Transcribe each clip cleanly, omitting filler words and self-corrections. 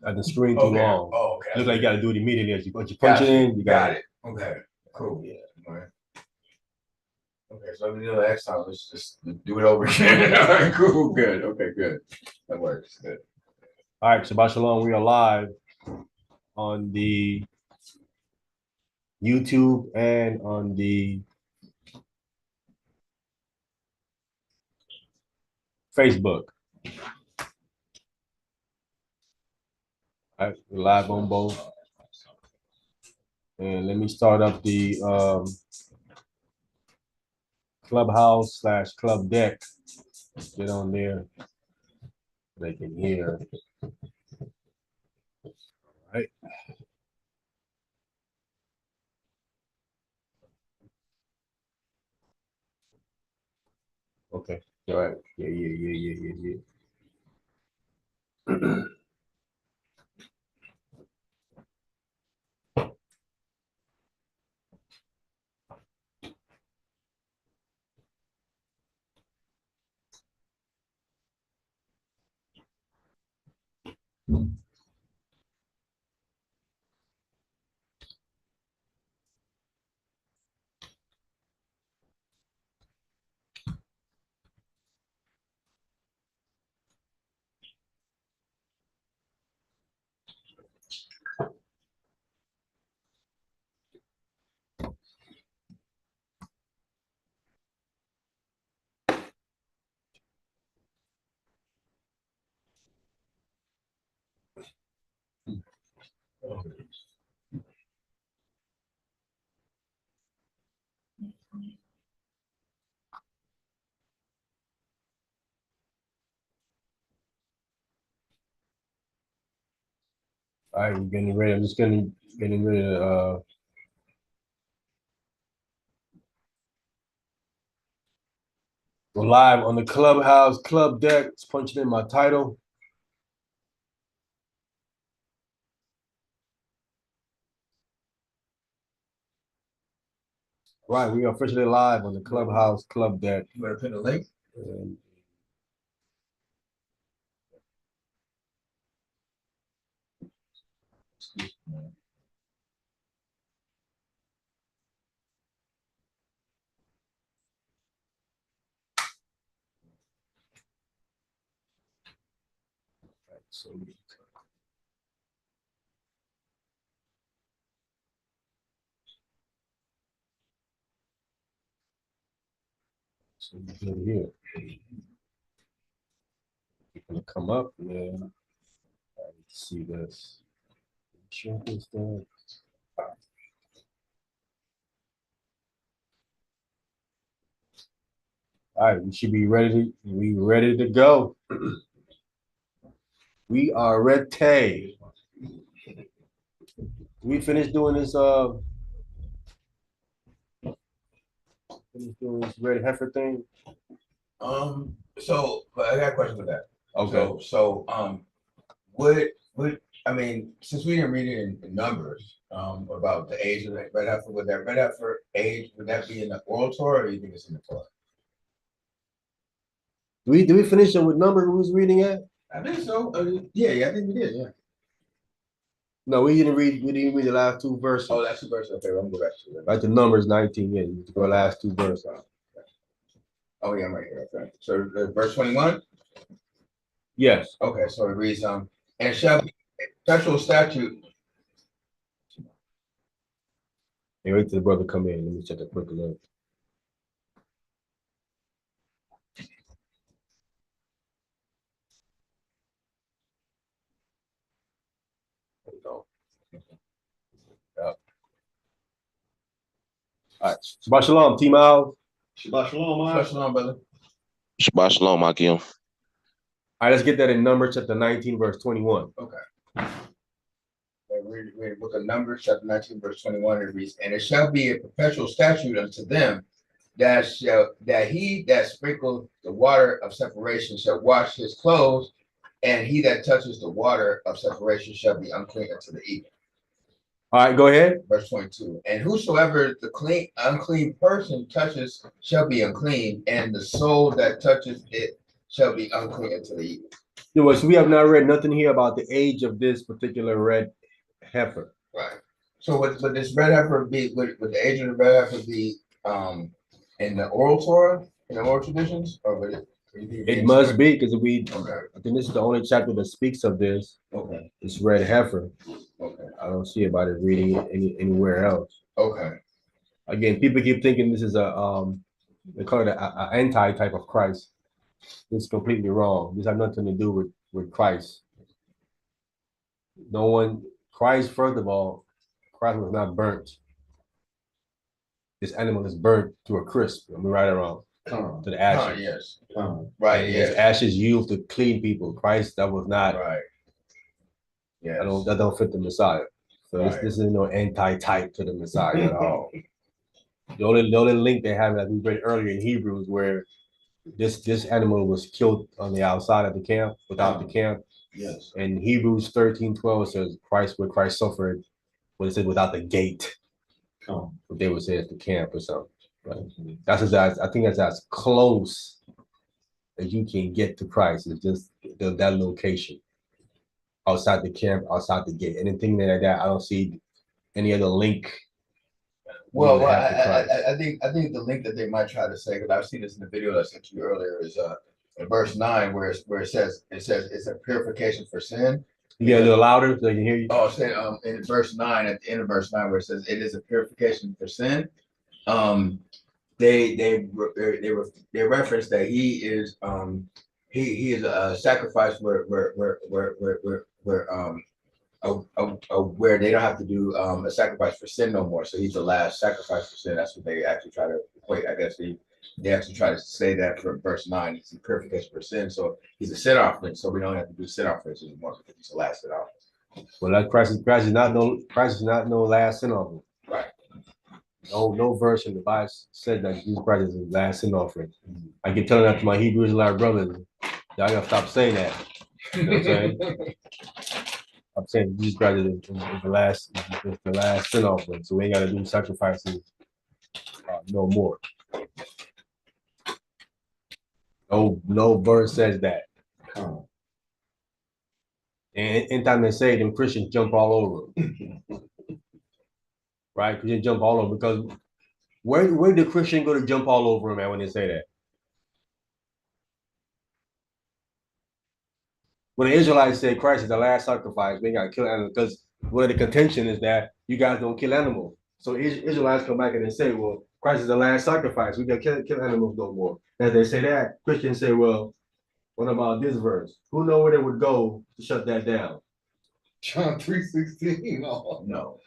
at the screen too long. Oh, okay. Looks like you got to do it immediately as you punch it in. You got it. Okay, cool. Yeah. All right. Okay, so let me do the next time. Let's just do it over again. All right, cool, good. Okay, good. That works. Good. All right, Shabbat Shalom. We are live on the YouTube and on the Facebook. All right, we're live on both. And let me start up the Clubhouse / Club Deck. Get on there. They can hear. All right. Okay. All right. Yeah. All right, we're getting ready. I'm just getting ready to go live on the Clubhouse Club Deck. It's punching in my title. Right, we are officially live on the Clubhouse Club Deck. You want to pin the link? So good here. You're gonna come up, man. Let's see this. Check this down. All right, we should be ready. We ready to go. We are ready. We finished doing this. Finished doing this red heifer thing. So, but I got a question for that. Okay. So, what I mean, since we didn't read it in numbers, about the age of that red heifer, would that red heifer age, would that be in the oral Torah, or do you think it's in the Torah? Did we finish it with numbers we was reading at? I think so. Yeah, I think we did. Yeah. No, we didn't read. We didn't read the last two verses. Oh, that's the verse. Okay, I'm gonna go back to it. Right, the Numbers 19. Yeah, you go last two verses. Oh yeah, I'm right here. Okay. So verse 21. Yes. Okay, so it reads, and shall be a special statute. Hey, wait till the brother come in. Let me check a quick look. There we go. Yep. All right. Shabbat Shalom, T Miles. Shabbat Shalom, Shabbat Shalom, brother. Shabbat Shalom, Akim. All right, let's get that in Numbers chapter 19, verse 21. Okay. Read the book of Numbers, chapter 19, verse 21. It reads, and it shall be a perpetual statute unto them that he that sprinkled the water of separation shall wash his clothes, and he that touches the water of separation shall be unclean unto the evening. All right, go ahead. Verse 22. And whosoever the unclean person touches shall be unclean, and the soul that touches it shall be unclean unto the evening. So we have not read nothing here about the age of this particular red heifer. Right. So would this red heifer be, would the age of the red heifer be, in the oral Torah, in the oral traditions, or would it? It must be because Okay. I think this is the only chapter that speaks of this. Okay. This red heifer. Okay. I don't see about it reading it anywhere else. Okay. Again, people keep thinking this is they call it a anti type of Christ. It's completely wrong. This has nothing to do with Christ. No one, Christ, first of all, Christ was not burnt. This animal is burnt to a crisp. Am I right or wrong? To the ashes. Yes. Right. And Yes. his ashes used to clean people. Christ, that was not. Right. Yeah. That don't fit the Messiah. So Right. this is no anti-type to the Messiah at all. The only link they have that we read earlier in Hebrews where this animal was killed on the outside of the camp, without the camp. Yes. And Hebrews 13:12 says where Christ suffered, what it said without the gate. What they would say at the camp or something. Right? I think that's as close as you can get to Christ. It's just that location. Outside the camp, outside the gate. Anything like that, I don't see any other link. Well, I think the link that they might try to say, because I've seen this in the video that I sent you earlier, is in verse 9 where it says it's a purification for sin. You get a little louder so I can hear you. Oh, say in verse 9, at the end of verse 9, where it says it is a purification for sin. They reference that he is he is a sacrifice where they don't have to do a sacrifice for sin no more. So he's the last sacrifice for sin. That's what they actually try to equate. I guess they actually try to say that from verse 9. He's the purification for sin. So he's a sin offering. So we don't have to do sin offerings anymore because he's the last sin offering. Well, that Christ is not no last sin offering. Right. No verse in the Bible said that Jesus Christ is the last sin offering. I keep telling that to my Hebrew Israelite brothers. Y'all gotta stop saying that. You know what I'm saying? I'm saying Jesus Christ is the last sin offering, so we ain't gotta do sacrifices no more. No verse says that. And anytime they say it, them Christians jump all over them. Right? Christians jump all over because where did Christian go to jump all over him at when they say that? When the Israelites say Christ is the last sacrifice, we gotta kill animals because one of the contention is that you guys don't kill animals. So Israelites come back and they say, well, Christ is the last sacrifice. We gotta kill animals no more. As they say that, Christians say, well, what about this verse? Who know where they would go to shut that down? John 3:16. No.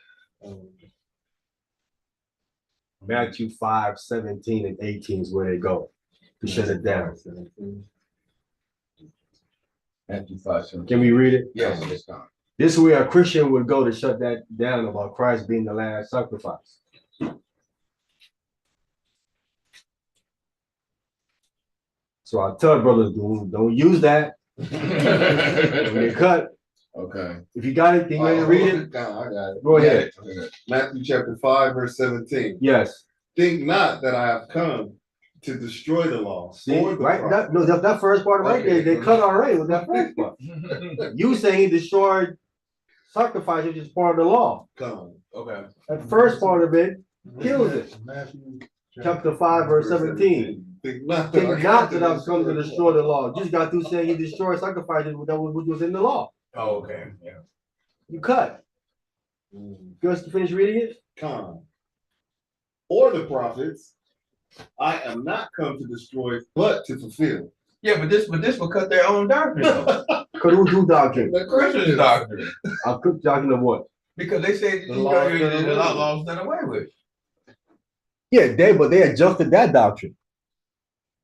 Matthew 5:17 and 18 is where they go to shut it down. Matthew 5. Can we read it? Yes, it's gone. This is where a Christian would go to shut that down about Christ being the last sacrifice. So I tell brothers, don't use that. Don't get cut. Okay. If you got it, can you read it? I got it. Go ahead. Matthew chapter 5, verse 17. Yes. Think not that I have come to destroy the law. See, right? That first part right there, they cut already with that first part. You saying he destroyed sacrifice, which is part of the law. Come. Okay. That first part of it kills it. Matthew Chapter 5, verse 17. Think not Think not that I've come to destroy the law. Just got through saying he destroyed sacrifices that was in the law. Oh, okay. Yeah. You cut. You guys finish reading it? Come. Or the prophets, I am not come to destroy, but to fulfill. Yeah, but this will cut their own doctrine though. Could who do doctrine? The Christian doctrine. I'll cook doctrine of what? Because they say The law is done away the with. law's done away with. Yeah, but they adjusted that doctrine.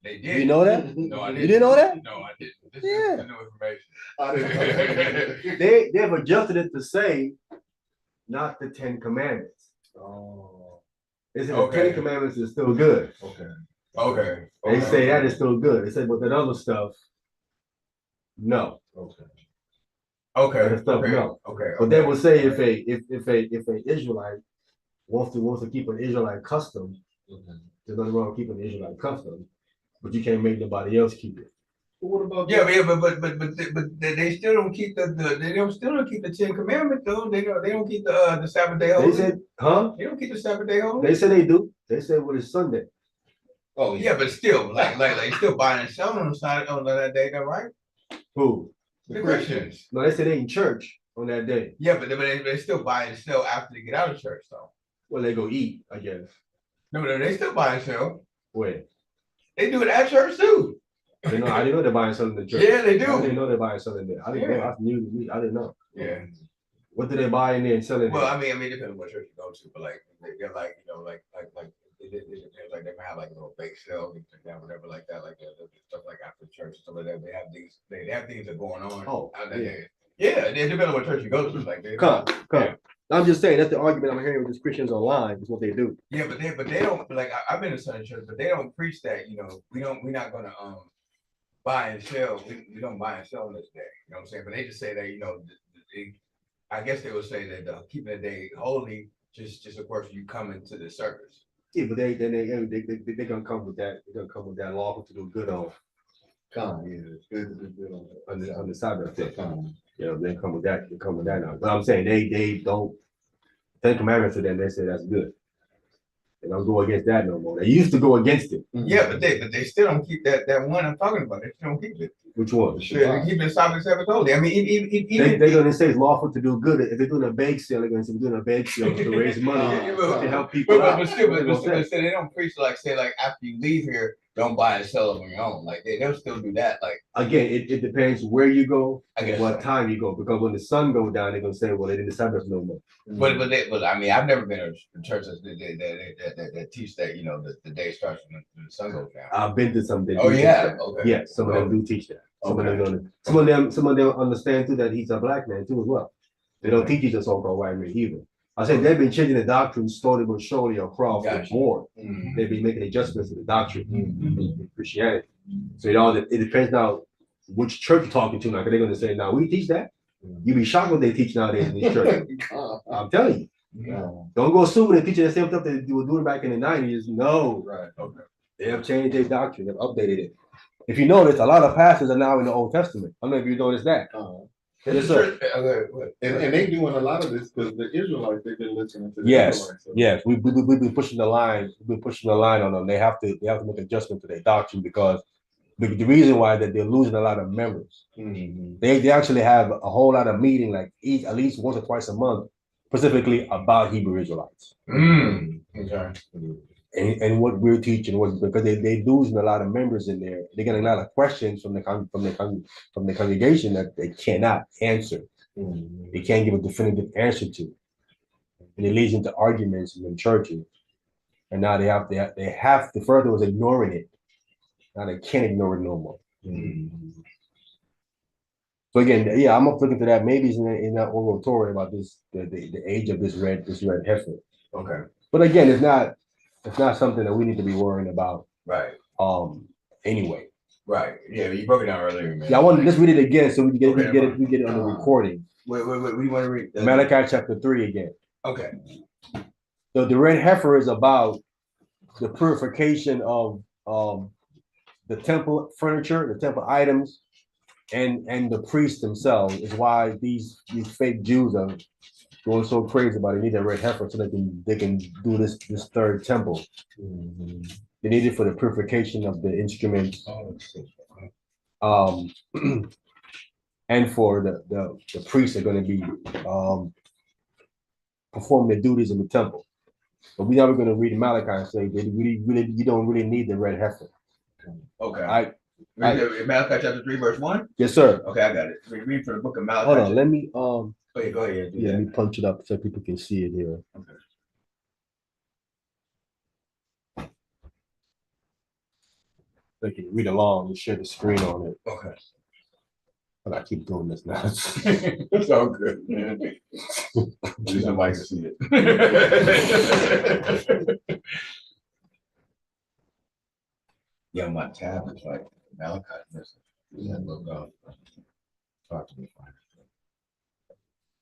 They did. You know that? No, I didn't. You didn't know that? No, I didn't. This Yeah. is new information. I didn't They've adjusted it to say not the 10 Commandments. Oh, They say Okay. the 10 Commandments is still good. okay. Okay. They say that is still good. They say, but that other stuff, no. Okay. Okay. That stuff, Okay. no. Okay. But they will say if a Israelite wants to keep an Israelite custom, there's nothing wrong with keeping an Israelite custom, but you can't make nobody else keep it. But what about they still don't keep still don't keep the 10 Commandments though. They don't keep the Sabbath day holy. They said, huh? They don't keep the Sabbath day holy. They said they do. They said well, it's Sunday. Oh yeah, but still, like still buying and selling on the side on that day, though, right? Who? The Christians. No, they said they in church on that day. Yeah, but they still buy and sell after they get out of church, though. Well, they go eat, I guess. No, they still buy and sell. Wait. They do it at church too. You know, I didn't know they're buying something in the church. Yeah, they do. I didn't know they're buying something there. I didn't know. That's new to me. I didn't know. Yeah. What do they buy in there and sell it? Well, I mean, it depends on what church you go to, but like they're like, it depends. Like they might have like a little bake sale, things like that, whatever, like that, like stuff like after church and stuff like that. They have things. They have things that are going on. Oh, out there. Yeah, it depends on what church you go to. Like come. Yeah. I'm just saying that's the argument I'm hearing with these Christians online. Is what they do. Yeah, but they don't like. I've been to Sunday church, but they don't preach that. We're not gonna buy and sell. We don't buy and sell on this day. You know what I'm saying? But they just say that I guess they would say that keeping the day holy, just of course you come into the service. Yeah, but they're gonna come with that. They're gonna come with that lawful to do good on. it's good to do good On the Sabbath day. Con. They come with that. They come with that now. But I'm saying they don't. 10 Commandments to them. They say that's good. They don't go against that no more. They used to go against it. Yeah, but they still don't keep that one I'm talking about. They still don't keep it. Which one? They keep the Sabbath holy. I mean, even They're gonna say it's lawful to do good. If they're doing a bake sale, they're gonna say we're doing a bake sale to raise money to help people out. But still, they don't preach say after you leave here, don't buy and sell it on your own. Like they'll still do that. Like again, it depends where you go and what so. time you go. Because when the sun goes down, they're gonna say, well, they didn't Sabbath no more. But I mean, I've never been to churches that teach that the day starts when the sun goes down. I've been to some. Oh yeah, okay. Yeah, some of them do teach that. Some of them understand too that he's a black man too as well. They don't teach he's a so-called white man either. I said they've been changing the doctrine slowly but surely across the board. They've been making adjustments to the doctrine in Christianity. So it depends now which church you're talking to now, because they're going to say, now we teach that. You'd be shocked what they teach nowadays in these churches. I'm telling you. Don't go assuming they're teaching the same stuff they were doing back in the 90s. No. Right. Okay. They have changed their doctrine, they've updated it. If you notice, a lot of pastors are now in the Old Testament. I don't know if you noticed that. Yes, sir. And they doing a lot of this because the Israelites, they've been listening to the Yes, Israelites. So. yes, we've been pushing the line. We've been pushing the line on them. They have to make adjustment to their doctrine because the reason why that they're losing a lot of members. They actually have a whole lot of meeting, like at least once or twice a month, specifically about Hebrew Israelites. Okay. And what we're teaching was because they losing a lot of members in there. They're getting a lot of questions from the congregation that they cannot answer. They can't give a definitive answer to, and it leads into arguments in the churches. And now they have the further was ignoring it. Now they can't ignore it no more. So again, yeah, I'm up looking to that. Maybe it's in that oral Torah about this the age of this red heifer. Okay. But again, it's not something that we need to be worrying about. Right. Anyway. Right. Yeah, you broke it down earlier, man. Yeah, I want to just read it again so we get it on the recording. Wait, what do you want to read? Malachi chapter 3 again. Okay. So the red heifer is about the purification of the temple furniture, the temple items, and the priests themselves. Is why these fake Jews are going so crazy about it. They need a red heifer so they can do this third temple. They need it for the purification of the instruments, and for the priests are going to be performing the duties in the temple. But we're never going to read Malachi and say that you don't really need the red heifer. Okay. Malachi chapter 3 verse 1. Yes, sir. Okay, I got it. Read from the book of Malachi. Hold on, let me go ahead. Yeah, let me punch it up so people can see it here. Okay. They can read along and share the screen on it. Okay. But I keep doing this now. It's all good, man. Just nobody can see it. Yeah, my tab is like Malachi missing. Yeah, look up. Talk to me fine.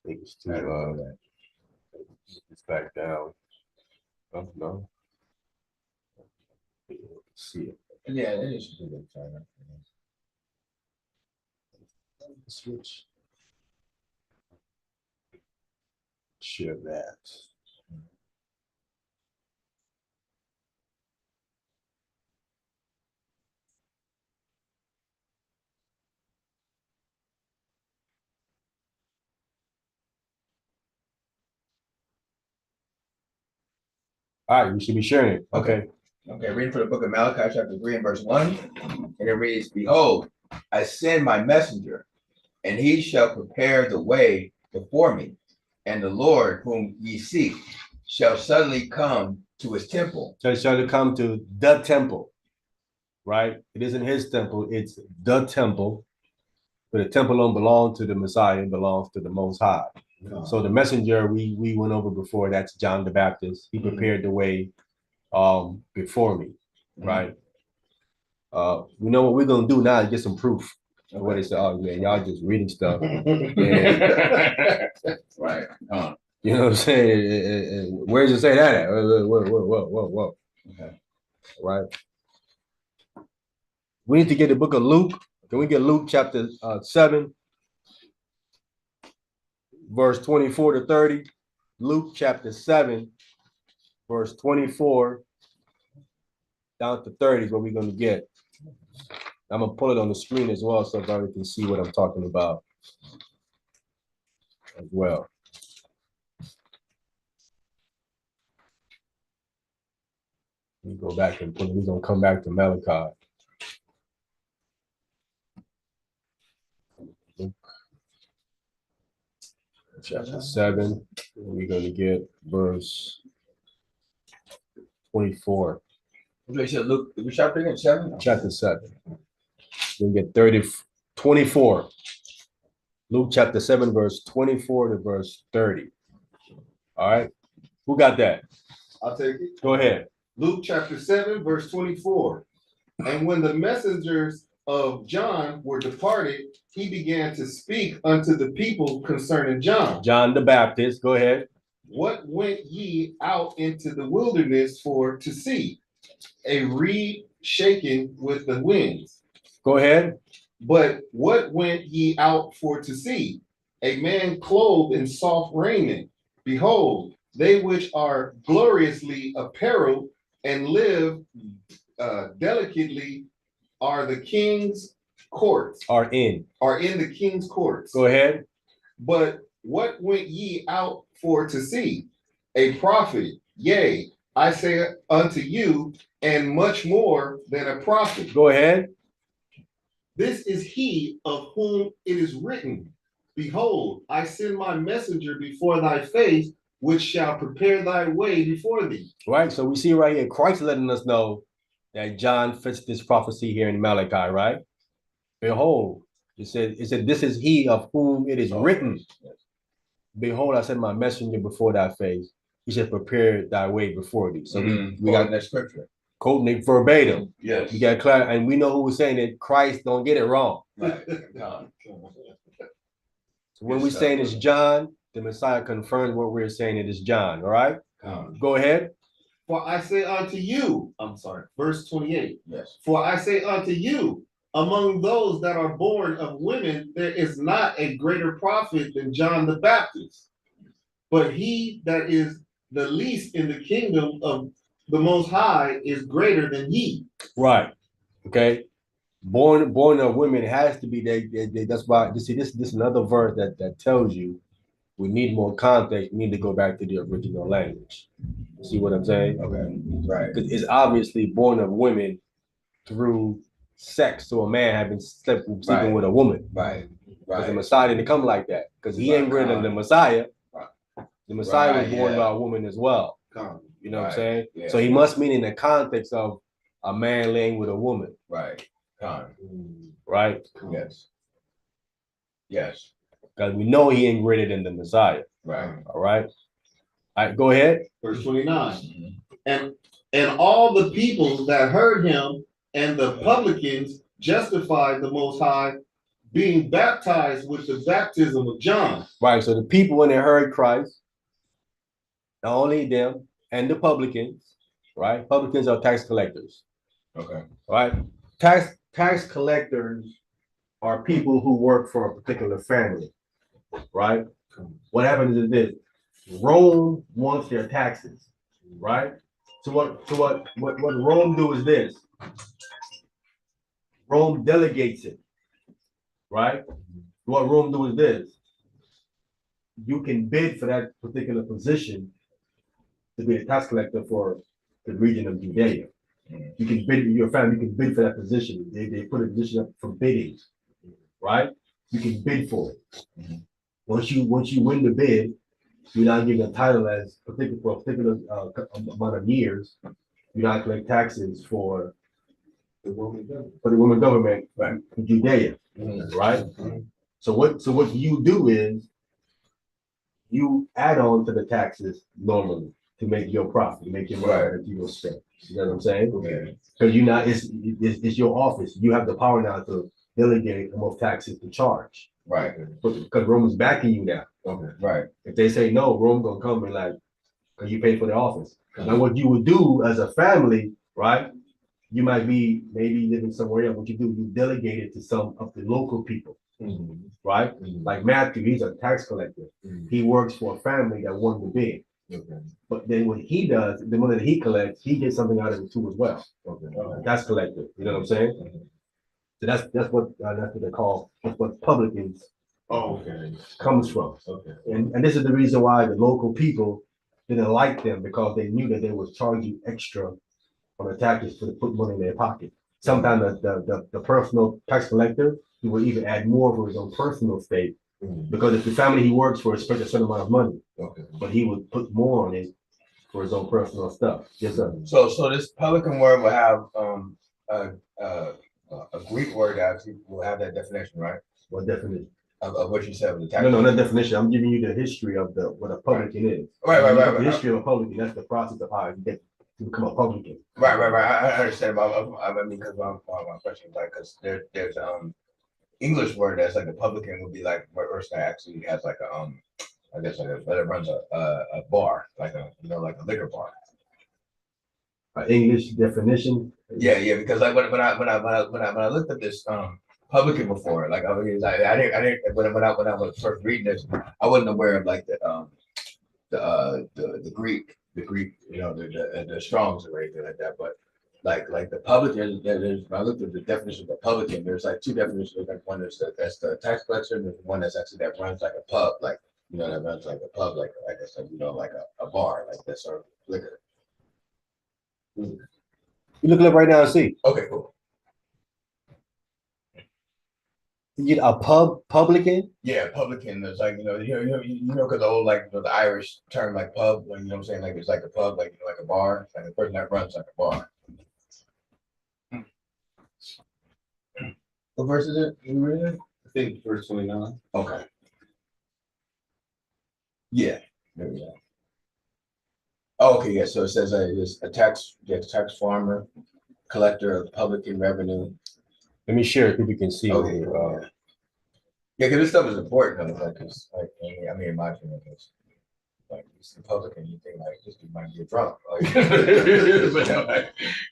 It's too it's back down. Oh no. See it. Yeah, it is good. Switch. Share that. All right, we should be sharing it. Okay. Okay, reading from the book of Malachi, chapter 3 and verse 1. And it reads, Behold, I send my messenger, and he shall prepare the way before me. And the Lord whom ye seek shall suddenly come to his temple. So it shall come to the temple, right? It isn't his temple, it's the temple. But the temple don't belong to the Messiah, it belongs to the Most High. So the messenger we went over before, that's John the Baptist. He prepared the way before me, right? We know what we're gonna do now is get some proof of what it said. Oh man, y'all just reading stuff. Right. You know what I'm saying? Where does it say that at? Whoa. Okay. Right. We need to get the book of Luke. Can we get Luke chapter 7, verse 24 to 30? Luke chapter 7, verse 24 down to 30 is what we're going to get. I'm going to pull it on the screen as well so everybody can see what I'm talking about as well. Let me go back and pull it. We're going to come back to Malachi. Luke chapter 7. We're going to get verse 24. You said Luke, we chapter again, 7? Chapter 7. We'll get 24. Luke chapter 7, verse 24 to verse 30. All right. Who got that? I'll take it. Go ahead. Luke chapter 7, verse 24. And when the messengers of John were departed, he began to speak unto the people concerning John. John the Baptist. Go ahead. What went ye out into the wilderness for to see? A reed shaken with the winds. Go ahead. But what went ye out for to see? A man clothed in soft raiment. Behold, they which are gloriously apparelled and live delicately are the king's courts. Are in the king's courts. Go ahead. But what went ye out for to see? A prophet, yea, I say unto you, and much more than a prophet. Go ahead. This is he of whom it is written, Behold, I send my messenger before thy face, which shall prepare thy way before thee. Right. So we see right here, Christ letting us know that John fits this prophecy here in Malachi, right? Behold, it said, this is he of whom it is written. Behold, I send my messenger before thy face. He said, prepare thy way before thee. So we got that scripture. Quoting it verbatim. Yes. We got clear, and we know who was saying that Christ don't get it wrong. Right. So when we saying it's John, the Messiah confirms what we're saying it is John. All right. Go ahead. For I say unto you, verse 28. Yes. For I say unto you, among those that are born of women, there is not a greater prophet than John the Baptist. But he that is the least in the kingdom of the Most High is greater than he. Right. Okay. Born of women has to be they that's why you see this another verse that tells you we need more context. We need to go back to the original language. See what I'm saying? Okay. Right. Because it's obviously born of women through sex. So a man having sleeping with a woman. Right. Because the Messiah didn't come like that. Because he ain't greater than the Messiah. The Messiah was born by a woman as well. You know what I'm saying? Yeah. So he must mean in the context of a man laying with a woman. Right. Right? Yes. Yes. Because we know he ain't greater than the Messiah. Right. All right. All right, go ahead. Verse 29. And all the people that heard him and the publicans justified the Most High, being baptized with the baptism of John. Right. So the people, when they heard Christ, not only them and the publicans, right? Publicans are tax collectors. Okay. Right. Tax collectors are people who work for a particular family, right? What happens is this: Rome wants their taxes, right? So what Rome do is this: Rome delegates it, right? What Rome do is this: you can bid for that particular position to be a tax collector for the region of Judea. You can bid, your family, you can bid for that position. They put a position up for bidding, right? You can bid for it. Once you win the bid, you're not given a title as particular for a particular amount of years. You not collect taxes for the Roman government, right? In Judea, right? So what you do is you add on to the taxes normally to make your profit, to make your money that you will spend. You know what I'm saying? Because you're not, it's your office. You have the power now to delegate how much taxes to charge. Right. Because Rome is backing you now. Okay. Right. If they say no, Rome gonna come and like, because you pay for the office. Now what you would do as a family, right? You might be maybe living somewhere else. What you do, you delegate it to some of the local people. Right? Like Matthew, he's a tax collector. He works for a family that won the bid. But then what he does, the money that he collects, he gets something out of it too as well. Tax collector. You know what I'm saying? So that's what they call, that's what publicans comes from. And this is the reason why the local people didn't like them, because they knew that they was charging extra on the taxes to put money in their pocket. Sometimes the personal tax collector, he will even add more for his own personal state, because if the family he works for spent a certain amount of money, but he would put more on it for his own personal stuff. Yes, sir. So this publican word will have a Greek word that actually will have that definition, right? What definition? Of what you said with the tax. No, not definition. I'm giving you the history of what a publican is. Right. The history of a publican, that's the process of how you get to become a publican. Right. I understand. I mean, because my question is like, because there's English word that's like a publican would be like what person actually has like a I guess like that runs a bar, like a like a liquor bar. English definition. Yeah, because like when I looked at this publican before, like I didn't when I was first reading this, I wasn't aware of like the Greek, the Strongs or anything like that, but like the publican, there's when I looked at the definition of the publican, there's like two definitions. Like one is that's the tax collector, and there's one that's actually that runs like a pub, like that runs like a pub, like I guess like like a bar, like that sort of liquor. You look it up right now and see. Okay, cool. You a publican? Yeah, publican. It's like because the old like the Irish term like pub, like, you know what I'm saying, like it's like a pub, like like a bar, like a person that runs like a bar. What verse is it? You read it? I think verse 29. Okay. Yeah. There we go. Oh, okay, yeah. So it says it's a tax farmer, collector of publican revenue. Let me share it. People can see. Okay. Yeah, because this stuff is important. Like, I mean, in my opinion, it's like it's Republican. You think like this dude might get drunk. Like,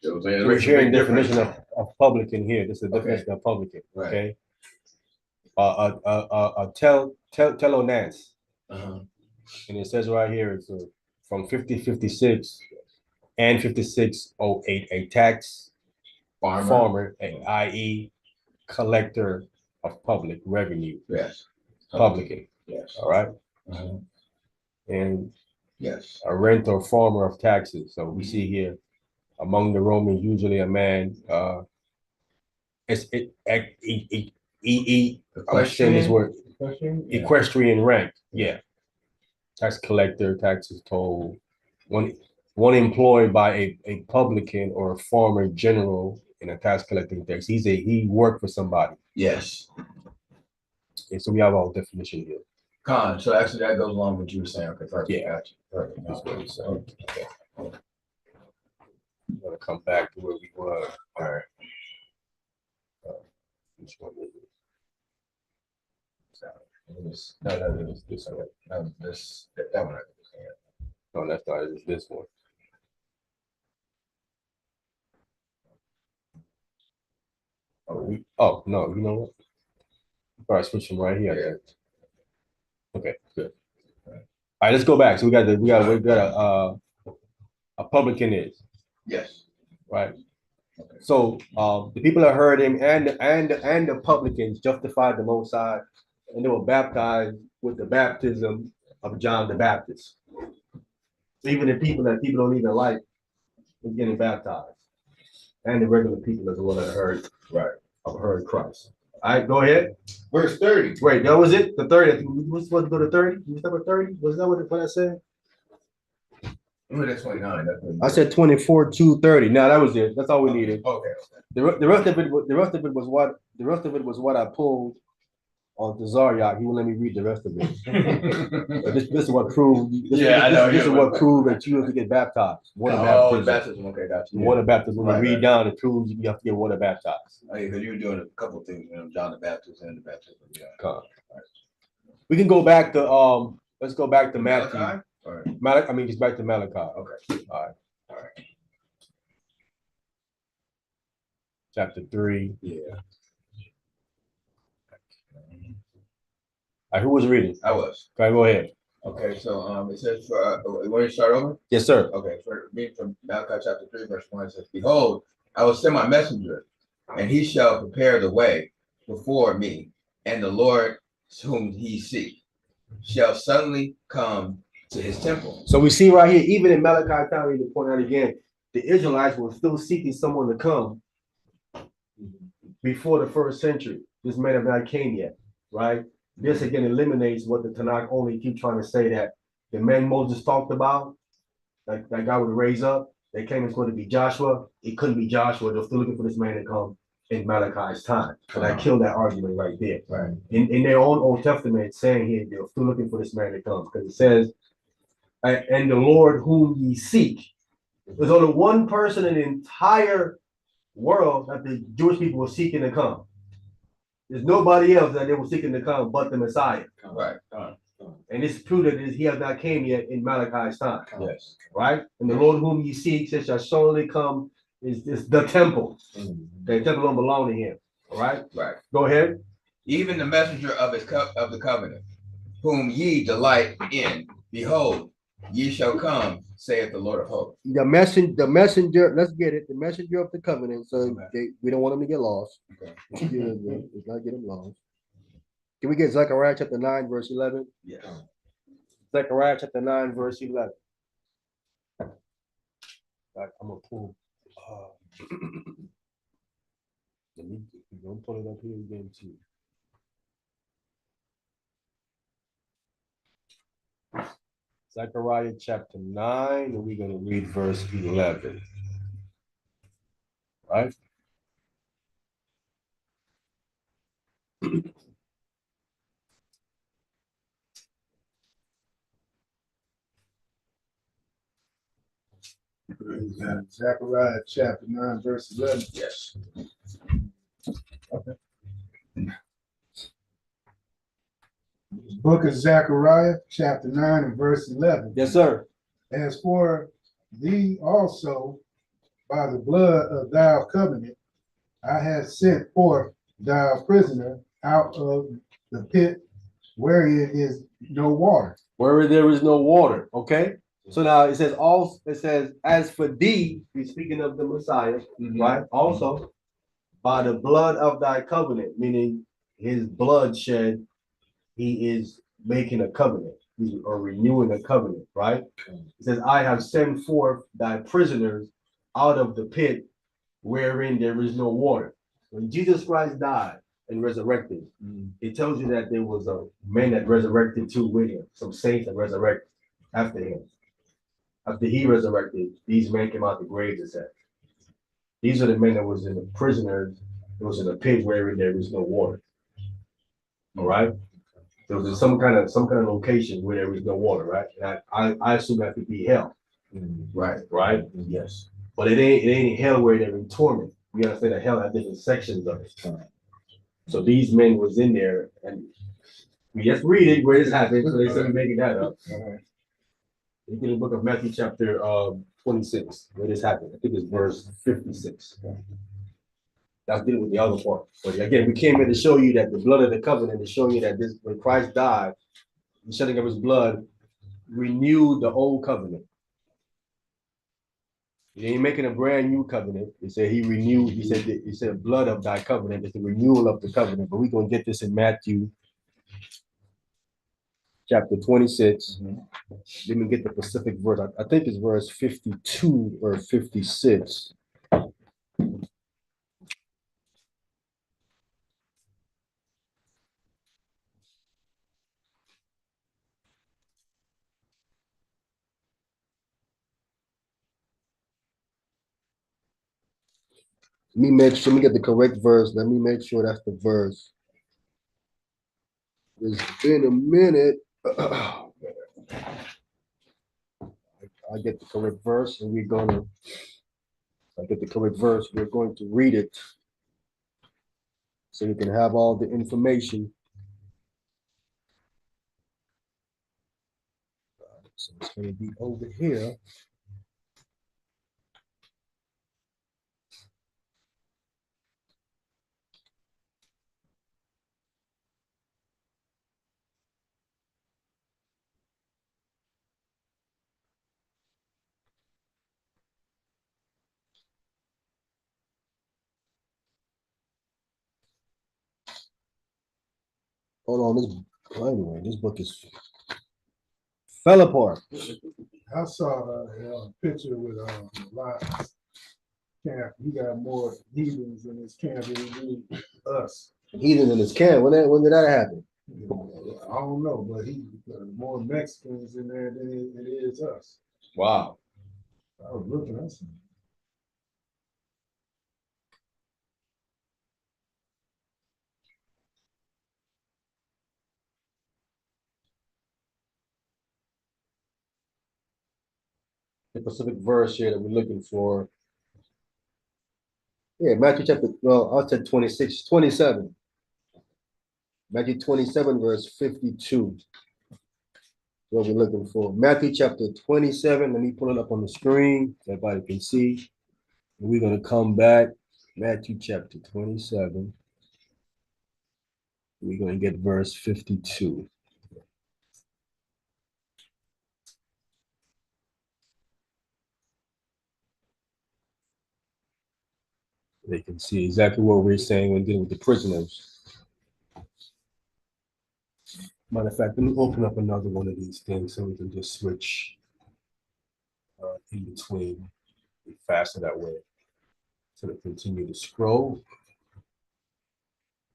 We're sharing definition of publican here. This is the definition of publican. Right. Okay. Telonance. And it says right here, it's from 5056 and 5608, a tax farmer, i.e., collector of public revenue. Yes. Publican. Yes. All right. And yes, a rent or farmer of taxes. So we see here among the Romans, usually a man. Equestrian rank. Yeah. Tax collector, taxes told. One employed by a publican or a farmer general in a tax collecting tax. He worked for somebody. Yes. And so we have our definition here. So actually that goes along with what you were saying. Okay, perfect. Yeah. Gotcha. Perfect. That's what he's saying. Okay. I'm gonna come back to where we were. All right. Which one is it? No, this one. No, that one. No, that's not. It's this one. Oh no, you know what? All right, switch them right here. Okay, good. All right, let's go back. So we got a publican is Yes. right. So the people that heard him and the publicans justified the Most High, and they were baptized with the baptism of John the Baptist. Even the people that people don't even like was getting baptized, and the regular people as well that heard Christ. All right, go ahead. Verse 30. Wait, that was it. The 30. We were supposed to go to 30. You start with 30. Was that what I said? That's 29. I said 24 to 30. No, that was it. That's all we needed. Okay. The rest of it was what I pulled on the Zaryak. He wouldn't let me read the rest of it. But this is what proved. This is what proved that you have to get baptized. Water baptism. Okay, gotcha. Water baptism. When you read down, it proves you have to get water baptized. Because you were doing a couple of things, John the Baptist and the baptism. Yeah. We can go back to let's go back to Matthew. Malachi? I mean, just back to Malachi. Okay. All right. Chapter 3. Yeah. All right, who was reading? I was. Okay, go ahead. Okay, so it says for you want to start over? Yes, sir. Okay, for reading from Malachi chapter 3, verse 1, it says, Behold, I will send my messenger, and he shall prepare the way before me, and the Lord whom he seek shall suddenly come to his temple. So we see right here, even in Malachi time, to point out again, the Israelites were still seeking someone to come before the first century. This man have not came yet, right? This again eliminates what the Tanakh only keep trying to say, that the men Moses talked about, that God would raise up, they claim it's going to be Joshua. It couldn't be Joshua. They're still looking for this man to come in Malachi's time. And I killed that argument right there. Right. In their own Old Testament, it's saying here, they're still looking for this man to come. Because it says, and the Lord whom ye seek. There's only one person in the entire world that the Jewish people were seeking to come. There's nobody else that they were seeking to come but the Messiah. Right. And it's true that he has not came yet in Malachi's time. Yes. Right? And the Lord whom ye seek shall surely come is the temple. The temple don't belong to him. All right? Right. Go ahead. Even the messenger of the covenant, whom ye delight in, behold, ye shall come, saith the Lord of hosts. The messenger, let's get it. The messenger of the covenant. So we don't want them to get lost. Okay. Let's not get them lost. Can we get Zechariah chapter 9, verse 11? Yes. Zechariah chapter 9, verse 11. I'm gonna pull. Let me pull it up here again too. Zechariah chapter 9, and we're gonna read verse 11. Right? Zechariah chapter 9, verse 11. Yes. Book of Zechariah, chapter 9 and verse 11. Yes, sir. As for thee also, by the blood of thy covenant, I have sent forth thy prisoner out of the pit wherein is no water. Where there is no water. Okay. So now it says, as for thee, he's speaking of the Messiah, right? Also, by the blood of thy covenant, meaning his blood shed, he is making a covenant, or renewing a covenant, right? It says, I have sent forth thy prisoners out of the pit wherein there is no water. When Jesus Christ died and resurrected, it tells you that there was a man that resurrected too with him, some saints that resurrected after him. After he resurrected, these men came out the graves, it said. These are the men that was in the prisoners, it was in a pit wherein there is no water. All right. There was some kind of location where there was no water, right? And I assume that could be hell. Right? Yes. But it ain't hell where they're in torment. We understand that hell has different sections of it. So these men was in there, and we just read it where this happened, so they said we're making that up. You get the book of Matthew chapter 26, where this happened. I think it's verse 56. That's dealing with the other part. But again, we came here to show you that the blood of the covenant is showing you that this when Christ died, the shedding of his blood renewed the old covenant. He ain't making a brand new covenant. He said he renewed, he said blood of thy covenant is the renewal of the covenant. But we're gonna get this in Matthew chapter 26. Let me get the specific verse. I think it's verse 52 or 56. Let me make sure, let me get the correct verse. Let me make sure that's the verse. It's been a minute. I get the correct verse and we're gonna, I get the correct verse, we're going to read it so you can have all the information. So it's gonna be over here. Hold on, anyway, this book is fell apart. I saw a picture with a lot camp. He got more heathens in his camp than he do us. Heathen in his camp. When did that happen? I don't know, but he more Mexicans in there than it is us. Wow. I was looking at some. The specific verse here that we're looking for. Yeah, Matthew chapter, well, I said 26, 27. Matthew 27, verse 52. What we're looking for. Matthew chapter 27. Let me pull it up on the screen so everybody can see. And we're going to come back. Matthew chapter 27. We're going to get verse 52. They can see exactly what we're saying when dealing with the prisoners. Matter of fact, let me open up another one of these things so we can just switch in between. Be faster that way. So to continue to scroll.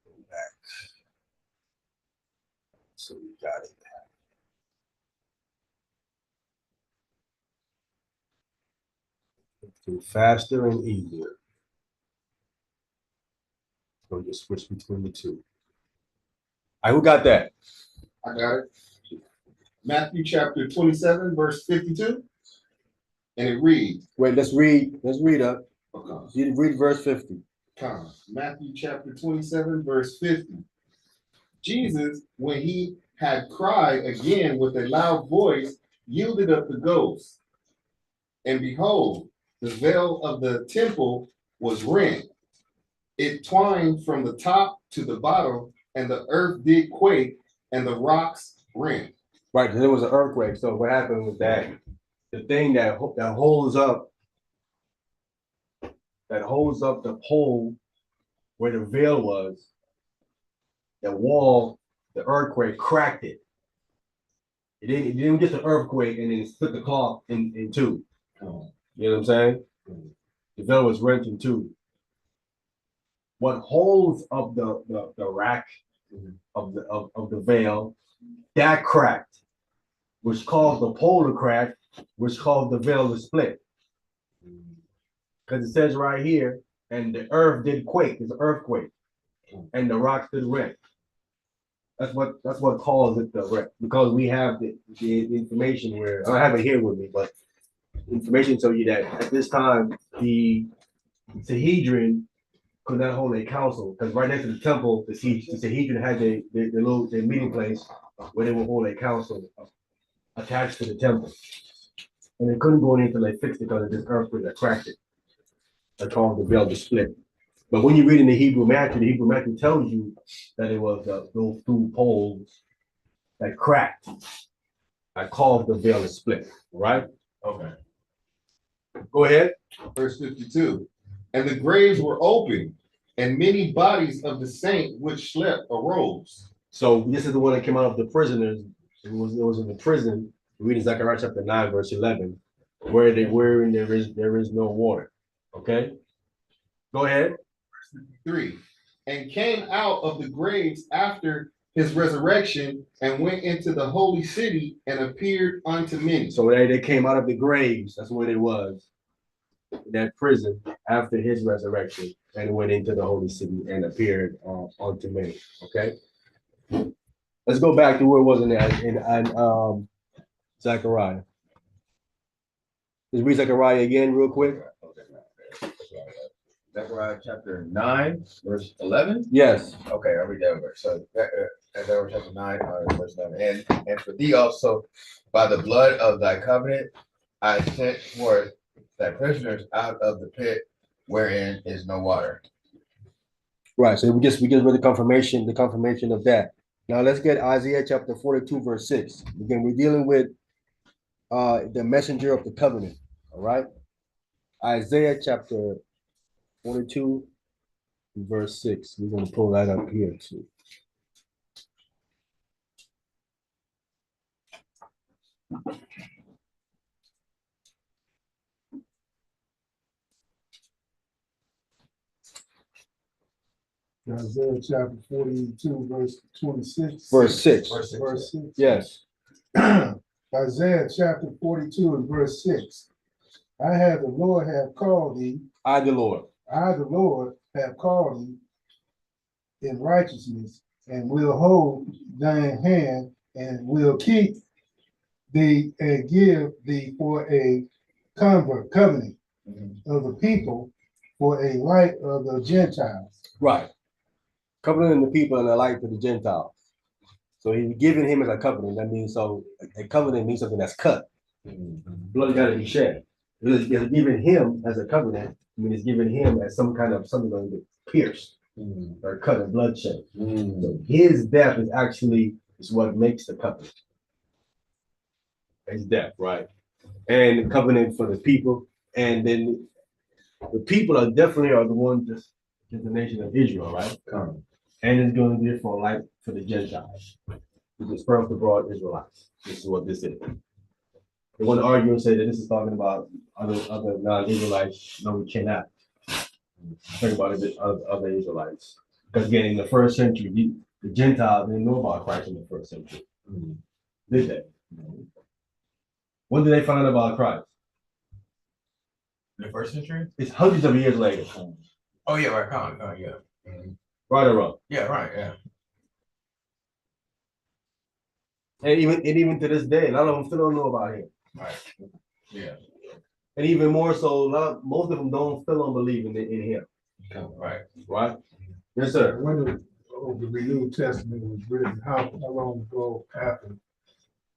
Go back. So we got it. It's faster and easier. So just switch between the two. All right, who got that? I got it. Matthew chapter 27, verse 52. And it reads. Wait, let's read up. Okay. Read verse 50. Matthew chapter 27, verse 50. Jesus, when he had cried again with a loud voice, yielded up the ghost. And behold, the veil of the temple was rent. It twined from the top to the bottom, and the earth did quake, and the rocks rent. Right, there was an earthquake. So what happened was that the thing that holds up the pole where the veil was, the wall, the earthquake cracked it. It didn't get the earthquake and then split the cloth in two. You know what I'm saying? The veil was rent in two. What holds up the rack of the veil, that cracked, which caused the pole to crack, which caused the veil to split. Because it says right here, and the earth did quake, it's an earthquake, and the rocks did rent. That's what caused it to rent, because we have the information where, I don't have it here with me, but information tell you that at this time, the Sanhedrin could not hold a council, because right next to the temple, the Sanhedrin had their meeting place where they would hold a council attached to the temple. And they couldn't go in until they fixed it because of this earthquake that cracked it. That caused the veil to split. But when you read in the Hebrew Matthew tells you that it was those two poles that cracked, that caused the veil to split, right? Okay. Go ahead. Verse 52. And the graves were open, and many bodies of the saints which slept arose. So this is the one that came out of the prisoners. It was in the prison. We read in Zechariah chapter 9, verse 11, where there is no water. Okay. Go ahead. 3. And came out of the graves after his resurrection and went into the holy city and appeared unto many. So they came out of the graves. That's where they was. That prison after his resurrection and went into the holy city and appeared unto many. Okay. Let's go back to where it was in Zechariah. Let's read Zechariah again real quick. Zechariah chapter 9, verse 11. Yes. Okay, I'll read that verse. So Zechariah chapter 9, verse 11. And for thee also, by the blood of thy covenant, I sent forth thy prisoners out of the pit wherein is no water. Right. So we just read the confirmation of that. Now let's get Isaiah chapter 42, verse 6. Again, we're dealing with the messenger of the covenant. All right. Isaiah chapter 42, verse 6. We're going to pull that up here too. Isaiah chapter 42, verse 26. Verse 6. Verse 6. Yes. Isaiah chapter 42 and verse 6. The Lord have called thee. I, the Lord. I, the Lord, have called thee in righteousness, and will hold thine hand, and will keep thee, and give thee for a covenant of the people, for a light of the Gentiles. Right. Covenant the people and the light to the Gentiles. So he's giving him as a covenant. That means so a covenant means something that's cut. Blood got to be shed. He's giving him as a covenant. I mean, he's giving him as some kind of something going to get pierced or cut and bloodshed. So his death is what makes the covenant. His death, right? And the covenant for the people, and then the people are definitely the ones that's the nation of Israel, right? And it's going to be for light for the Gentiles. To disperse the broad Israelites. This is what this is. They want to argue and say that this is talking about other non-Israelites. No, we cannot. Talk about other Israelites. Because again, in the first century, the Gentiles didn't know about Christ in the first century. Did they? When did they find out about Christ? In the first century? It's hundreds of years later. Oh, yeah, right. Oh, yeah. Right or wrong? Yeah, right, yeah. And even to this day, a lot of them still don't know about him. Right. Yeah. And even more so, most of them still don't believe in him. Right. Right? Yes, sir. When the renewed testament was written, how long ago after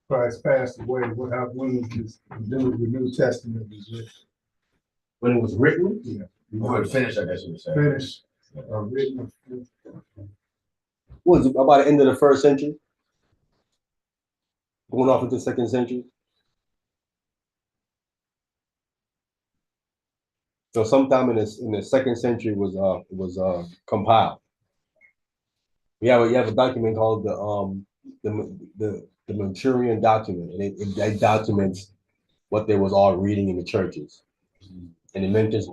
Christ passed away? When was the renewed testament was written? When it was written? Yeah. When it finished, I guess you would say. Finished. Written. What was it, about the end of the first century? Going off into the second century? So sometime in the second century was compiled. We have a document called the Manchurian document, and it documents what they was all reading in the churches, and it mentions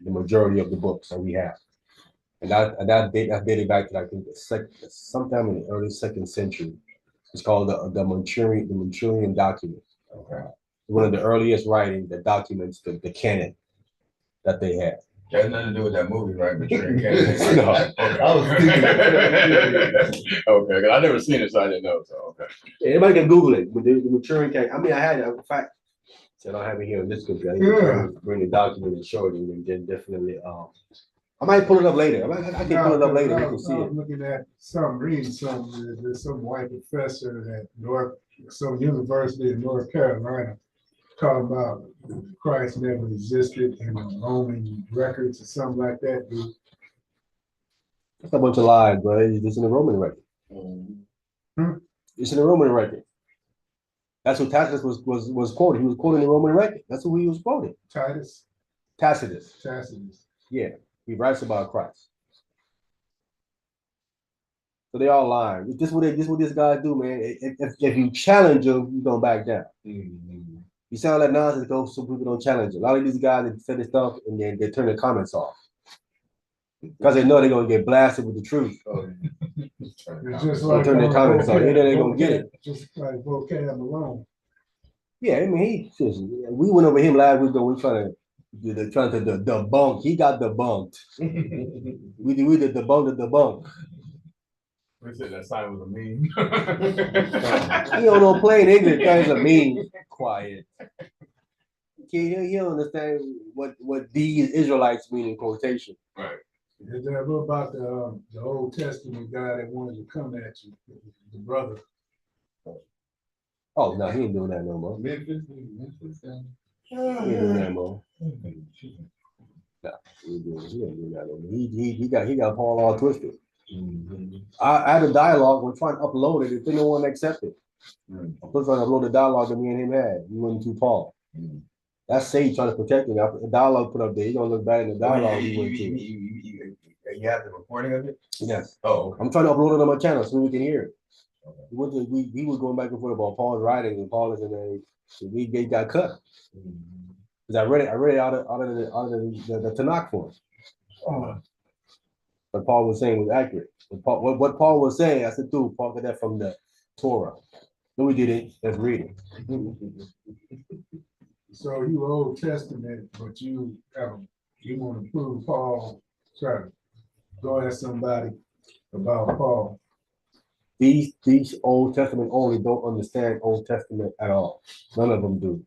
the majority of the books that we have, and that's dated back to I think sometime in the early second century. It's called the Manchurian document. Okay. One of the earliest writings that documents the canon that they had. That has nothing to do with that movie, right? No. Okay. I was thinking. Okay, because I never seen it, so I didn't know. So okay. Anybody can Google it. But the Manchurian canon. I mean, I had it. In fact, I don't have it here in this computer. I need to bring the document and show it, and then definitely. I might pull it up later. I can pull it up later. You can see it. Looking at reading something. There's some white professor at some university in North Carolina talk about Christ never existed in the Roman records or something like that, dude. That's a bunch of lies, bro. It's just in the Roman record. It's in the Roman record. That's what Tacitus was quoting. He was quoting the Roman record. That's who he was quoting. Titus, Tacitus. Tacitus. Yeah, he writes about Christ. So they all lying. This what this guy do, man. If you challenge him, you gonna back down. You sound like nonsense, because some people don't challenge it. A lot of these guys that say this stuff and then they turn the comments off because they know they're gonna get blasted with the truth. It's just like turn their comments on. You know they gonna get it. Just like vocab alone. Yeah, I mean, we went over him last week, though. We trying to debunk. He got debunked. we did debunk the debunk. They said that sign was a meme. He don't know plain English. Things are mean. Quiet. He don't understand what these Israelites mean in quotation. Right. Is that about the Old Testament guy that wanted to come at you, the brother? Oh no, he ain't doing that no more. Memphis. He ain't doing that no more. No, he ain't doing that no more. He got Paul all twisted. I had a dialogue. We're trying to upload it. It didn't want to accept it. I'm trying to upload the dialogue that me and him had. We went to Paul. That's Sage trying to protect him. The dialogue put up there. He's gonna look bad in the dialogue we went to. You have the recording of it? Yes. Oh, I'm trying to upload it on my channel so we can hear it. We were going back and forth about Paul's writing, and Paul is in a we got cut. Because I read it out of the Tanakh for him. What Paul was saying was accurate. What Paul was saying, I said, dude, Paul got that from the Torah. No, we didn't. Let's read it. So you Old Testament, but you want to prove Paul. Try to go ask somebody about Paul. These Old Testament only don't understand Old Testament at all. None of them do.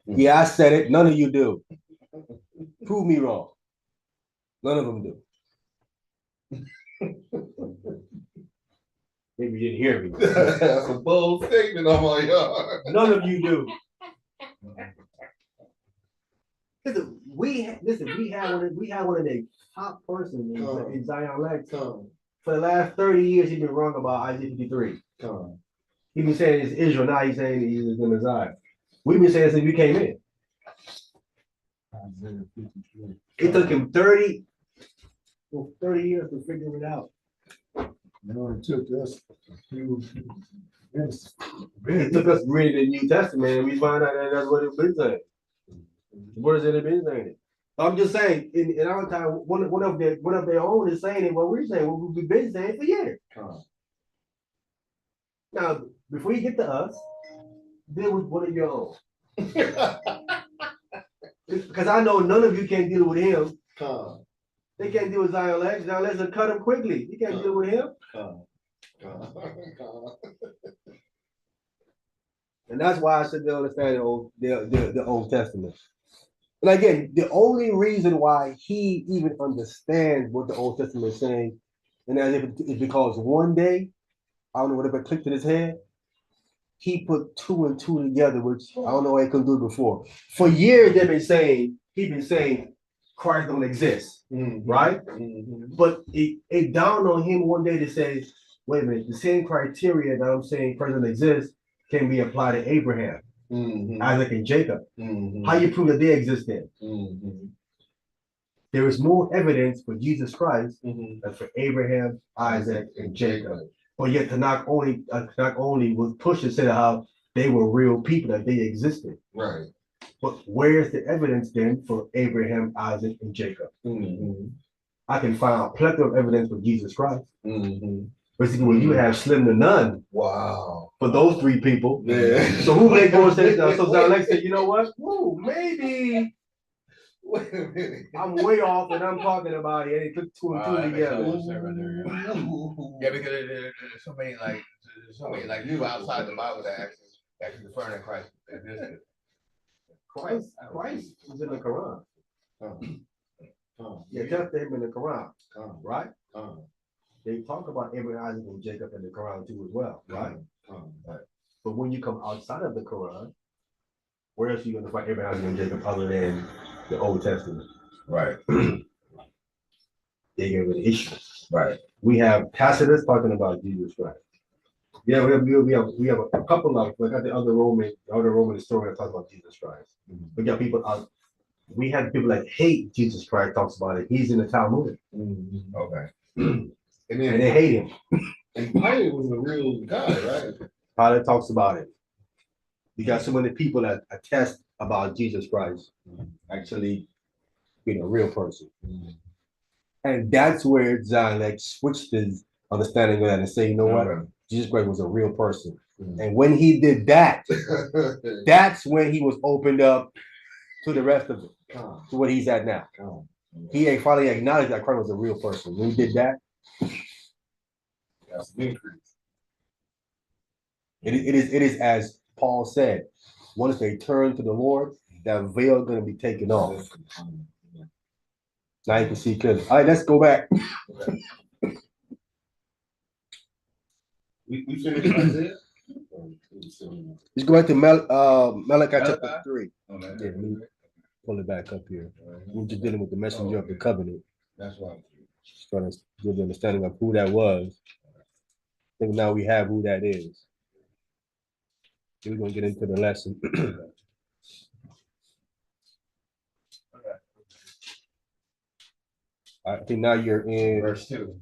Yeah, I said it. None of you do. Prove me wrong. None of them do. Maybe you didn't hear me. That's a bold statement on my yard. None of you do. Listen, we had one of the top persons in Zion Lex. For the last 30 years, he's been wrong about Isaiah 53. He's been saying it's Israel, now he's saying he's the Messiah. We've been saying since we came in. It took him 30 years to figure it out. It took us a few minutes. It took us reading the New Testament and we find out that that's what it's been saying. What has it been saying? I'm just saying, in our time, one of their own is saying it, what we're saying, what we've been saying for years. Now, before you get to us, deal with one of your own. Because I know none of you can deal with him. They can't deal with Zion Lex. Zion Lex will cut him quickly. You can't deal with him. And that's why I said they understand the Old Testament. And again, the only reason why he even understands what the Old Testament is saying, and as if it's because one day, I don't know whatever clicked in his head, he put 2 and 2 together, which I don't know why he couldn't do it before. For years, he's been saying Christ don't exist, right? But it dawned on him one day to say, wait a minute, the same criteria that I'm saying Christ doesn't exist can be applied to Abraham, Isaac, and Jacob. How you prove that they exist then? There is more evidence for Jesus Christ than for Abraham, Isaac, and Jacob. But yet, to not only was pushed to say how they were real people, that they existed. Right. But where's the evidence then for Abraham, Isaac, and Jacob? I can find a plethora of evidence for Jesus Christ. Basically, when you have slim to none. Wow. For those 3 people. Yeah. So who may go and say, so Zion Lex said, you know what? Whoa, maybe Wait a minute. I'm way off and I'm talking about it. And they took 2 and 2 together. Yeah, because there's so many like you outside the Bible that actually referring to Christ existed. Christ is in the Quran. Yeah, just him in the Quran, right? They talk about Abraham, Isaac, and Jacob in the Quran too as well, right? But when you come outside of the Quran, Where else are you going to find Abraham and Jacob other than the Old Testament? Right. They gave it an issue. Right. We have Tacitus talking about Jesus Christ. Yeah, we have a couple of, we got the other Roman historian talk about Jesus Christ. We got people out. We have people that hate Jesus Christ talks about it. He's in the Talmud. Okay. And And then they hate him. and Pilate was a real guy, right? Pilate talks about it. You got so many people that attest about Jesus Christ actually being a real person. And that's where John like switched his understanding of that and say, you know what? Okay. Jesus Christ was a real person. And when he did that, that's when he was opened up to the rest of it, to what he's at now. He finally acknowledged that Christ was a real person. When he did that, That's an increase. it is as Paul said, once they turn to the Lord, that veil is going to be taken off. Now you can see clearly. All right, let's go back. We finished Isaiah? Let's go back to Malachi chapter 3. Okay. Yeah, let me pull it back up here. We're just dealing with the messenger of the covenant. That's right. Just trying to give the understanding of who that was. I think now we have who that is. We're going to get into the lesson. I think now you're in Verse 2.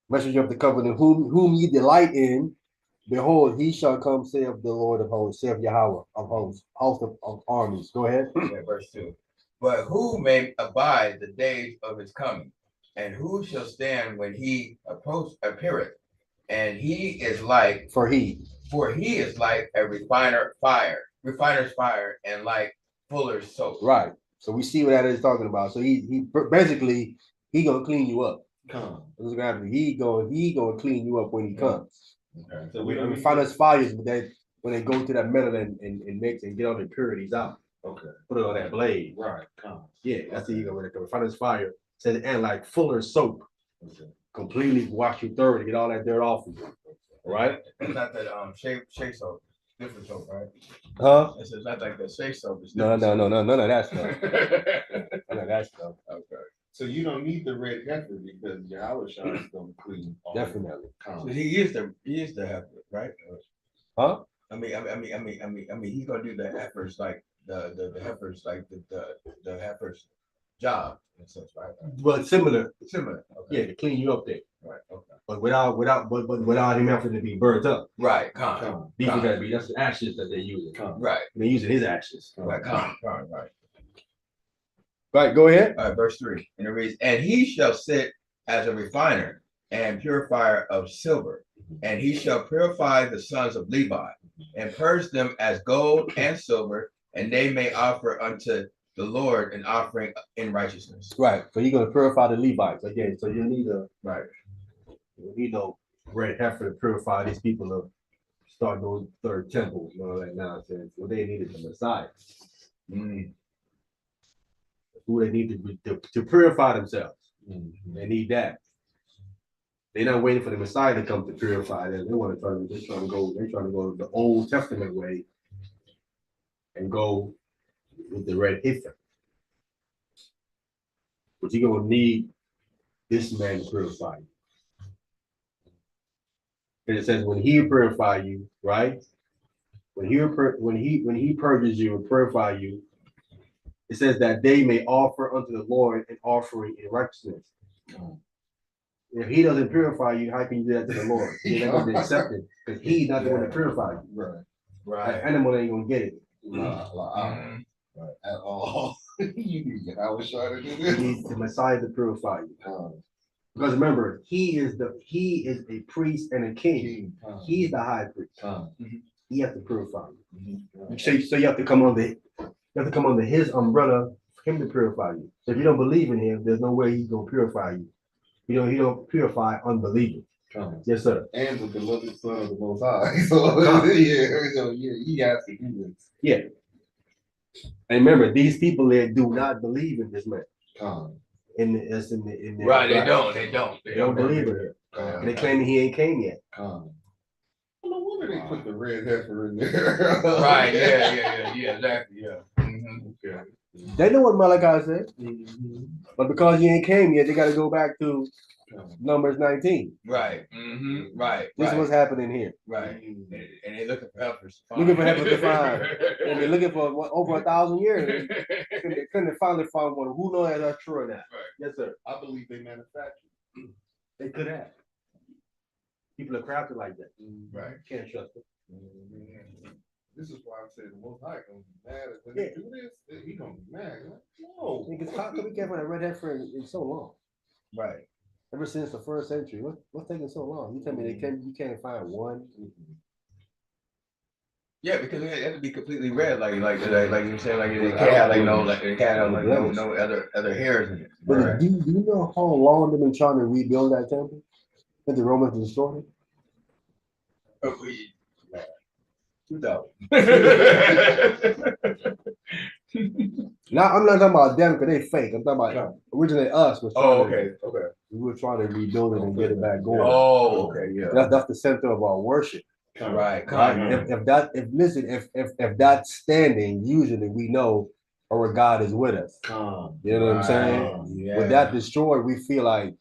messenger of the covenant, whom ye delight in. Behold, he shall come, saith the Lord of hosts, saith Yahweh of hosts, host of armies. Go ahead. Yeah, verse 2. But who may abide the days of his coming? And who shall stand when he appeareth? And he is like, for he is like a refiner's fire, and like fuller's soap. Right. So we see what that is talking about. So he basically he gonna clean you up. What's gonna happen? He gonna clean you up when he comes. Okay. So we refiner's fires, but then when they go to that metal and mix and get all the impurities out. Okay. Put it on that blade. Right. Yeah, that's the ego when it comes. Refiner's fire says and like fuller's soap. Okay. Completely wash you thoroughly, get all that dirt off of you. All right? It's not that shea soap, different soap, right? Huh? It's not like that shea soap. It's No, different none of that stuff. soap. None of that stuff. Okay. So you don't need the red heifer because Yahweh Shah is going to clean all the Definitely. So he is the heifer, right? Huh? I mean, he's gonna do the heifers like the heifers like the heifers job in a sense, right? But similar. Similar. Okay. Yeah, to clean you up there. Right. Okay. But without him having to be burnt up. Right. These are gotta be that's the ashes that they're using. Right. They're using his ashes. Right. Right. Right, go ahead. All right, verse 3. And it reads, and he shall sit as a refiner and purifier of silver, and he shall purify the sons of Levi, and purge them as gold and silver, and they may offer unto the Lord an offering in righteousness. Right. So you're gonna purify the Levites again. So you need Right. no red heifer to purify these people to start those third temples and all that nonsense. Well, they needed the Messiah. Who they need to purify themselves. They need that. They're not waiting for the Messiah to come to purify them. They're trying to go the Old Testament way and go with the red heifer. But you're gonna need this man to purify you. And it says when he purify you, right? When he purges you and purify you, it says that they may offer unto the Lord an offering in righteousness. If he doesn't purify you, how can you do that to the Lord? You're not going to accept it because he's not going to purify you. Right. That animal ain't going to get it. Right. At all. You need Yahweh Shah to do You this. need the Messiah to purify you. Because remember, he is a priest and a king. He's the high priest. He has to purify you. So you have to come under his umbrella for him to purify you. So if you don't believe in him, there's no way he's gonna purify you. He don't purify unbelievers. Yes, sir. And the beloved son of the Most High. So he has to do this. Yeah. And remember, these people there do not believe in this man. In the Right, they don't believe in him. And they claim he ain't came yet. I wonder Where they put the red heifer in there? Right, yeah, exactly, yeah. Okay. They know what Malachi said, but because you ain't came yet, they got to go back to Numbers 19. Right, right, This is what's happening here. right. And they're looking for helpers. Looking for helpers to find. And they're looking for over 1,000 years. They couldn't finally find one. Who knows if that's true or not? Right. Yes, sir. I believe they manufacture. They could have. People are crafted like that. Right. Can't trust them. This is why I said the Most High gonna be mad when they do this. He gonna be mad. Like, no. Because how come we can't find a red heifer in so long? Right. Ever since the first century. What's taking so long? You tell me you can't find one. Yeah, because it has to be completely red, like you're saying, like it can't have it can't have no other hairs in it. But Right. do you know how long they've been trying to rebuild that temple? That the Romans destroyed it? 2000. Now I'm not talking about them because they fake. I'm talking about originally us was trying okay. we were trying to rebuild it and get it back going. Oh, okay, yeah. That's the center of our worship. Right. Right. If that's standing, usually we know our God is with us. You know what I'm saying? Yeah. With that destroyed, we feel like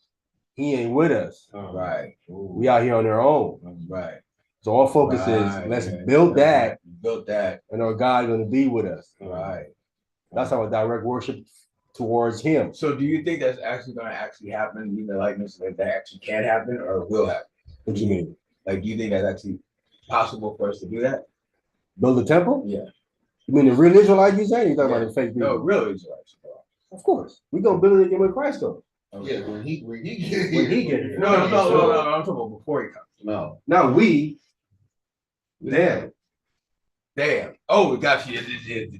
he ain't with us. Right. We out here on our own. Right. So our focus is let's build that, and our God gonna be with us. Right. That's our direct worship towards him. So do you think that's actually going to happen, even like this, that actually can happen or will happen? What you mean? Like, do you think that's actually possible for us to do that? Build a temple? Yeah. You mean the real Israelites you saying? You talking about the fake people? No, real Israelites. Of course. We're gonna build it again with Christ though. Yeah, when he get here. No, I'm talking about before he comes. No. Now them. Damn. Oh, got you.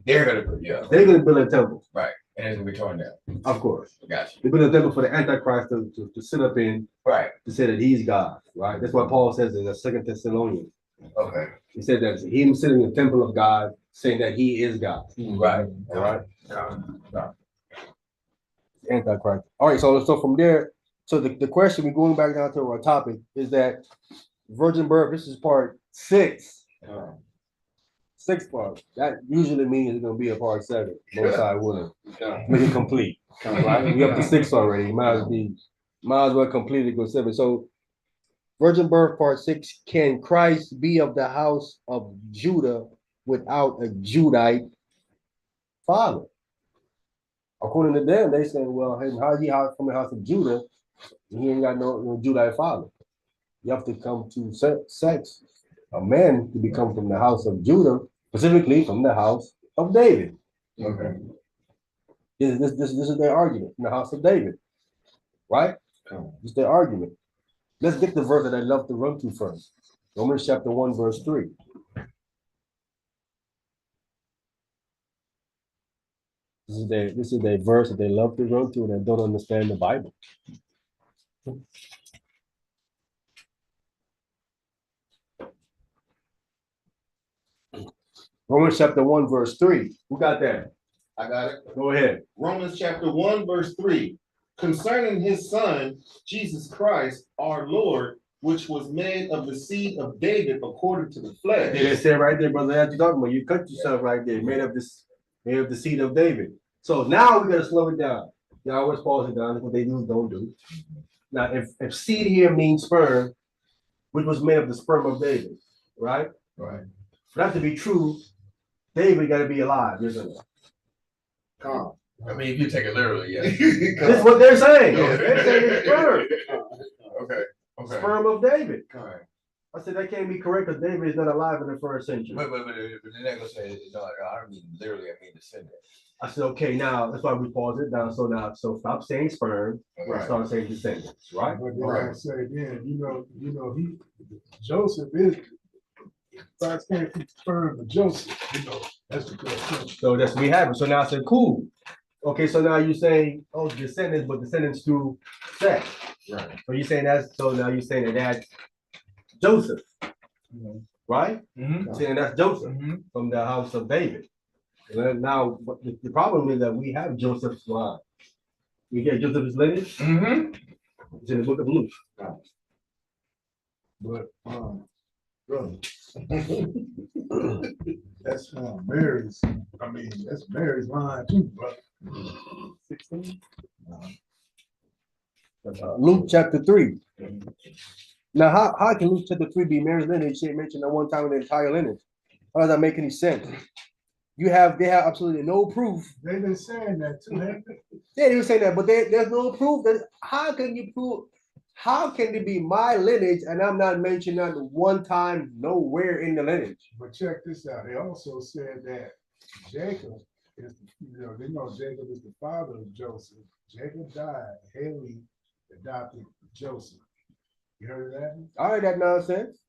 They're gonna put They're gonna build a temple. Right. And it's gonna be torn down. Of course. Got you. They build a temple for the Antichrist to sit up in, Right. to say that he's God, right? That's what Paul says in the 2 Thessalonians. Okay. He said that him sitting in the temple of God, saying that he is God. Right. All right. Antichrist. All right. So from there, so the question, we're going back down to our topic, is that virgin birth. This is part 6. 6 part. That usually means it's gonna be a part 7. Most I willing. Make it complete. Right? We up to 6 already. Might as well complete it with 7. So virgin birth part 6. Can Christ be of the house of Judah without a Judite father? According to them, they say, well, hey, how is he from the house of Judah? He ain't got no Judite father. You have to come to sex. A man to become from the house of Judah, specifically from the house of David. Okay. This is their argument, in the house of David. Right? This is their argument. Let's get the verse that I love to run to first. Romans chapter 1, verse 3. This is the verse that they love to run to and they don't understand the Bible. Romans chapter 1, verse 3. Who got that? I got it. Go ahead. Romans chapter 1, verse 3. Concerning his son, Jesus Christ, our Lord, which was made of the seed of David according to the flesh. They said right there, brother, as you're talking about, you cut yourself right there, made of the seed of David. So now we gotta slow it down. You always pause it down. That's what they do, don't do. Now, if seed here means sperm, which was made of the sperm of David, right? Right. For that to be true, David got to be alive, isn't it? Come. I mean, if you take it literally, yeah. This is what they're saying. They're saying it's sperm. Okay. Sperm of David. All right. I said that can't be correct because David is not alive in the first century. But then they're gonna say, no, I don't mean literally, I mean descendant. I said, okay, now that's why we pause it down. So stop saying sperm and start saying descendants, right? But then I say again, Joseph is Christ came from sperm of Joseph, that's the question. So that's what we have. So now I said, cool. Okay, so now you're saying, oh, descendants, but descendants through sex. Right. So you're saying so now you're saying that's Joseph, right? Mm-hmm. Saying that's Joseph from the house of David. And now the problem is that we have Joseph's line. We get Joseph's lineage. Mm-hmm. It's in the book of Luke. But Brother. That's Mary's. I mean, that's Mary's line too, brother. 16. Luke chapter 3. Now, how can Luke chapter 3 be Mary's lineage? She ain't mentioned at one time in the entire lineage. How does that make any sense? They have absolutely no proof. They've been saying that too, haven't they? Yeah, they were saying that, but there's no proof. How can you prove? How can it be my lineage and I'm not mentioned at one time nowhere in the lineage? But check this out. They also said that Jacob is, they know Jacob is the father of Joseph. Jacob died. Haley adopted Joseph. You heard of that? I heard that nonsense.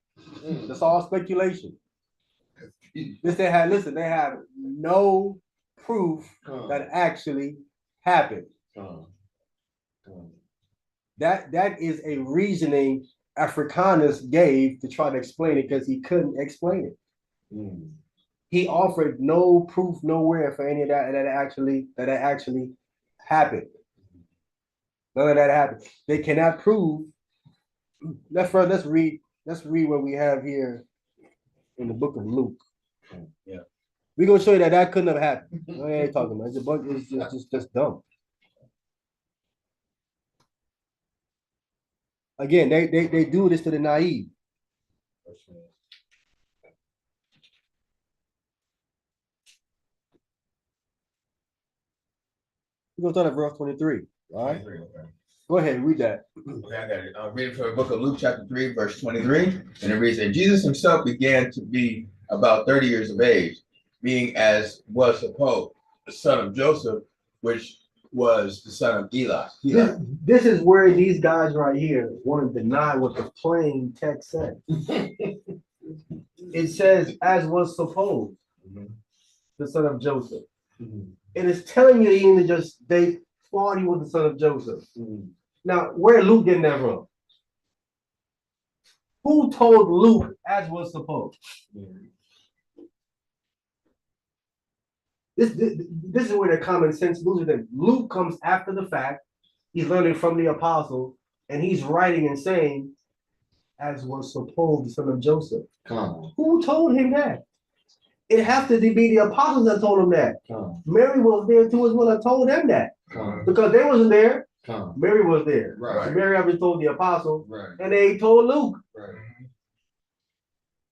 That's all speculation. They have no proof that actually happened. That is a reasoning Africanus gave to try to explain it because he couldn't explain it. He offered no proof nowhere for any of that actually happened. None of that happened. They cannot prove. Let's read what we have here in the book of Luke. Yeah. We're gonna show you that couldn't have happened. I ain't talking about it. The book is just dumb. Again, they do this to the naive. We're gonna start at verse 23. All right. Go ahead, read that. Okay, I got it. Reading from the book of Luke, chapter 3, verse 23. And it reads, and Jesus himself began to be about 30 years of age, being as was supposed, the son of Joseph, which was the son of Eli. This is where these guys right here want to deny what the plain text says. It says, as was supposed, the son of Joseph. It is telling you they thought he was the son of Joseph. Now, where Luke getting that from? Who told Luke as was supposed? This is where the common sense loses them. Luke comes after the fact. He's learning from the apostle, and he's writing and saying, as was supposed, the son of Joseph. Who told him that? It has to be the apostles that told him that. Mary was there too as well. I told them that. Because they wasn't there. Mary was there. Right. So Mary always told the apostle, Right. and they told Luke. Right.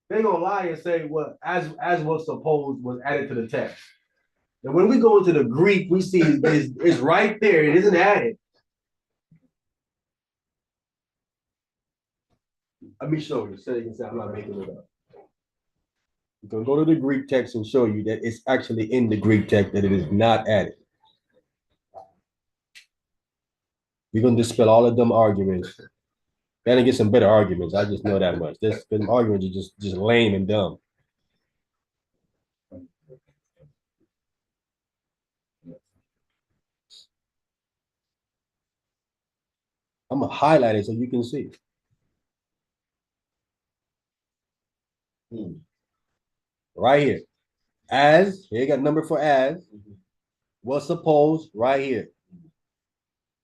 They gonna lie and say what as was supposed was added to the text. And when we go into the Greek, we see it's right there. It isn't added. Let me show you. So you can say I'm not making it up. You can go to the Greek text and show you that it's actually in the Greek text that it is not added. We're gonna dispel all of them arguments. We're gonna get some better arguments. I just know that much. Them arguments are just lame and dumb. I'm gonna highlight it so you can see. Right here. As, here you got a number for as, was supposed right here.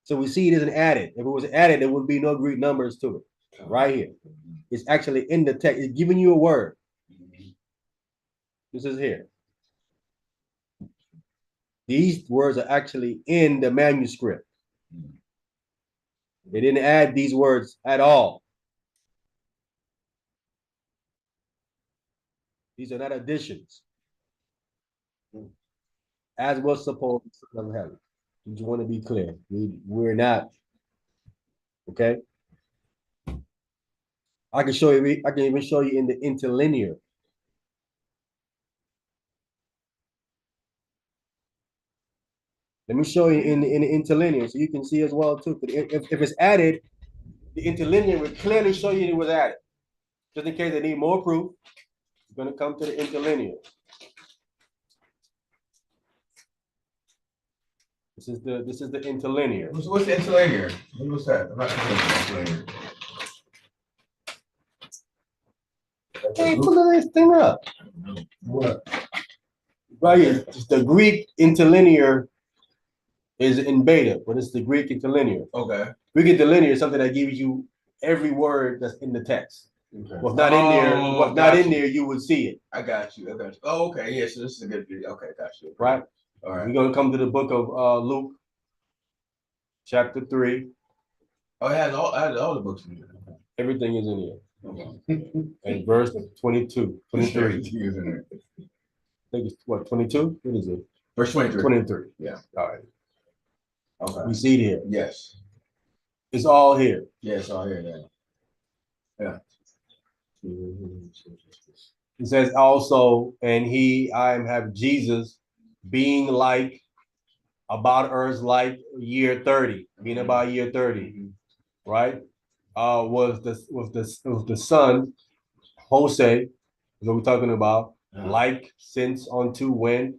So we see it isn't added. If it was added, there would be no Greek numbers to it. Right here. It's actually in the text. It's giving you a word. This is here. These words are actually in the manuscript. They didn't add these words at all. These are not additions. As was supposed to heaven. You just want to be clear. We're not. Okay. I can show you. I can even show you in the interlinear. Let me show you in the interlinear so you can see as well too. If it's added, the interlinear will clearly show you it was added. Just in case they need more proof, you're going to come to the interlinear. This is the interlinear. What's the interlinear? What's that? Interlinear. Hey, pull this thing up. What? Right here, the Greek interlinear is in beta, but it's the Greek interlinear. Okay. Greek interlinear is something that gives you every word that's in the text. What's not in there, what's not in there, you would see it. I got you. Oh, okay. Yeah, so this is a good video. Okay, got you. Right? All We're right. gonna come to the book of Luke, chapter 3. Oh, it has all the books in here. Everything is in here. Okay. And verse 22, 23. I Everything is in there. think it's what, 22? What is it? Verse 23. 23. Yeah. All right. Okay. We see it here. Yes. It's all here. Yeah, it's all here now. Yeah. It says also, and I have Jesus being like about earth's like year 30, being about year 30, right? Was the son Jose, is what we're talking about, like since unto when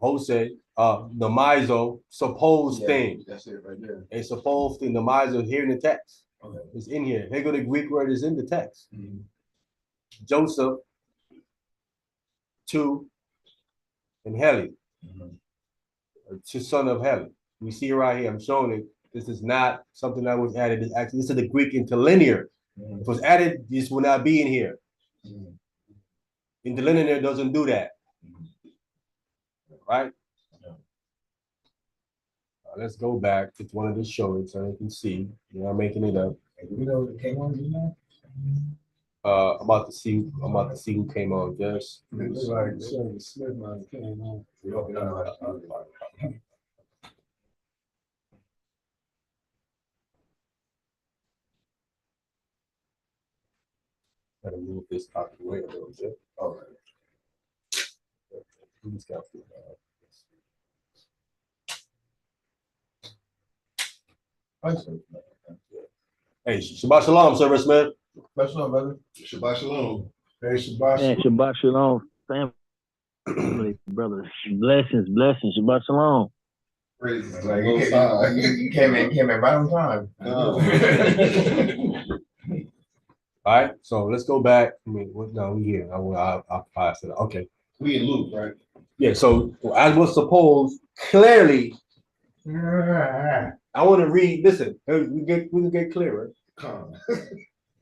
Jose, the mizo, supposed thing. That's it right there. A supposed thing, the mizo here in the text. Okay. It's in here. Here go the Greek word is in the text. Mm-hmm. Joseph to and Heli, son of Heli. We see right here. I'm showing it. This is not something that was added. It's actually, this is the Greek interlinear. If it was added, this would not be in here. Interlinear doesn't do that. Right? Let's go back. Just wanted to show it so you can see. You're not making it up. You know what came on, you know? I'm about to see who came on. Just It's like Shirley Smith man came on. We don't know how to talk about it. gotta move this out of the way a little bit. All right. Who's got the, Hey, Shabbat Shalom, Server Smith. What's up, brother? Shabbat shalom. Hey, Shabbat. Man, Shabbat Shalom, family, brothers. Blessings, Shabbat Shalom. Praise the Like, Most High. you came in right on time. All right, so let's go back. I mean, no, we here. I'll pass it. Okay. We in Luke, right? Yeah, so as was supposed, clearly, I want to read. Listen, we can get clearer. Come.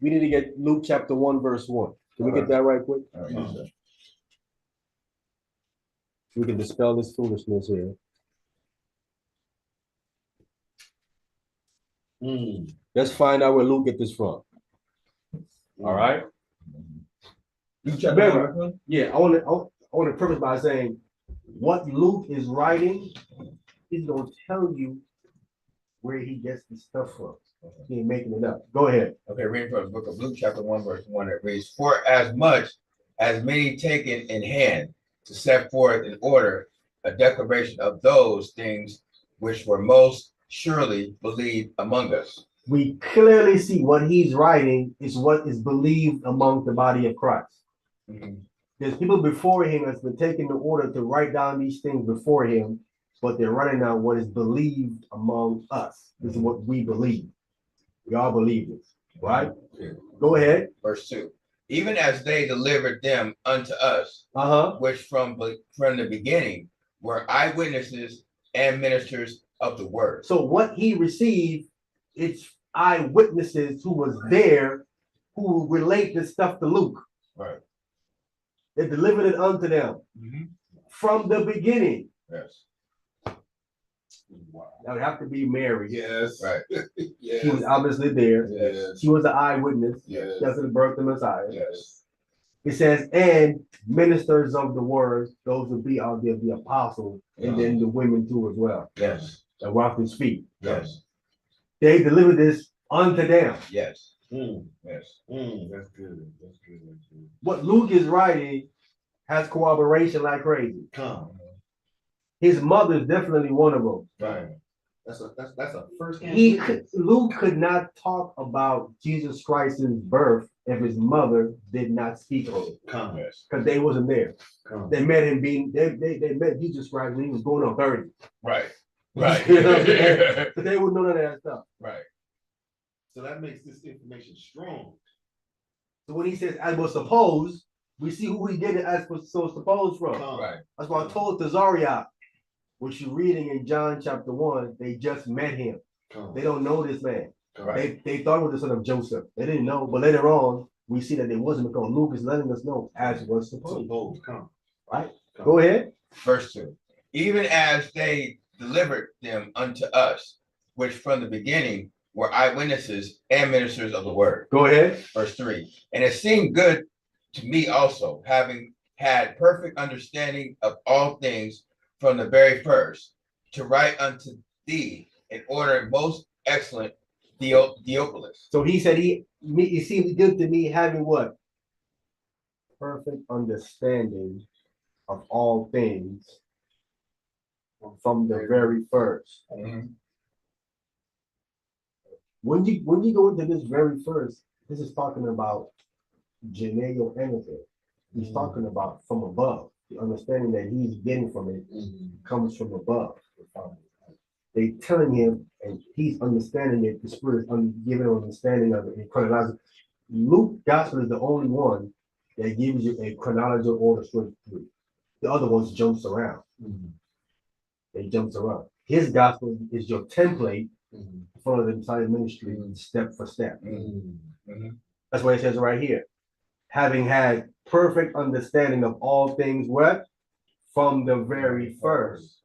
We need to get Luke chapter 1, verse 1. Can we get that right quick? All right, yes, sir. We can dispel this foolishness here. Let's find out where Luke get this from. All right. Remember, yeah, I want to preface by saying what Luke is writing is going to tell you where he gets the stuff from. He ain't making it up. Go ahead. Okay, reading from the book of Luke, chapter 1, verse 1, it reads, "For as much as many taken in hand to set forth in order a declaration of those things which were most surely believed among us." We clearly see what he's writing is what is believed among the body of Christ. There's people before him that's been taking the order to write down these things before him, but they're writing down what is believed among us. This is what we believe. We all believe this, right? Go ahead. Verse 2, "Even as they delivered them unto us, which from the beginning were eyewitnesses and ministers of the word." So what he received, it's eyewitnesses who was there who relate this stuff to Luke. Right. They delivered it unto them from the beginning. Yes. That would have to be Mary. Yes. Right. Yes. She was obviously there. Yes. She was the eyewitness. Yes. She has the birth of the Messiah. Yes. It says, and ministers of the word, those would be out there, the apostles, and then the women too as well. Yes. That were off his feet. Yes. They delivered this unto them. Yes. Mm. Yes. Mm. That's good. That's good. That's good. What Luke is writing has corroboration like crazy. Come. His mother is definitely one of them. Right. That's a first. Luke could not talk about Jesus Christ's birth if his mother did not speak of it. Come. Yes. Because they wasn't there. Come. They met him they met Jesus Christ when he was going on 30. Right. Right. You know what I'm saying? So they would know none of that stuff. Right. So that makes this information strong. So when he says as was supposed, we see who he get it as was so supposed from. Come. Right. That's why I told Tazariah, which you're reading in John chapter 1, they just met him. Come. They don't know this man. Right. They thought it was the son of Joseph. They didn't know, but later on, we see that it wasn't because Luke is letting us know as was supposed. Come. Right? Go ahead. Verse 2. Even as they delivered them unto us, which from the beginning were eyewitnesses and ministers of the word. Go ahead. Verse 3. And it seemed good to me also, having had perfect understanding of all things from the very first, to write unto thee in order most excellent Theophilus. So he said it seemed good to me having what? Perfect understanding of all things from the very first. Mhm. When you go into this very first, this is talking about Geneo Anything. He's talking about from above. The understanding that he's getting from it comes from above. They telling him, and he's understanding it. The Spirit is giving him understanding of it in chronological. Luke Gospel is the only one that gives you a chronological order straight through. The other ones jumps around. They jumps around. His gospel is your template for the entire ministry, step for step. That's why it says right here, having had perfect understanding of all things, what? From the very first.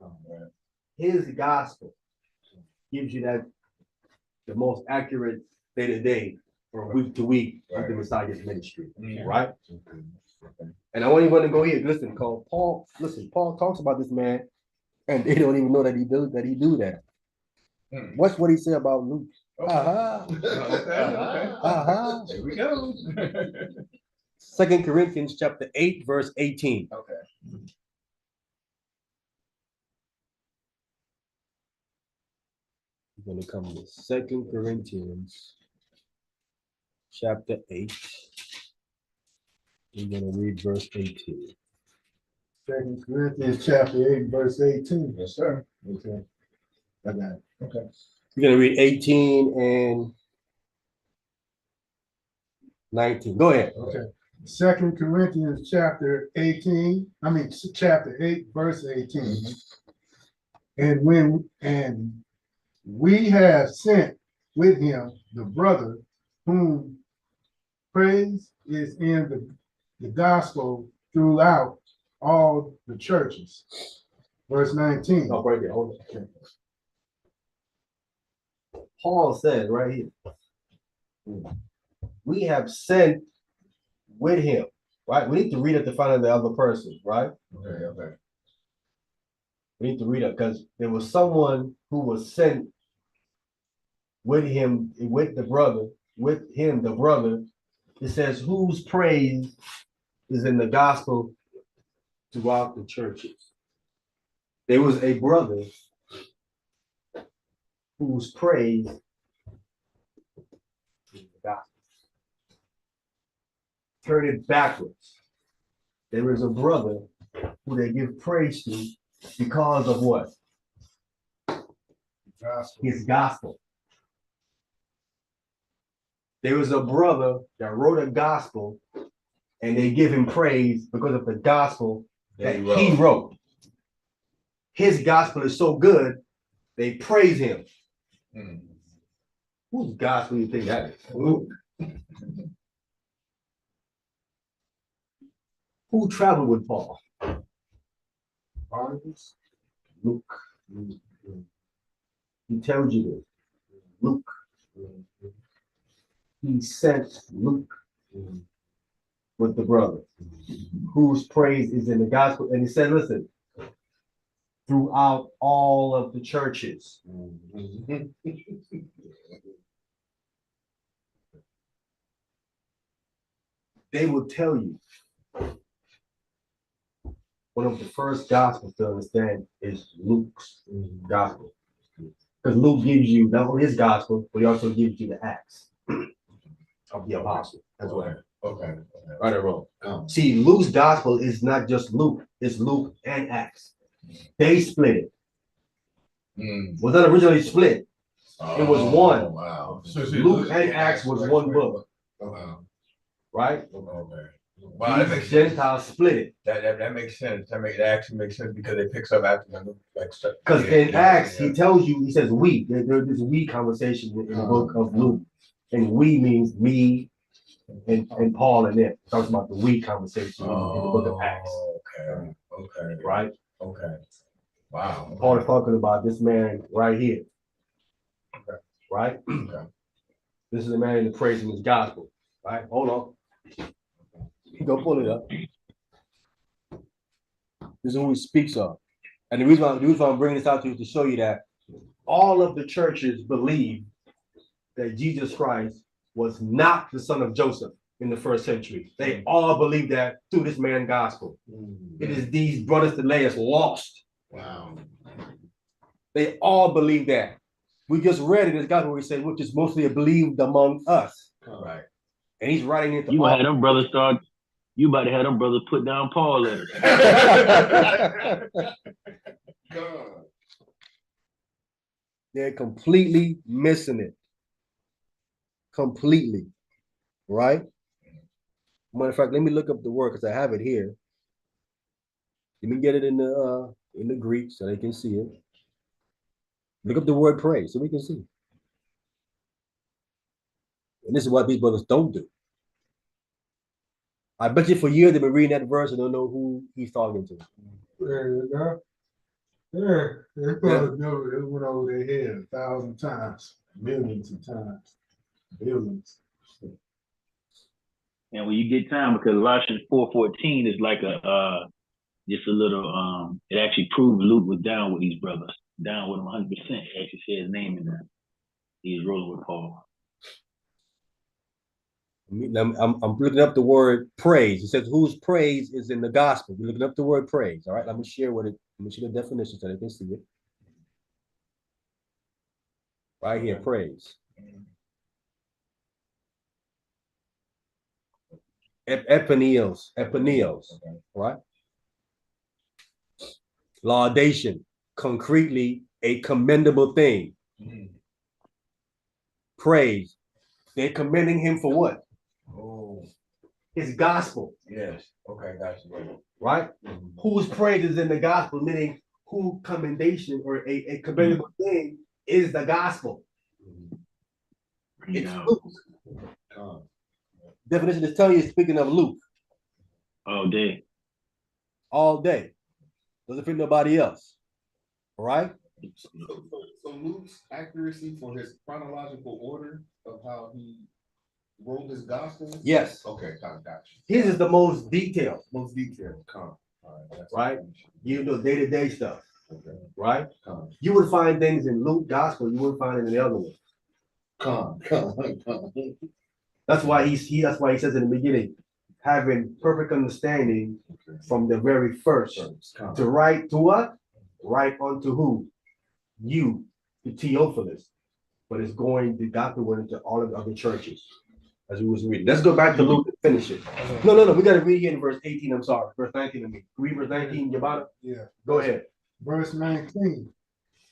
His gospel gives you that the most accurate day to day or week to week of the Messiah's ministry, right? And I want you to go here. Listen, Paul talks about this man, and they don't even know that he do that. What's what he said about Luke? Okay. Here we go. 2 Corinthians chapter 8, verse 18. Okay. We're going to come to 2 Corinthians chapter 8. We're going to read verse 18. 2 Corinthians chapter 8, verse 18. Yes, sir. Okay. I got it. Okay. We're going to read 18 and 19. Go ahead. Okay. 2 Corinthians chapter 18, chapter 8, verse 18. And we have sent with him the brother whom praise is in the gospel throughout all the churches. Verse 19. Oh, right there. Hold on. Paul said right here, we have sent with him, right? We need to read it to find out the other person, right? Okay. We need to read it because there was someone who was sent with him, with the brother. It says, whose praise is in the gospel throughout the churches. There was a brother whose praise is in the gospel. Turn it backwards. There is a brother who they give praise to because of what? His gospel. There was a brother that wrote a gospel and they give him praise because of the gospel that he wrote. His gospel is so good, they praise him. Whose gospel do you think that is? Luke. Who traveled with Paul? Barnabas. Luke. He tells you this. Luke. He sent Luke with the brother, whose praise is in the gospel. And he said, listen, throughout all of the churches. They will tell you one of the first gospels to understand is Luke's gospel. Because Luke gives you not only his gospel, but he also gives you the Acts of the apostle as well. Okay. Right or wrong? See, Luke's gospel is not just Luke, it's Luke and Acts. They split it. Was not originally split. It was one. Wow. Luke and Acts was one book. Wow. Right? Okay. Wow, that These makes sense. Gentiles split it. That makes sense. That actually makes sense because it picks up after them. Because in Acts, he tells you, he says we. There's this we conversation in the book of Luke. And we means me and Paul and them. It talks about the we conversation in the book of Acts. Okay. Right? Okay. Wow. Paul is talking about this man right here. Okay. Right? Okay. This is the man in the praising his gospel. Right? Hold on. Go pull it up. This is who he speaks of. And the reason why I'm bringing this out to you is to show you that all of the churches believe that Jesus Christ was not the son of Joseph in the first century. They all believe that through this man's gospel. It is these brothers that lay us lost. Wow. They all believe that. We just read in this gospel where he said, which is mostly believed among us. Right. And he's writing it to You all. had them brothers start. You about to have them brothers put down Paul letters. They're completely missing it. Completely. Right? Matter of fact, let me look up the word because I have it here. Let me get it in the Greek so they can see it. Look up the word praise so we can see. And this is what these brothers don't do. I bet you for years they've been reading that verse and don't know who he's talking to. There you go. Yeah, they probably know it went over their head 1,000 times, millions of times, billions. And when you get time, because Colossians 4:14 is like a just a little it actually proves Luke was down with these brothers, down with them 100%. Actually said his name in there. He's rolling with Paul. I'm looking up the word praise. It says whose praise is in the gospel. We're looking up the word praise. All right, let me share what it. Let me share the definition so they can see it. Right here, praise. Epinios, right? Laudation, concretely a commendable thing. Praise, they're commending him for what? Oh, His gospel. yes. Okay, gotcha. Right? Whose praise is in the gospel, meaning who commendation or a commendable thing is the gospel. It's Luke. Definition is telling you, speaking of Luke. All day. All day. Doesn't fit nobody else. All right? So Luke's accuracy for his chronological order of how he wrote his gospel? Yes. Okay, got you. His is the most detailed. Most detailed. All right? You know, day-to-day stuff. Okay. Right? You would find things in Luke gospel you wouldn't find it in the other one. That's why that's why he says in the beginning, having perfect understanding from the very first. To write to what? Write unto who? You, the Theophilus. But it's going, the gospel went into all of the other churches. As we was reading. Let's go back to Luke and finish it. No. We got to read here in verse 18. I'm sorry. Verse 19 to me. Read verse 19, Yabata. Yeah. Go ahead. Verse 19.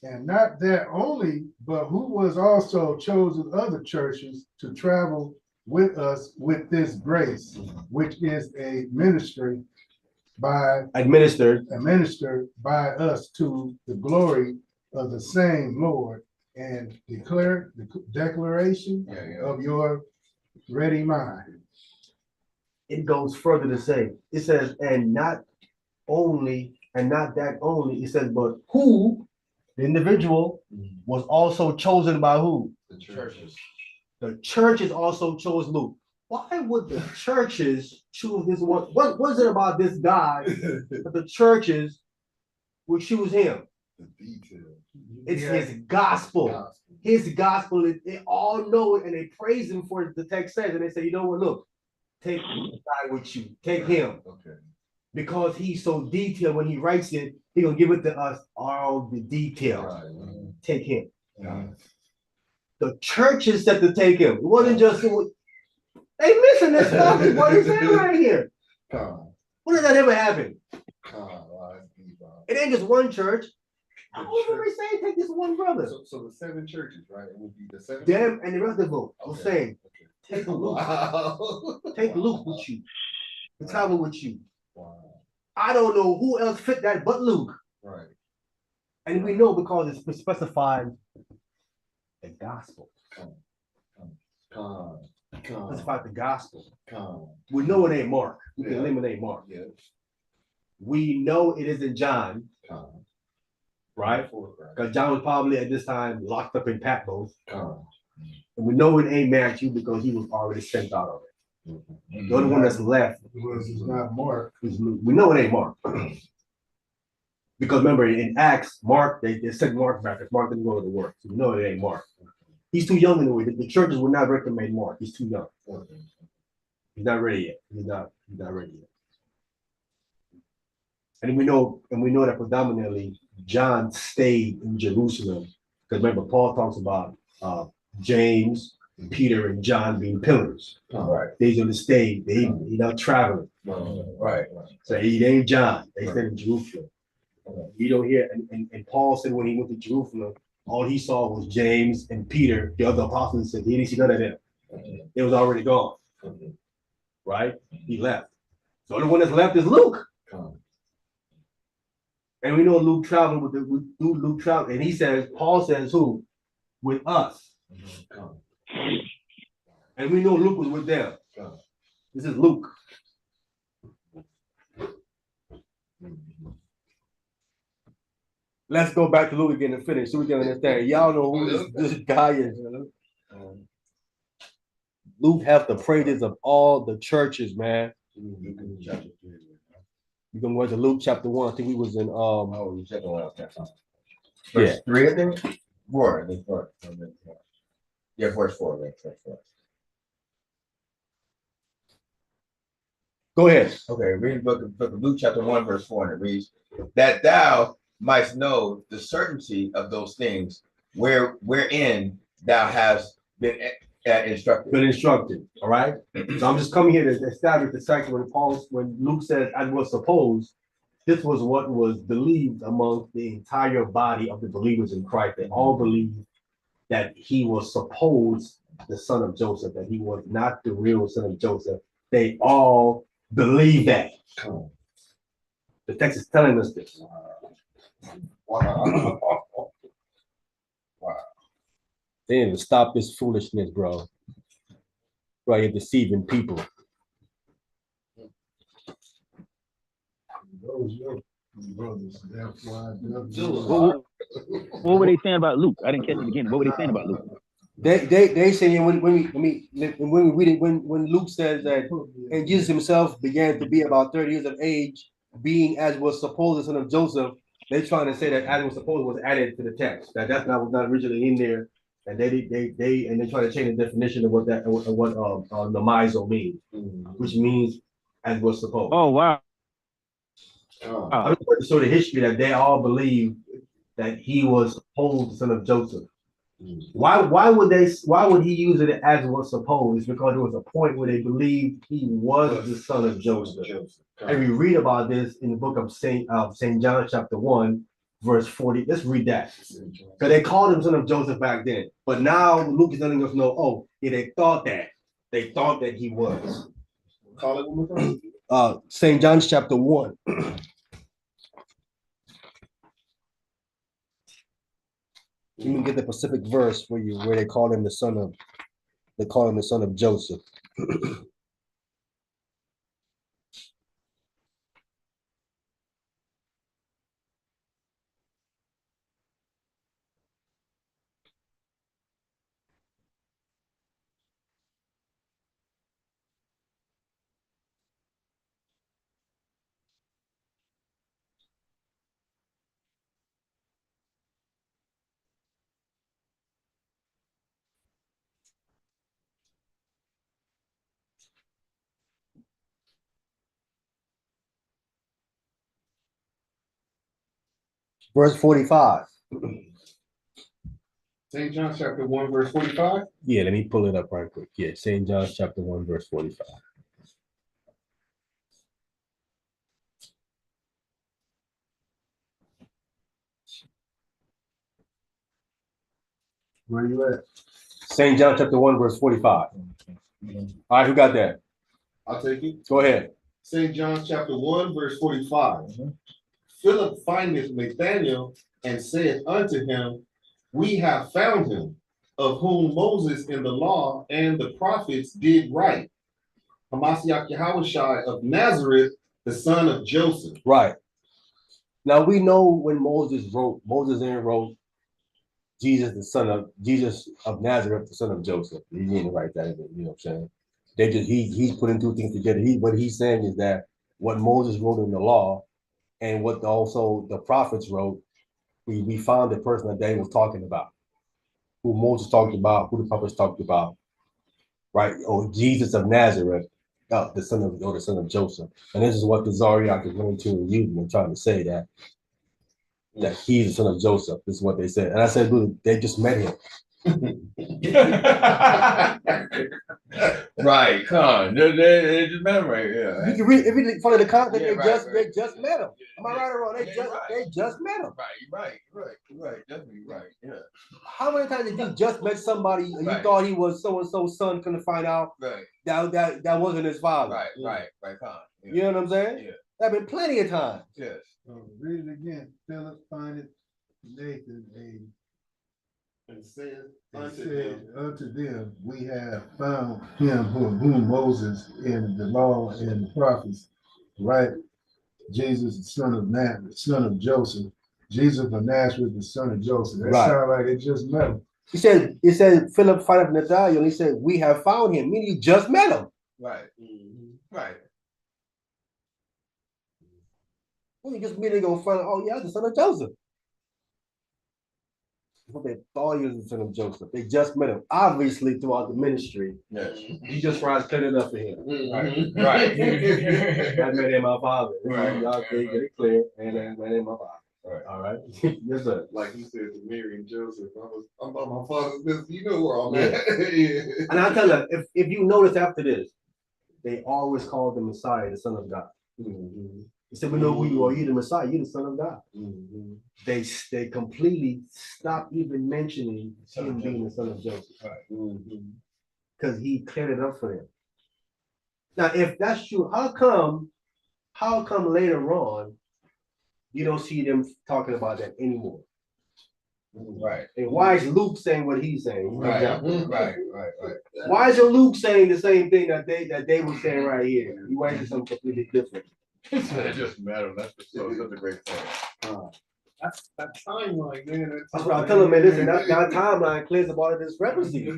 And not that only, but who was also chosen other churches to travel with us with this grace, which is a ministry administered by us to the glory of the same Lord, and declare the declaration of your ready mind. It goes further to say, it says, and not that only, it says, but who, the individual, was also chosen by who? The churches. The churches also chose Luke. Why would the churches choose this one? What is it about this guy that the churches would choose him? The detail. It's his gospel. His gospel, they all know it and they praise him for it. The text says, and they say, you know what, look, take this guy with you. Take him. Okay. Because he's so detailed when he writes it, he's gonna give it to us all the details. Right. Take him. The churches said to take him. It wasn't just they missing this stuff. What he's saying right here. When did that ever happen? It ain't just one church. I was already saying take this one brother. So the 7 churches, right? It would be the 7. Them and the rest of them. I was saying, take Luke. Take Luke with you. to travel with you. I don't know who else fit that but Luke. Right. And we know because it's specified the gospel. Specified the gospel. We know it ain't Mark. We can eliminate Mark. Yeah. We know it isn't John. Right? Because John was probably at this time locked up in Patmos. And we know it ain't Matthew because he was already sent out of it. The only one that's left It's not Mark. is Luke. We know it ain't Mark. Because remember, in Acts, Mark, they sent Mark back because Mark didn't go to the work. So we know it ain't Mark. He's too young in the way. The churches would not recommend Mark. He's too young. He's not ready yet. He's not ready yet. And we know that predominantly John stayed in Jerusalem. Because remember, Paul talks about James, Peter, and John being pillars. Right. They gonna stay. They not traveling. Right. So he ain't John. They stayed in Jerusalem. You don't hear, and Paul said when he went to Jerusalem, all he saw was James and Peter, the other apostles. Said he didn't see none of them. It was already gone. Right? He left. So the one that's left is Luke. And we know Luke traveled Luke traveled, and he says, Paul says, who? With us. And we know Luke was with them. This is Luke. Let's go back to Luke again and finish so we can understand. Y'all know who this guy is. Luke have the praises of all the churches, man. You can go to Luke chapter 1. I think we was in Verse 3, I think. 4, I think 4. Yeah, verse 4. Verse 4. Go ahead. Okay, read the book of Luke chapter 1, verse 4, and it reads, that thou mightst know the certainty of those things wherein thou hast been instructed. All right. So I'm just coming here to establish the fact when Luke says, "I was supposed," this was what was believed among the entire body of the believers in Christ. They all believed that he was supposed the son of Joseph, that he was not the real son of Joseph. They all believe that. The text is telling us this. Wow. They didn't stop this foolishness, bro. Right, you're deceiving people. What were they saying about Luke? I didn't catch the beginning. What were they saying about Luke? They saying when Luke says that, and Jesus himself began to be about 30 years of age, being as was supposed the son of Joseph, they're trying to say that as was supposed was added to the text. That was not originally in there, and they try to change the definition of what namizo means, which means as was supposed. Oh wow. I mean, so the history that they all believe that he was supposed the son of Joseph. Why would he use it as was supposed? Because there was a point where they believed he was the son of Joseph. And we read about this in the book of Saint John chapter 1, verse 40. Let's read that. Because they called him son of Joseph back then. But now Luke is letting us know, they thought that. They thought that he was. Call it one more time. St. John's chapter 1. You can get the specific verse for you where they call him the son of Joseph. Verse 45. St. John chapter 1, verse 45. Yeah, let me pull it up right quick. Yeah, St. John chapter 1, verse 45. Where you at? St. John chapter 1, verse 45. All right, who got that? I'll take it. Go ahead. St. John chapter 1, verse 45. Philip findeth Nathanael and saith unto him, we have found him, of whom Moses in the law and the prophets did write. Hamashiach Yahushai of Nazareth, the son of Joseph. Right. Now we know when Moses then wrote Jesus of Nazareth, the son of Joseph. He didn't write that, you know what I'm saying? He's putting two things together. What he's saying is that what Moses wrote in the law and what also the prophets wrote, we found the person that David was talking about, who Moses talked about, who the prophets talked about, right? Or Jesus of Nazareth, the son of Joseph. And this is what the Zariach is going to and using and trying to say that he's the son of Joseph. This is what they said. And I said, dude, they just met him. Right, come on. They just met him right here. You can read if you follow the context, Yeah, they just met him. Am I right or wrong? They just met him. Right, definitely right. Yeah. How many times did you just met somebody and you thought he was so and so's son, couldn't find out that wasn't his father? Right, come on. Yeah. You know what I'm saying? Yeah. That been plenty of times. Yes. Read it again. Philip findeth Nathan And said and unto said them, unto them, we have found him whom Moses in the law and the prophets, right? Jesus, the son of Joseph. Jesus of Nazareth, the son of Joseph. That sounds like it just met him. He said Philip found Nathanael, and he said, we have found him, meaning you just met him. Right. Right. Well, you just immediately gonna find out, oh yeah, the son of Joseph. Well, they thought he was the son of Joseph. They just met him. Obviously, throughout the ministry, Yes. Jesus Christ cleared it up for him. Right. I met him, my father. Right. Y'all get it clear, and then met him, my father. Right. All right. Yes, sir. like he said to Mary and Joseph, I'm on my father's business. You know where I'm at. Yeah. And I'll tell you, if you notice after this, they always called the Messiah the Son of God. He said, we know who you are. You're the Messiah. You're the Son of God. They completely stopped even mentioning him being the son of Joseph. Because he cleared it up for them. Now, if that's true, how come later on you don't see them talking about that anymore? Right. And why is Luke saying what he's saying? Right. Why isn't Luke saying the same thing that they were saying right here? You went to something completely different. It just matter. That's such a great point. That's that timeline, man. That's what I'm telling man. Listen, that timeline clears up all of this discrepancy.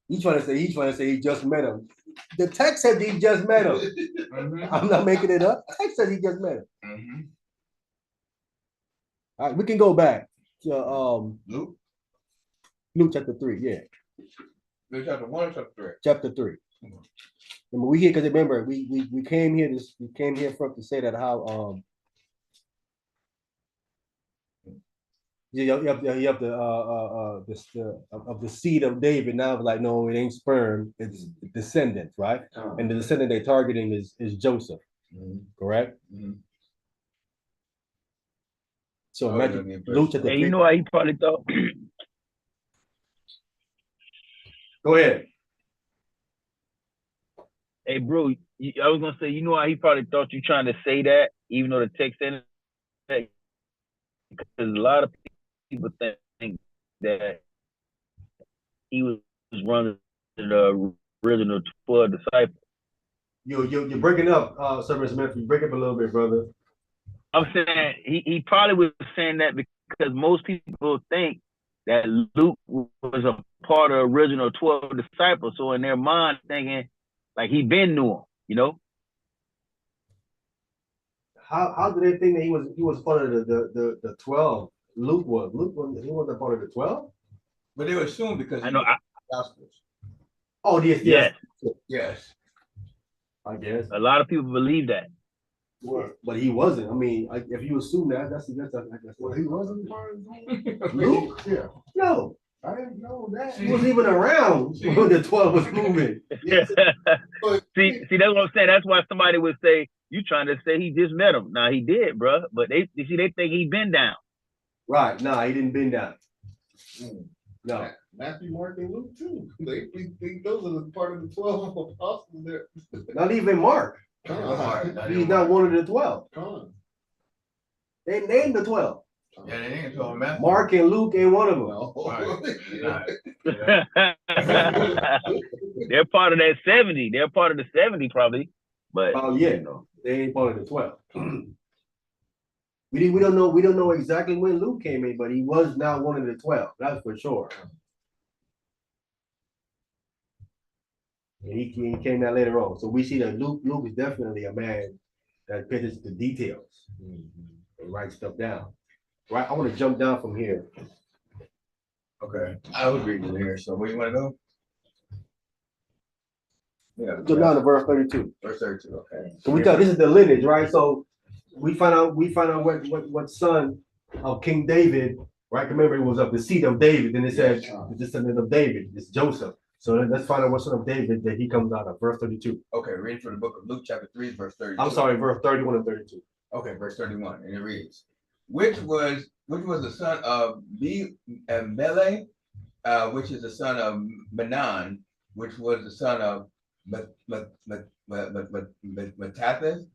He's trying to say he just met him. The text said he just met him. I'm not making it up. The text says he just met him. All right, we can go back to Luke chapter 3. Yeah. Luke chapter 1 or chapter 3? Chapter 3. Remember, we here because remember we came here for to say that how you have the of the seed of David. Now it's like, no, it ain't sperm, it's descendants, right? And the descendant they're targeting is Joseph, correct? So imagine Luke chapter 3. Hey, you know what he probably thought? Go ahead. Hey, bro, I was gonna say, you know how he probably thought you trying to say that, even though the text said that, because a lot of people think that he was running the original 12 disciples. You're breaking up, Servant Smith. You break up a little bit, brother. I'm saying he probably was saying that because most people think that Luke was a part of the original 12 disciples, so in their mind thinking like he been knew him, you know. How did they think that he was part of the 12? Luke wasn't part of the 12? But they were assumed because I know. Gospels. Oh, yes. Yes. I guess. A lot of people believe that. But he wasn't. I mean, if you assume that, that's Well, he wasn't part of the Luke. Yeah. No, I didn't know that. he wasn't even around when the 12 was moving. See, that's what I'm saying. That's why somebody would say, you trying to say he just met him. Nah, he did, bro. But they think he been down. Right. Nah, he didn't bend down. No, Matthew, Mark, and Luke too. They those are the part of the 12 apostles there. not even Mark. He's not one of the 12. They named the 12. Yeah, they ain't talking about. Mark and Luke ain't one of them. They're part of that 70. They're part of the 70 probably. But Oh yeah, no, they ain't part of the 12. We don't know exactly when Luke came in, but he was not one of the 12. That's for sure. And he came out later on. So we see that Luke is definitely a man that pays the details and writes stuff down. Right? I want to jump down from here. Okay, I was reading here, so where you wanna go? Yeah. Jump down to verse 32. Verse 32, okay. So we thought this is the lineage, right? So we find out what son of King David, right? Remember, it was of the seed of David, and it says the descendant of David, it's Joseph. So let's find out what son of David that he comes out of, verse 32. Okay, reading from the book of Luke, chapter 3, verse 32. I'm sorry, verse 31 and 32. Okay, verse 31, and it reads, which was the son of Mele, which is the son of Menon, which was the son of Mattathias,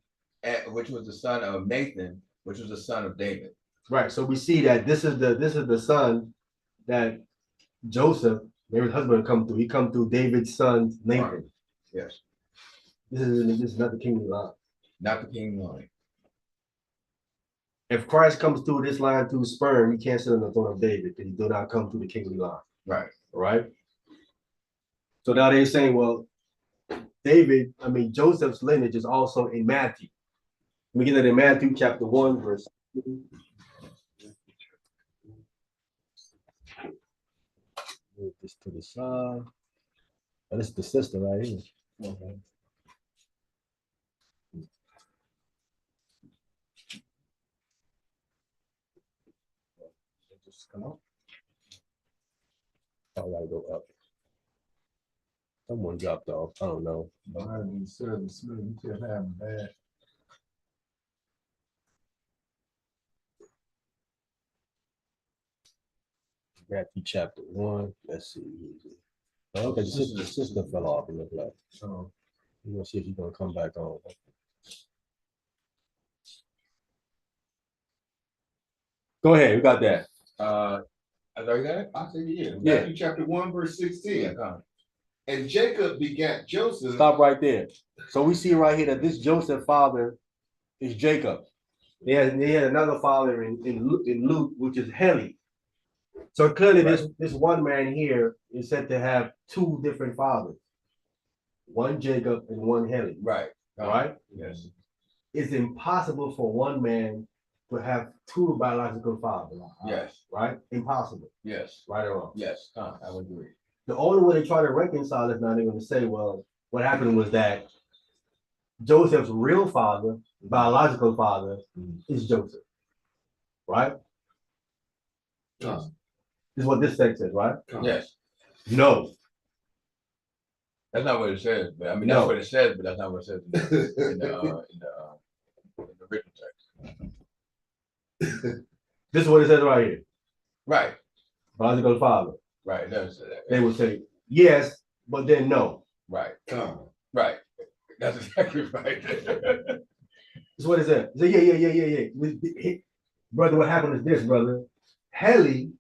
which was the son of Nathan, which was the son of David. Right. So we see that this is the son that Joseph, Mary's husband, come through. He come through David's son Nathan. Right. Yes. This is not the kingly line. Not the king line. If Christ comes through this line through sperm, he can't sit on the throne of David because he do not come through the kingly line. Right. Right. So now they're saying, well, Joseph's lineage is also in Matthew. We get that in Matthew chapter 1, verse 2. Move this to the side. Oh, this is the sister right here. Okay. Just come up. I gotta go up. Someone dropped off. I don't know. Behind these service, you just having bad. Matthew chapter 1. Let's see. Okay, the sister fell off. It looked like. So We're gonna see if she's gonna come back on. Go ahead. We got that. I got it? I said, yeah. Yeah. Matthew chapter 1, verse 16. Yeah, come. And Jacob begat Joseph. Stop right there. So we see right here that this Joseph father is Jacob. They had another father in Luke, which is Heli. So clearly, this one man here is said to have two different fathers, one Jacob and one Heli. Right. Right? Yes. It's impossible for one man to have two biological fathers. Yes. Right? Impossible. Yes. Right or wrong? Yes. I would agree. The only way they try to reconcile is not even to say, well, what happened was that Joseph's real father, biological father, is Joseph. Right? This is what this text says, right? Yes. No. That's not what it says, but I mean, No. that's what it says, but that's not what it says in the original text. This is what it says right here. Right. Biological father. Right. It does say that. They would say yes, but then no. Right. Right. That's exactly right. That's what it says. Say, yeah. Brother, what happened is this, brother. Heli,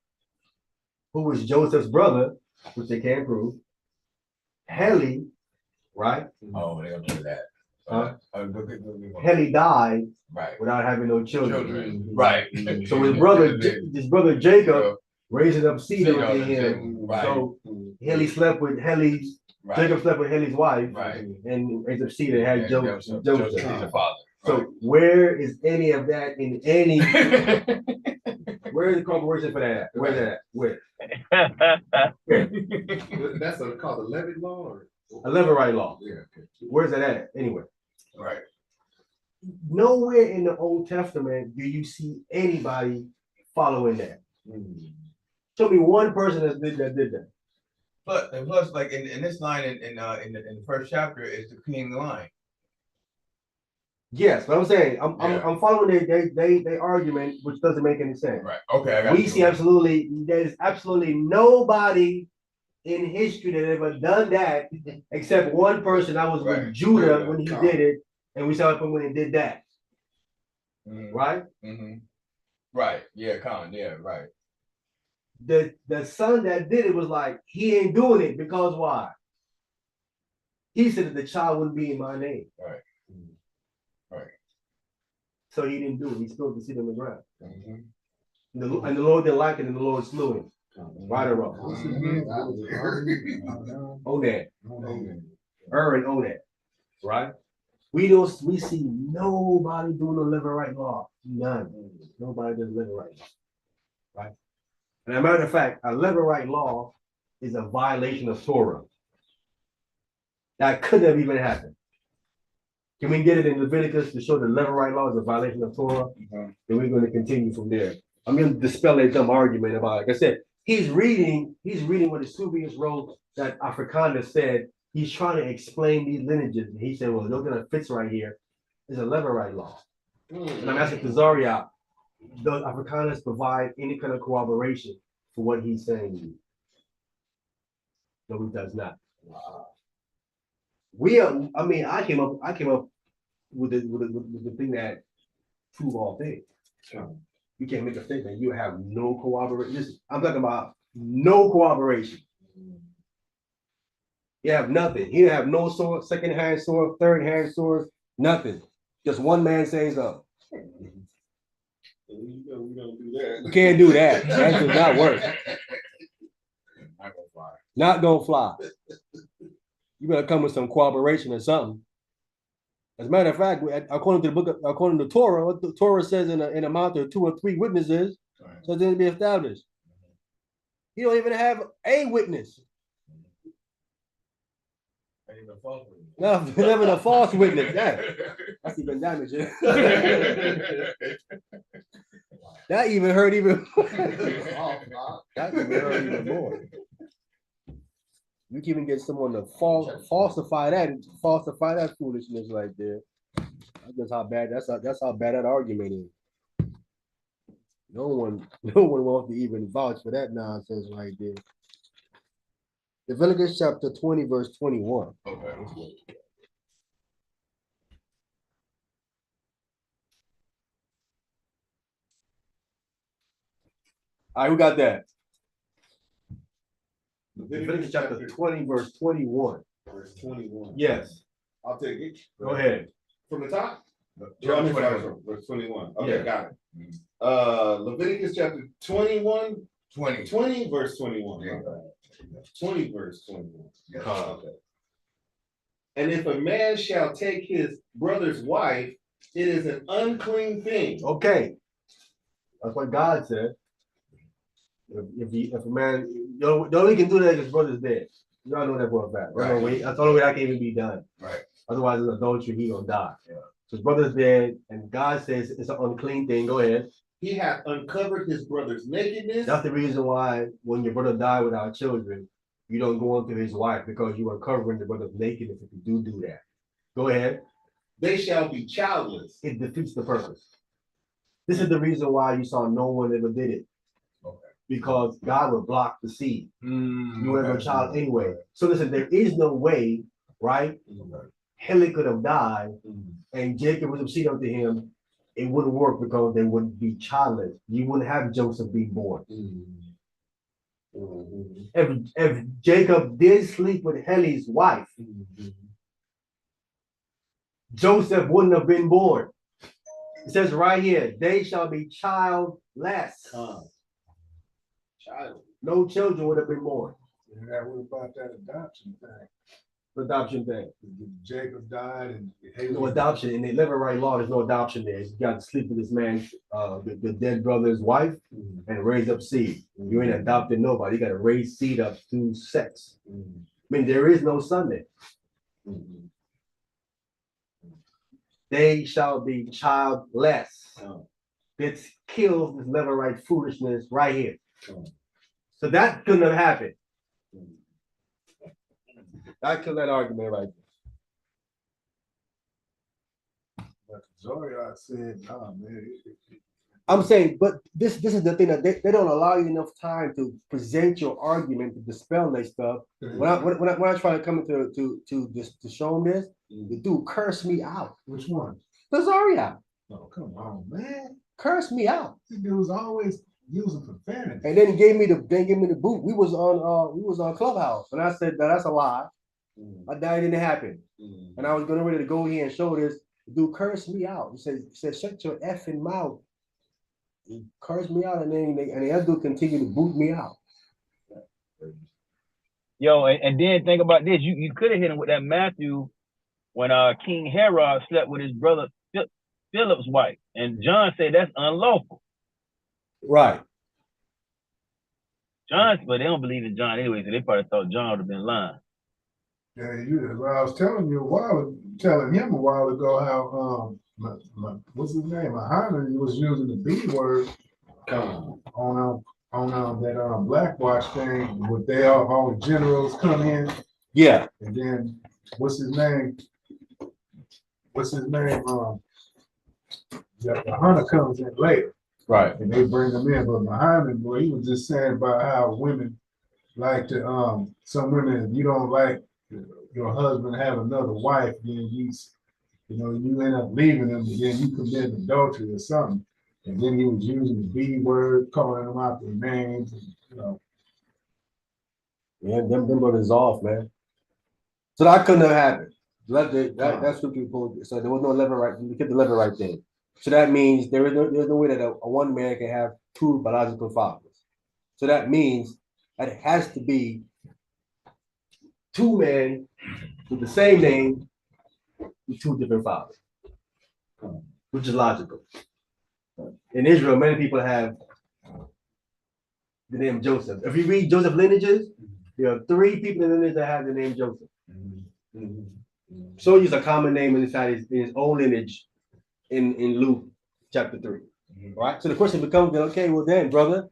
who was Joseph's brother, which they can't prove. Heli, right? Oh, they're gonna do that. Huh? Go. Heli died Right. without having no children. Right. So his brother Jacob raising up seed unto him. Right. So Heli slept with Heli's. Right. Jacob slept with Heli's wife. Right. And raised up seed and had Joseph. Joseph is the father. So where is any of that in any? Where is the corporation for that? Where's that? Where? That's called the Levy law. Or? A Levirate law. Yeah. Okay. Where's that at? Anyway. Right. Nowhere in the Old Testament do you see anybody following that. Show me one person that did that. Plus, like in this line in the first chapter is the king line. Yes, but I'm saying, I'm following they argument, which doesn't make any sense. Right, okay, I got We you. see there's absolutely nobody in history that ever done that, except one person that was with Right. Judah when he Come. did it, and we saw him when he did that, Mhm, right? mhm. Right, yeah, yeah, right. The son that did it was like, he ain't doing it because why? He said that the child wouldn't be in my name. Right. Right. So he didn't do it. He spilled the seed on the ground. Mhm. And the Lord didn't like it, and the Lord slew him. Right or wrong? What's his name? Onad. Mhm. And Onad. Right? We see nobody doing the living right law. None. Nobody does living right law. Right? And as a matter of fact, a living right law is a violation of Torah. That couldn't have even happened. Can we get it in Leviticus to show the living right law is a violation of Torah? Mhm. Then we're going to continue from there. I'm going to dispel a dumb argument about, like I said, he's reading what the Subians wrote that Afrikaner said. He's trying to explain these lineages. And he said, well, look at the fits right here. It's a levirate law. And I'm asking Tazaria, does Afrikaners provide any kind of corroboration for what he's saying? No, he does not. I came up with the thing that prove all things. You can't make a statement. You have no corroboration. I'm talking about no corroboration. You have nothing. You have no source, second-hand source, third-hand source, nothing. Just one man saying something. We don't do that. You can't do that. That does not work. Not gonna fly. Not gonna fly. You better come with some corroboration or something. As a matter of fact, according to Torah, what the Torah says in a mouth of 2 or 3 witnesses, so then be established. You don't even have a witness. No, even a false witness. That's even damaging. That even hurt even. That even hurt even more. You can even get someone to falsify that foolishness right there. That's how bad. That's how bad that argument is. No one wants to even vouch for that nonsense right there. Leviticus chapter 20, verse 21. Okay. All right, who got that? Leviticus chapter 20, verse 21. Verse 21. Yes. I'll take it. Go ahead. From the top? From Verse 21. Okay, Yeah. got it. Leviticus chapter 21, 20. 20, verse 21. Yeah. 20, verse 21. Yeah. Okay. And if a man shall take his brother's wife, it is an unclean thing. Okay. That's what God said. If a man, the only can do that if his brother's dead. You all know that for a fact. Right. That's the only way that can even be done. Right. Otherwise, it's adultery, he gonna die. Yeah. So his brother's dead, and God says it's an unclean thing. Go ahead. He hath uncovered his brother's nakedness. That's the reason why when your brother died without children, you don't go into his wife because you are covering the brother's nakedness if you do that. Go ahead. They shall be childless. It defeats the purpose. This is the reason why you saw no one ever did it. Okay. Because God would block the seed. You would have a child anyway. So listen, there is no way, right? Heli could have died and Jacob was a seed unto him. It wouldn't work because they wouldn't be childless. You wouldn't have Joseph being born. If Jacob did sleep with Heli's wife, Joseph wouldn't have been born. It says right here, they shall be childless. Child. No children would have been born. Yeah, what about that adoption thing? Adoption thing. Jacob died and No adoption. In the Levirate law, there's no adoption there. You got to sleep with this man's, the dead brother's wife and raise up seed. You ain't adopted nobody. You got to raise seed up through sex. I mean, there is no son there. They shall be childless. This kills this Levirate foolishness right here. So that couldn't have happened. I kill that argument right But Zoriak said, nah, man. I'm saying, but this is the thing that they don't allow you enough time to present your argument to dispel that stuff. When I try to come into to show him this, the dude cursed me out. Which one? The Zoriak. Oh, come on, man. Cursed me out. This dude was always using profanity. And then he gave me the boot. We was on Clubhouse, and I said that's a lie. That didn't happen. And I was getting ready to go here and show this. The dude cursed me out. He said shut your effing mouth. He cursed me out, and the other dude continued to boot me out. Yo, and then think about this. You could have hit him with that Matthew when King Herod slept with his brother Philip's wife, and John said that's unlawful. Right. But they don't believe in John anyway, so they probably thought John would have been lying. Yeah, I was telling him a while ago how what's his name? Muhammad was using the B word on that Black Watch thing where they all the generals come in. Yeah. And then what's his name? The hunter comes in later. Right. And they bring him in, but Muhammad, boy, he was just saying about how women like to some women, if you don't like your husband have another wife, then you end up leaving them, and then you commit adultery or something. And then he was using the B word, calling them out their names, and, Yeah, them brothers off, man. So that couldn't have happened. That's what people. So there was no Levirate. We kept the Levirate thing. So that means there's no way that a one man can have two biological fathers. So that means that it has to be two men with the same name with two different fathers, which is logical. In Israel, many people have the name Joseph. If you read Joseph lineages, there are 3 people in the lineage that have the name Joseph. So use a common name inside his own lineage in Luke chapter 3. Right? So the question becomes, okay, well then, brother,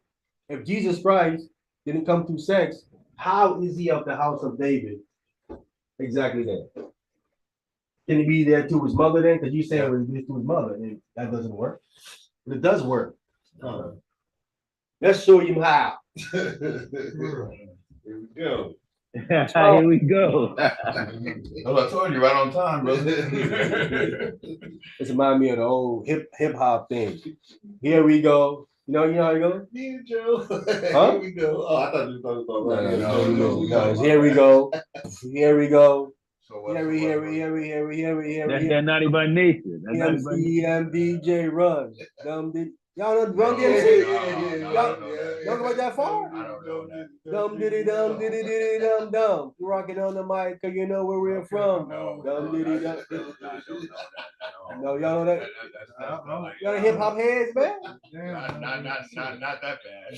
if Jesus Christ didn't come through sex, how is he of the house of David? Exactly that. Can he be there to his mother then? Because you say it was to his mother, and that doesn't work. But it does work. Let's show you how. Here we go. Here we go. I told you right on time, brother. It's remind me of the old hip hop thing. Here we go. You know how you go? Me and Joe. Huh? Here we go. Oh, I thought you were talking about No, it's here we go. Here we go. So Here we. That's that Naughty by Nature. That's Naughty by Nature. DJ Run. Y'all know Run Yeah, DMC? yeah. Y'all go that far? I don't know that. Dum dum. Rocking on the mic, cause you know where we're from. No, Dum diddy dum. No, y'all know that. Y'all Y'all hip hop heads, man. Not that bad.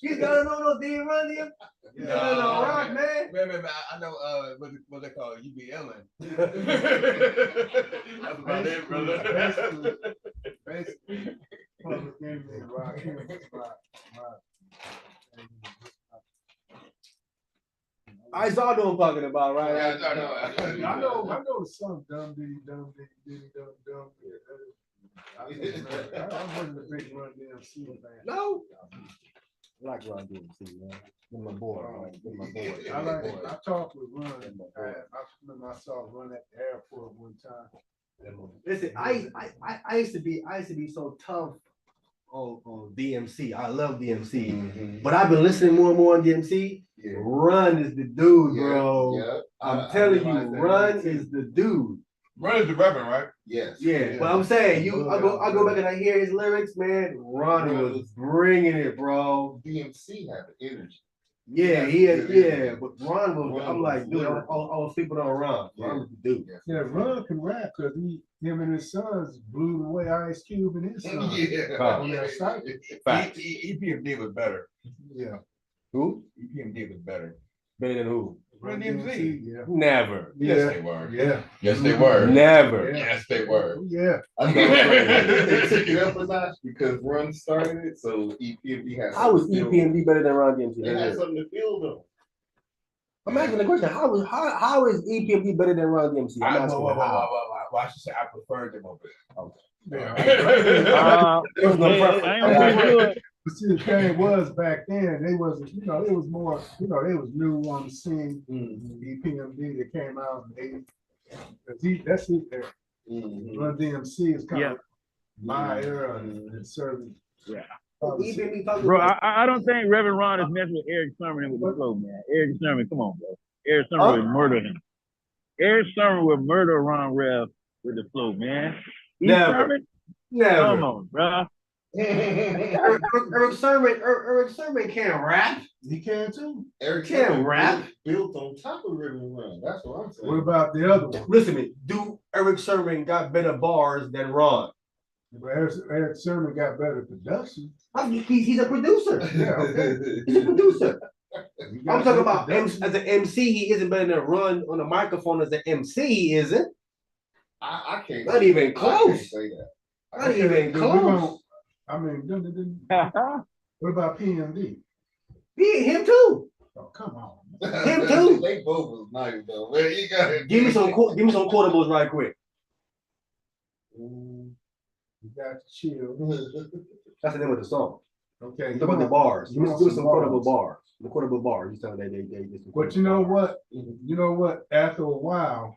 You gotta know no D Run DMC. No, rock, man. Man, I know what they call UBLing. That's about it, brother. basically, public enemy rock here was rock. I saw what I'm talking about, right? Yeah, I know. I know some dumb diddy dum. I wasn't a big Run DMC fan. No. I like Run DMC, man. With my boy, man. With my boy. I talked with Run. I remember I saw Run at the airport one time. Listen, I used to be so tough on DMC. I love DMC, but I've been listening more and more on DMC. Yeah. Run is the dude, bro. Yeah. I'm telling you, Run is the dude. Run is the Reverend, right? Yes. Yeah, but I'm saying I go back and I hear his lyrics, man. Ron was bringing it, bro. DMC had the energy. Yeah, he had, yeah, but Ron was. I'm like, dude, I was sleeping on Ron. Ron was the dude. Yeah, Run can rap because him and his sons blew away Ice Cube and his sons. On that site. Facts. EPMD was better. Yeah. Who? EPMD was better. Better than who? Run DMC. Yeah. Never. Yes, they were. Yeah. Yes, they were. Never. Yes, they were. Yeah. I think they took it up a notch because Run started it, so EPMD had. How was something to feel. EPMD better than Ron DMC? They had something to feel though. I'm asking the question. How is EPMD better than Run DMC? I'm asking how. Well, I should say I preferred them over there. There was no preference. I ain't pretty sure. But see, the thing was back then, they wasn't, it was more, they was new on the scene. EPMD that came out in 80. That's it there. Run DMC is kind of my era and serving. Yeah. EPMD Bro, I don't think Reverend Ron is messing with Eric Sermon with the flow, man. Eric Sermon, come on, bro. Eric Sermon would murder him. Eric Sermon would murder Ron Rev with the flow, man. Never. Come on, bro. Eric Sermon can't rap. He can too. Eric Can't Sermon rap. built on top of Reverend Run. That's what I'm saying. What about the other one? Listen to me. Do Eric Sermon got better bars than Ron? But Eric Sermon got better production. He's a producer. Yeah, okay. He's a producer. He got I'm talking good about production. as an MC, he isn't better than Run on the microphone as an MC, he isn't. I can't. Not even I can't close. say that. Not Okay, even then close. What about PMD? Him too. Oh, come on. Him too. They both was nice though. Man, you gotta Give me some quotables right quick. You got to chill. That's the name of the song. Okay. Talk about the bars. Give me some quotable bars. bars. The quotable bars. You tell me they But you know what? You know what? After a while,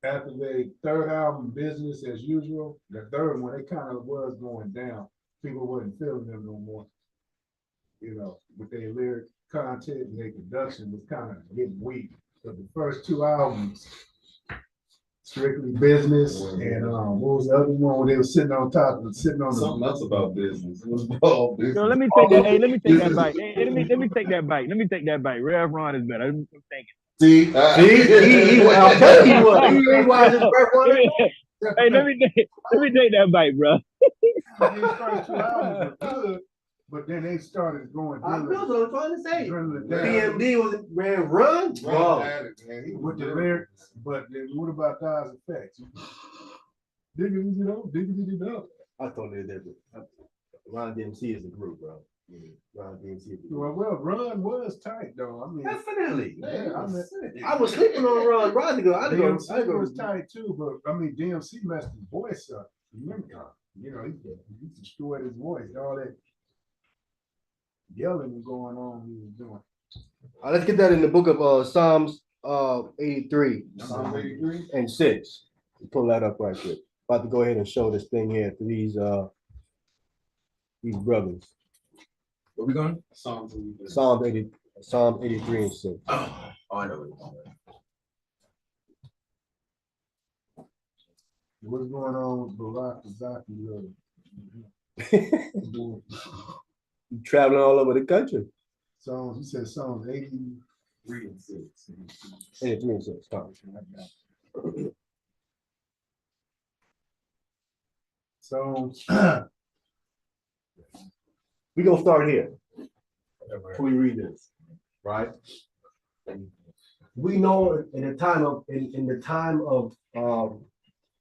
after the third album, Business as Usual, the third one, it kind of was going down. People wasn't feeling them no more. With their lyric content and their production was kind of getting weak. But the first two albums, Strictly Business, and what was the other one where they were sitting on top and sitting on something the else about business. It was all business. So let me take that. Hey, let me take that bite. Hey, let me take that bite. Let me take that bite. Rev Ron is better. I'm thinking. See, I'll tell you what. He ain't wise as breath one. Hey, let me take that bite, bro. These first two albums were good, but then they started going I know what I'm trying to say. drilling down PMD was ran Run. Ron Whoa. had it, man. He with was the there. lyrics. But then what about Di's effects? Diggity up. I totally different. Ron DMC is a group, bro. Ron DMC is a group. Well, Run was tight though. I mean, Definitely. yeah, I was sleeping on Ron. Ron to go. I DMC go. was tight too, but I mean, DMC messed his voice up. Remember, he destroyed his voice. All that yelling was going on. He was doing. Let's get that in the book of Psalms 83 Psalm 83. and 6. Pull that up right quick. About to go ahead and show this thing here to these brothers. Where we going? Psalm 83. Psalm 83 and 6. Oh, I know what What's going on with Barack Zaki? Traveling all over the country. Songs, you said songs 3 and 6. 83 and 6. Come. songs. We're gonna start here Whatever. before we read this, right? We know in the time of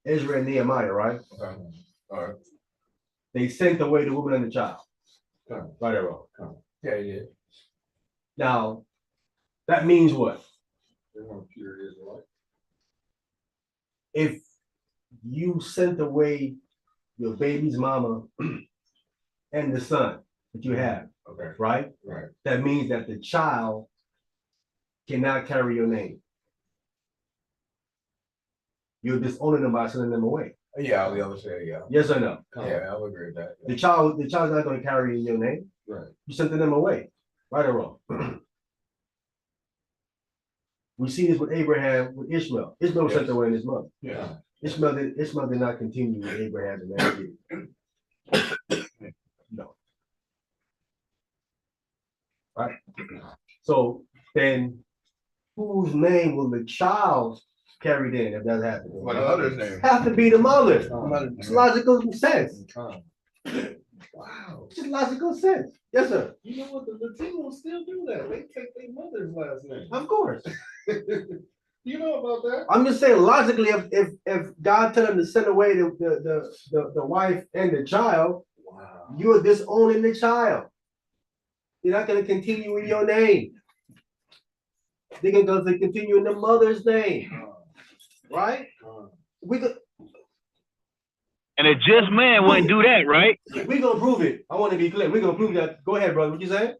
Ezra and Nehemiah, right? Okay. All right. They sent away the woman and the child. Right or wrong? Yeah. Now, that means what? They weren't pure Israelites. If you sent away your baby's mama and the son that you have, Okay. right? Right. That means that the child cannot carry your name. You're disowning them by sending them away. Yeah, I would say yeah. Yes or no? Yeah, I would agree with that. The child's not going to carry your name. Right. You sent them away, right or wrong? We see this with Abraham, with Ishmael. Ishmael was sent away in his mother. Yeah. Ishmael did not continue with Abraham and that. No. Right? So then whose name will the child carry then if that happens? What the mother's name? Have to be the mother. Mother's It's name. logical sense. Wow. It's just logical sense. Yes, sir. You know what? The Latinos still do that. They take their mother's last name. Of course. You know about that? I'm just saying logically, if God tell him to send away the wife and the child, Wow. you're disowning the child. You're not going to continue in your name. They can go to continue in the mother's name, right? We could, And a just man wouldn't do that, right? we gonna prove it. I want to be clear. We gonna prove that. Go ahead, brother. What you saying?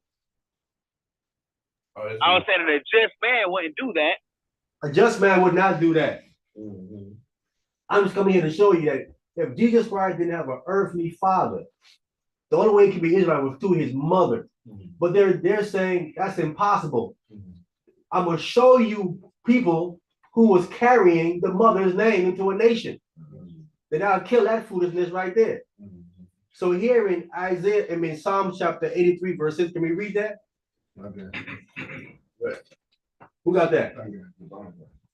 I was saying a just man wouldn't do that. A just man would not do that. I'm just coming here to show you that if Jesus Christ didn't have an earthly father, the only way he could be Israel was through his mother. But they're saying that's impossible. I'm gonna show you people who was carrying the mother's name into a nation. Then I'll kill that foolishness right there. So here in Psalm chapter 83, verse 6, can we read that? Who got that?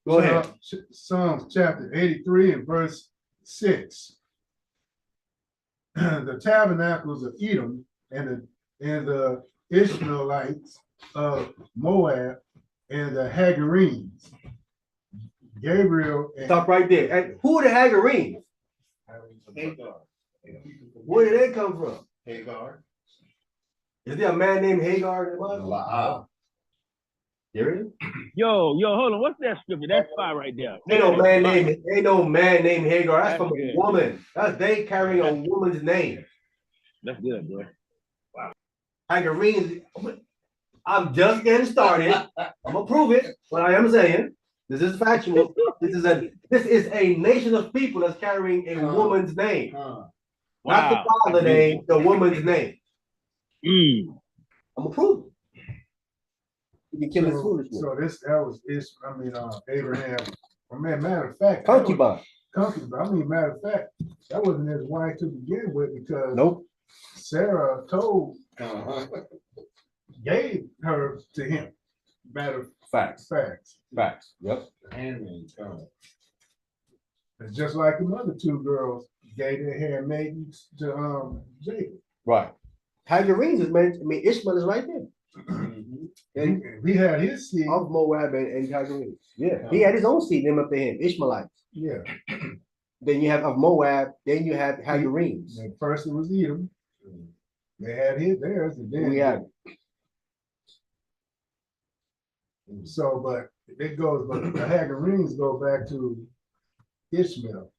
Go ahead. Psalms chapter 83 and verse 6. The tabernacles of Edom and the Ishmaelites of Moab and the Hagarenes. Gabriel and Stop right there. And who are the Hagarenes? Hagar. Where did they come from? Hagar. Is there a man named Hagar in the Bible? There is? Yo, hold on. What's that scripture? That's fire right there. Ain't no man named Hagar. That's That's from a good. woman. That's they carrying a woman's name. That's good, boy. Hagarenes. I'm just getting started. I'm gonna prove it. What I am saying. This is factual. This is a nation of people that's carrying a woman's name. Not the father name, the woman's name. I'm gonna prove it. You can kill his foolishness. So Abraham. Matter of fact, Concubine. Matter of fact, that wasn't his wife to begin with because Nope. Sarah gave her to him. Matter of Facts. fact. Facts. Yep. It's just like the other two girls gave their handmaidens to Jacob. Right. Hagarenes is meant. Ishmael is right there. And he had his seed of Moab and Hagarenes. Yeah. He had his own seed named after him, Ishmaelites. Yeah. Then you have of Moab. Then you have Hagarenes. And first it was Edom. They had theirs, and then We have. So, but the Hagarenes go back to Ishmael.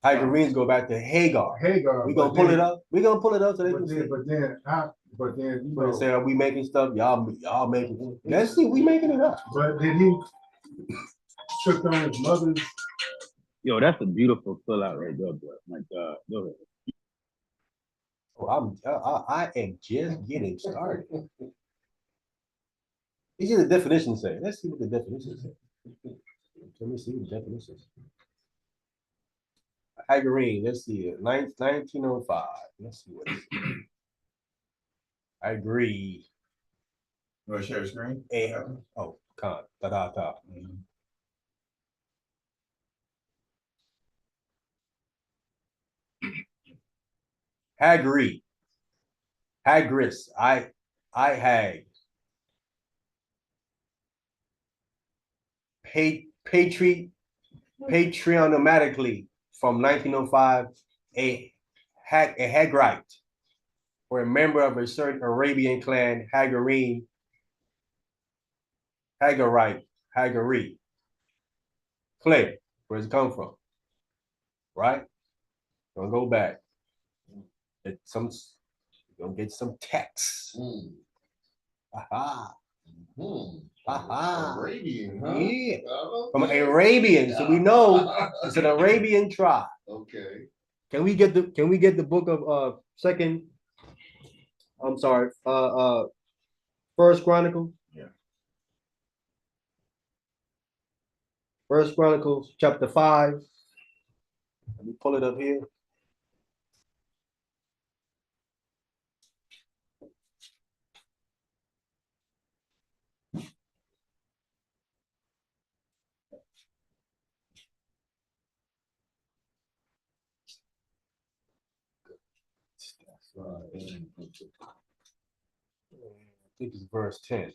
Hagarenes go back to Hagar. We gonna pull it up. We gonna pull it up so they can see. But then You know, say, are we making stuff? Y'all making it. Let's see, we making it up. But then he took on his mother's. Yo, that's a beautiful fill out right there, boy. My God. Go ahead. Oh, I am just getting started. These are the definitions say. Let's see what the definitions say. Let me see what the definitions. Hagarine, let's see it. 1905. Let's see what it is. I agree. You want to share the screen? Oh, con. Da. Hagri. Hagris. I hag. Patrionomatically from 1905, a Hagrite, or a member of a certain Arabian clan, Hagarine, Hagarite, Hagari. Clear. Where does it come from? Right? Gonna go back. Gonna get some text. Aha. Aha. Arabian, huh? Yeah. Okay. From Arabian. So we know it's an Arabian tribe. Okay. Can we get the book of First Chronicles? Yeah. First Chronicles chapter 5. Let me pull it up here. I think it's verse 10.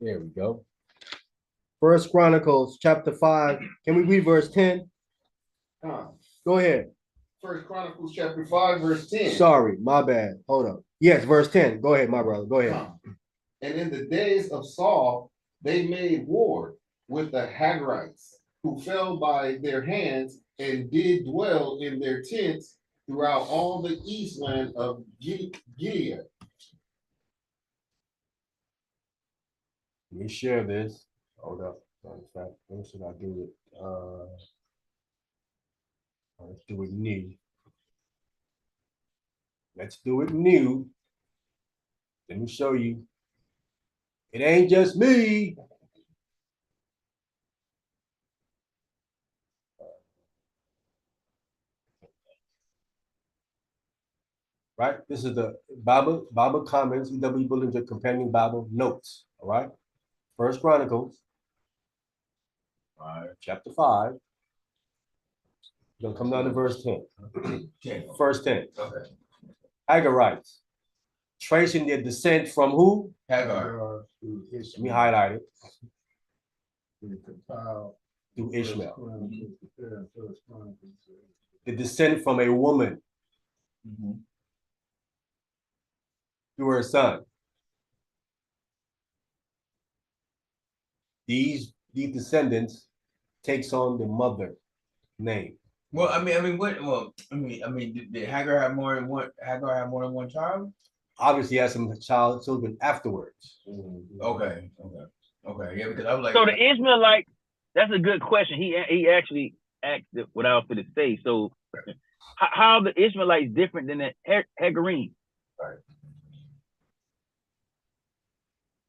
There we go. First Chronicles chapter 5. Can we read verse 10? Go ahead. First Chronicles chapter 5, verse 10. Sorry, my bad. Hold up. Yes, verse 10. Go ahead, my brother. Go ahead. And in the days of Saul, they made war with the Hagarites, who fell by their hands and did dwell in their tents throughout all the east land of Gilead. Let me share this. Hold up. In fact, when should I do it? Let's do it new. Let's do it new. Let me show you. It ain't just me. Right? This is the Bible comments, E.W. Bullinger Companion Bible notes. All right. First Chronicles, chapter 5. You're gonna come down to verse 10. Verse 10. Okay. Hagarites, tracing their descent from who? Hagar. Let me highlight it. Through Ishmael. The descent from a woman through her son. These descendants takes on the mother name. Well, I mean, what? Well, did Hagar have more than one? Hagar have more than one child? Obviously, has some children afterwards. Okay. Yeah, because I was like, So the Ishmaelite, that's a good question. He actually asked it what I was going to say. So how the Ishmaelites different than the Hagarim? Right.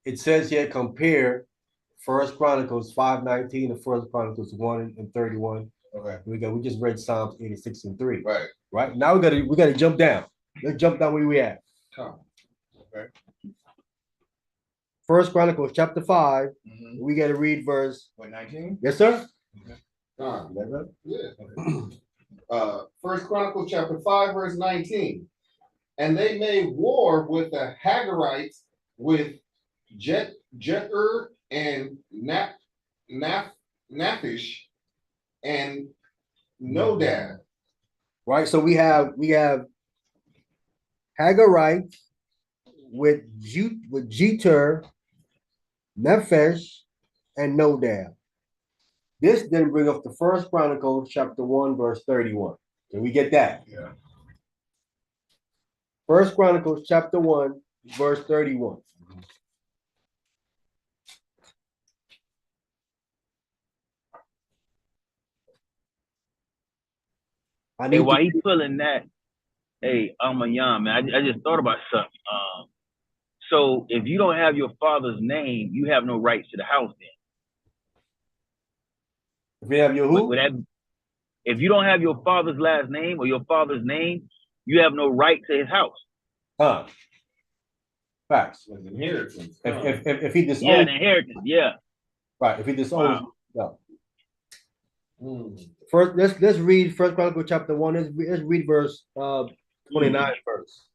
It says here, compare First Chronicles 5:19 and First Chronicles 1:31. Okay. We just read Psalms 86 and 3. Right. Right. Now we gotta jump down. Let's jump down where we at. Okay. First Chronicles chapter 5. We gotta read verse. What, 19? Yes, sir. Yeah. First Chronicles chapter 5, verse 19. And they made war with the Hagarites with Jetur and Naphish and Nodab. Right. So we have Hagarites with Jetur, Nephesh, and Nodab. This then brings up the First Chronicles chapter 1, verse 31. Can we get that? Yeah. First Chronicles chapter 1, verse 31. Hey, while he's pulling that, hey, I'm a young man. I just thought about something. So if you don't have your father's name, you have no rights to the house. Then if you have your who? If you don't have your father's last name or your father's name, you have no right to his house. Facts. Inheritance. If he disowns, Yeah, an inheritance. Yeah. right. If he disowns, Wow. no. First, let's read First Chronicles chapter 1. Let's read verse 29 first.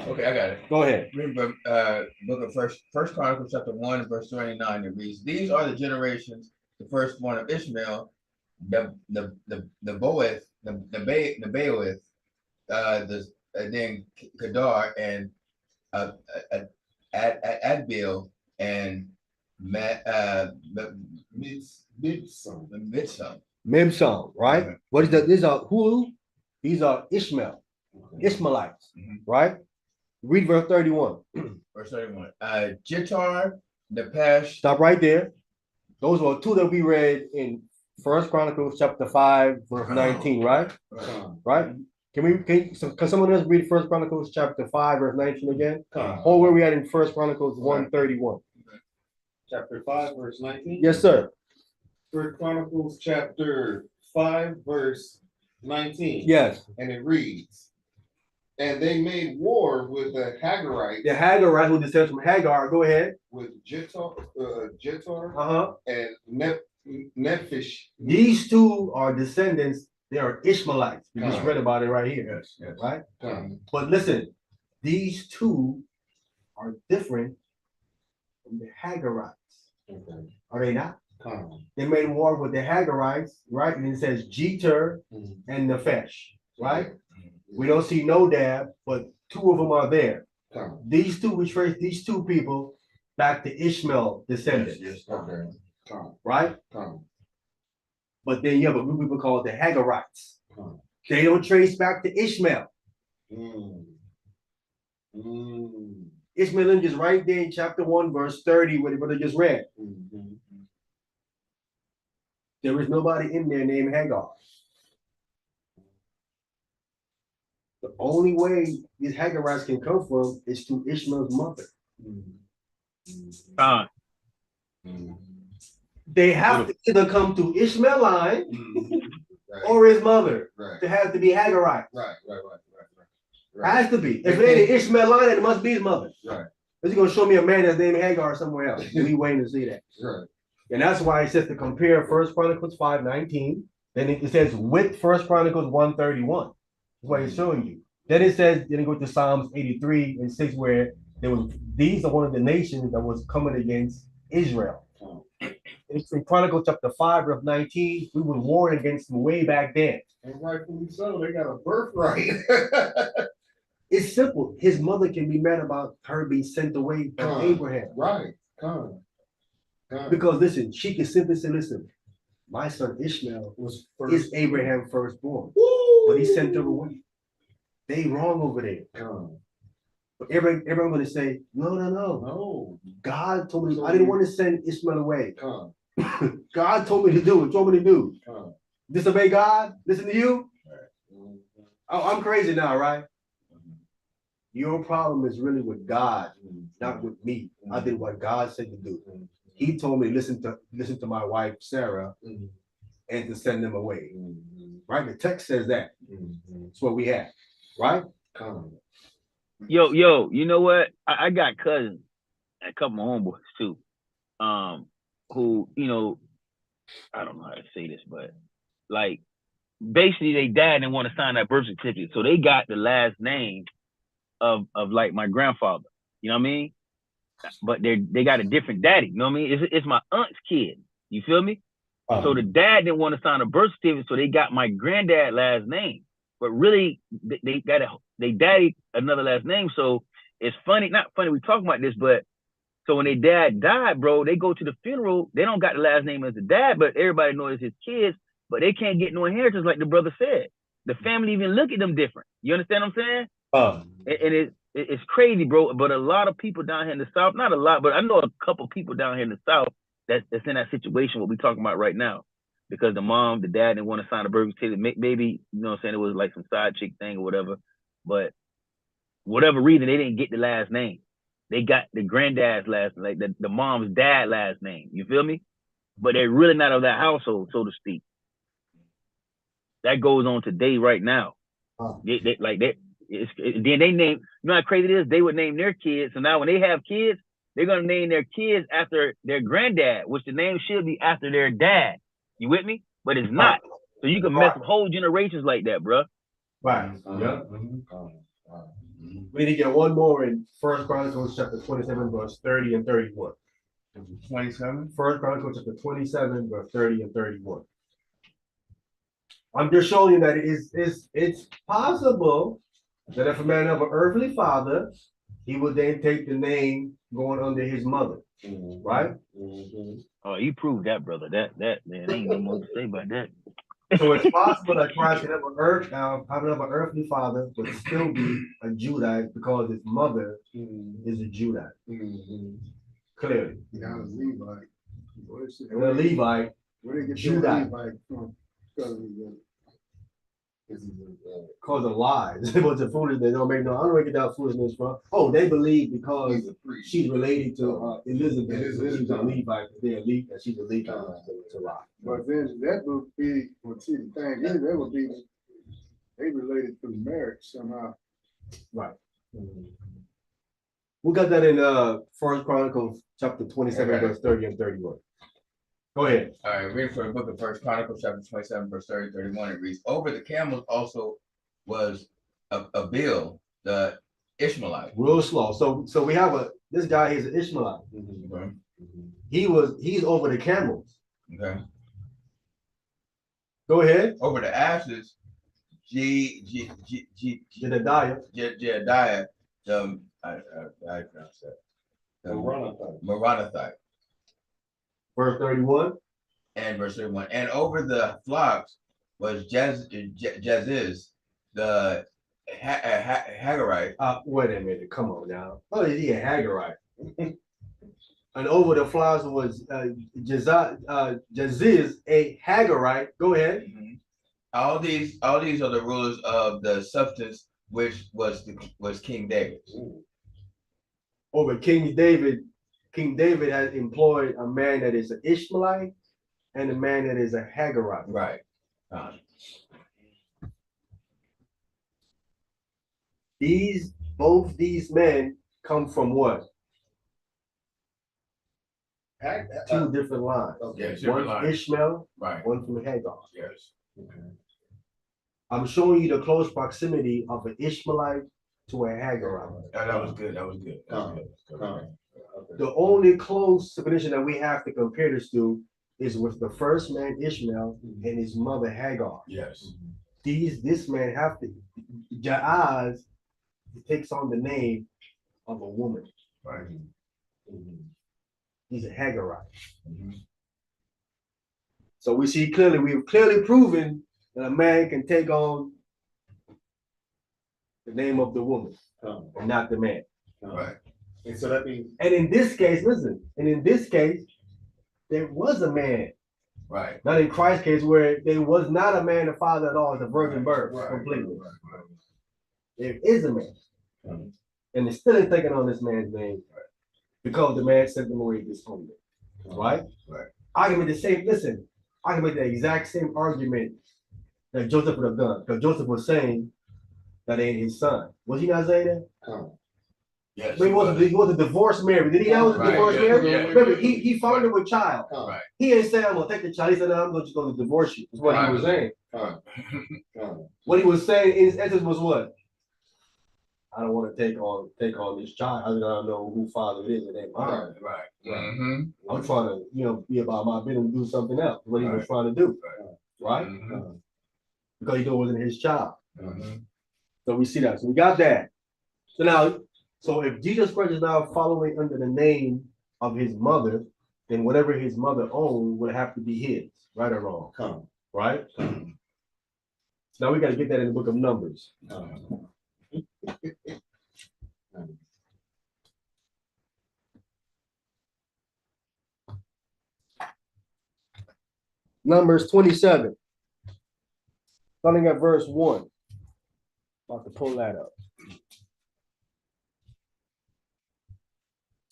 Okay, I got it. Go ahead. Read book of First Chronicles chapter 1, verse 29. It reads, "These are the generations, the first one of Ishmael, the Boeth, the Baoth, then Kedar and Adbil and Mibsam, right? Okay. What is that? These are who? These are Ishmaelites, right? Read verse 31. Verse 31. Jitar, Nepesh. Stop right there. Those are two that we read in First Chronicles chapter 5, verse 19, right? Right? Can someone else read First Chronicles chapter 5, verse 19 again? Or where we at in First Chronicles 1:31? Chapter 5, verse 19. Yes, sir. First Chronicles chapter 5, verse 19. Yes. And it reads, and they made war with the Hagarites. The Hagarite who descends from Hagar. Go ahead. With Jetur and Nephish. These two are descendants. They are Ishmaelites. We just read about it right here. Yes. Right? But listen, these two are different from the Hagarites. Okay. Are they not? Come. They made war with the Hagarites, right? And it says Jeter Mhm. and Nephesh, right? Mm-hmm. We don't see Nodab, but two of them are there. Come. These two, we trace these two people back to Ishmael descendants, Yes. Okay. Come. right? Come. But then you have a group of people called the Hagarites. Come. They don't trace back to Ishmael. Mm. Mm. Ishmael is just right there in chapter 1, verse 30, what the brother just read. Mhm. There is nobody in there named Hagar. The only way these Hagarites can come from is through Ishmael's mother. Con. Mhm. They have to either come through Ishmael line Mhm. Right. or his mother. Right. It has to be Hagarite. Right. Has to be. If it ain't the Ishmael line, it must be his mother. Right. Is he gonna show me a man that's named Hagar somewhere else? We waiting to see that. Right. And that's why it says to compare First Chronicles 5:19. Then it says with First Chronicles 1:31. That's why he's showing you. Then it says, then it goes to Psalms 83 and 6, where these are one of the nations that was coming against Israel. It's in Chronicles chapter 5, verse 19. We were warring against them way back then. And rightfully so. They got a birthright. It's simple. His mother can be mad about her being sent away from Abraham. Right. Come. Because listen, she can simply say, listen, my son Ishmael is Abraham's firstborn, but he sent her away. They wrong over there. But everyone gonna say, no. No. God told me, I didn't want to send Ishmael away. Come. God told me to do it. Told me to do. Come. Disobey God? Listen to you? Mhm. Oh, I'm crazy now, right? Your problem is really with God, not with me. I did what God said to do. He told me listen to my wife Sarah and to send them away. Right? The text says that. That's what we have. Right? Come. Yo, you know what? I got cousins and a couple of homeboys too. Who, I don't know how to say this, but like basically they dad didn't want to sign that birth certificate. So they got the last name of like my grandfather. You know what I mean? But they got a different daddy. You know what I mean? It's my aunt's kid. You feel me? So the dad didn't want to sign a birth certificate, so they got my granddad last name. But really, they daddy another last name. So it's funny, not funny. We talking about this, but so when their dad died, bro, they go to the funeral. They don't got the last name as the dad, but everybody knows it's his kids. But they can't get no inheritance, like the brother said. The family even look at them different. You understand what I'm saying? And it's crazy, bro. But a lot of people down here in the South, not a lot, but I know a couple people down here in the South that's in that situation, what we talking about right now. Because the dad didn't want to sign a birth certificate. Maybe, you know what I'm saying, it was like some side chick thing or whatever. But whatever reason, they didn't get the last name. They got the granddad's last, like the mom's dad last name. You feel me? But they're really not of that household, so to speak. That goes on today, right now. Then they name. You know how crazy it is? They would name their kids. So now when they have kids, they're gonna name their kids after their granddad, which the name should be after their dad. You with me? But it's not. So you can mess up whole generations like that, bro. Right. Yeah. We need to get one more in First Chronicles chapter 27, verse 30 and 31. 27. First Chronicles chapter 27, verse 30 and 31. I'm just showing you that it's possible that if a man have an earthly father, he would then take the name going under his mother. Right? Oh, you proved that, brother. That man, ain't no more to say about that. So it's possible that Christ can have an earthly father, but still be a Judite because his mother is a Judite. Clearly. Yeah, Levite. And a Levite, Where they get Judite. Levite from? Because of lies. It was a foolishness. They don't make no. I don't know where they get that foolishness from. Oh, they believe because she's related to Elizabeth. She's a Levite. They're elite, and she's a Levite. To lie. But then that would be, well, see, the thing is, that would be, they related to marriage somehow. Right. We got that in First Chronicles chapter 27, verse 30 and 31. Go ahead. All right, reading from the book of First Chronicles, chapter 27, verse 30, 31. It reads, over the camels also was a bill, the Ishmaelite. Real slow. So we have this guy, he's an Ishmaelite. He's over the camels. Okay. Go ahead. Over the ashes, Jedediah. Jedidiah, I pronounced that. Moranathite. Verse 31. And verse 31. And over the flocks was Jeziz, the Hagarite. Wait a minute. Come on now. Oh, is he a Hagarite? And over the flowers was Jaziz, a Hagarite. Go ahead. Mhm. All these are the rulers of the substance which was King David. Over King David has employed a man that is an Ishmaelite and a man that is a Hagarite. Right. Both these men come from what? Two different lines. Yeah, One from Ishmael, right. one from Hagar. Yes. I'm showing you the close proximity of an Ishmaelite to a Hagarite. That was good. That was good. The only close definition that we have to compare this to is with the first man Ishmael and his mother Hagar. Yes. This man have to Jaaz takes on the name of a woman. Right. He's a Hagarite. Mm-hmm. So we've clearly proven that a man can take on the name of the woman and not the man. Right. And so that means. And in this case, there was a man. Right. Not in Christ's case, where there was not a man, the father at all, it's a virgin birth completely. Right. There is a man. And it's still taking on this man's name because the man sent them away disowned it. Right? Right. I can make the exact same argument that Joseph would have done. Because Joseph was saying that ain't his son. Was he not saying that? Yes. But he was a divorced Mary. Did he know it was a divorced Mary? Yeah. Remember, he found her with child. Right. He didn't say, I'm gonna take the child. He said, no, I'm just gonna divorce you. That's what he was saying. What he was saying in his essence was what? I don't want to take on this child. I don't know who father it is. It ain't mine. Right. Mm-hmm. I'm trying to, be about my business and do something else. What he was trying to do. Right? Mm-hmm. Because he knew it wasn't his child. Mm-hmm. So we see that. So we got that. So if Jesus Christ is now following under the name of his mother, then whatever his mother owned would have to be his, right or wrong? Right? Now we got to get that in the book of Numbers. Numbers 27. Starting at verse 1. About to pull that up.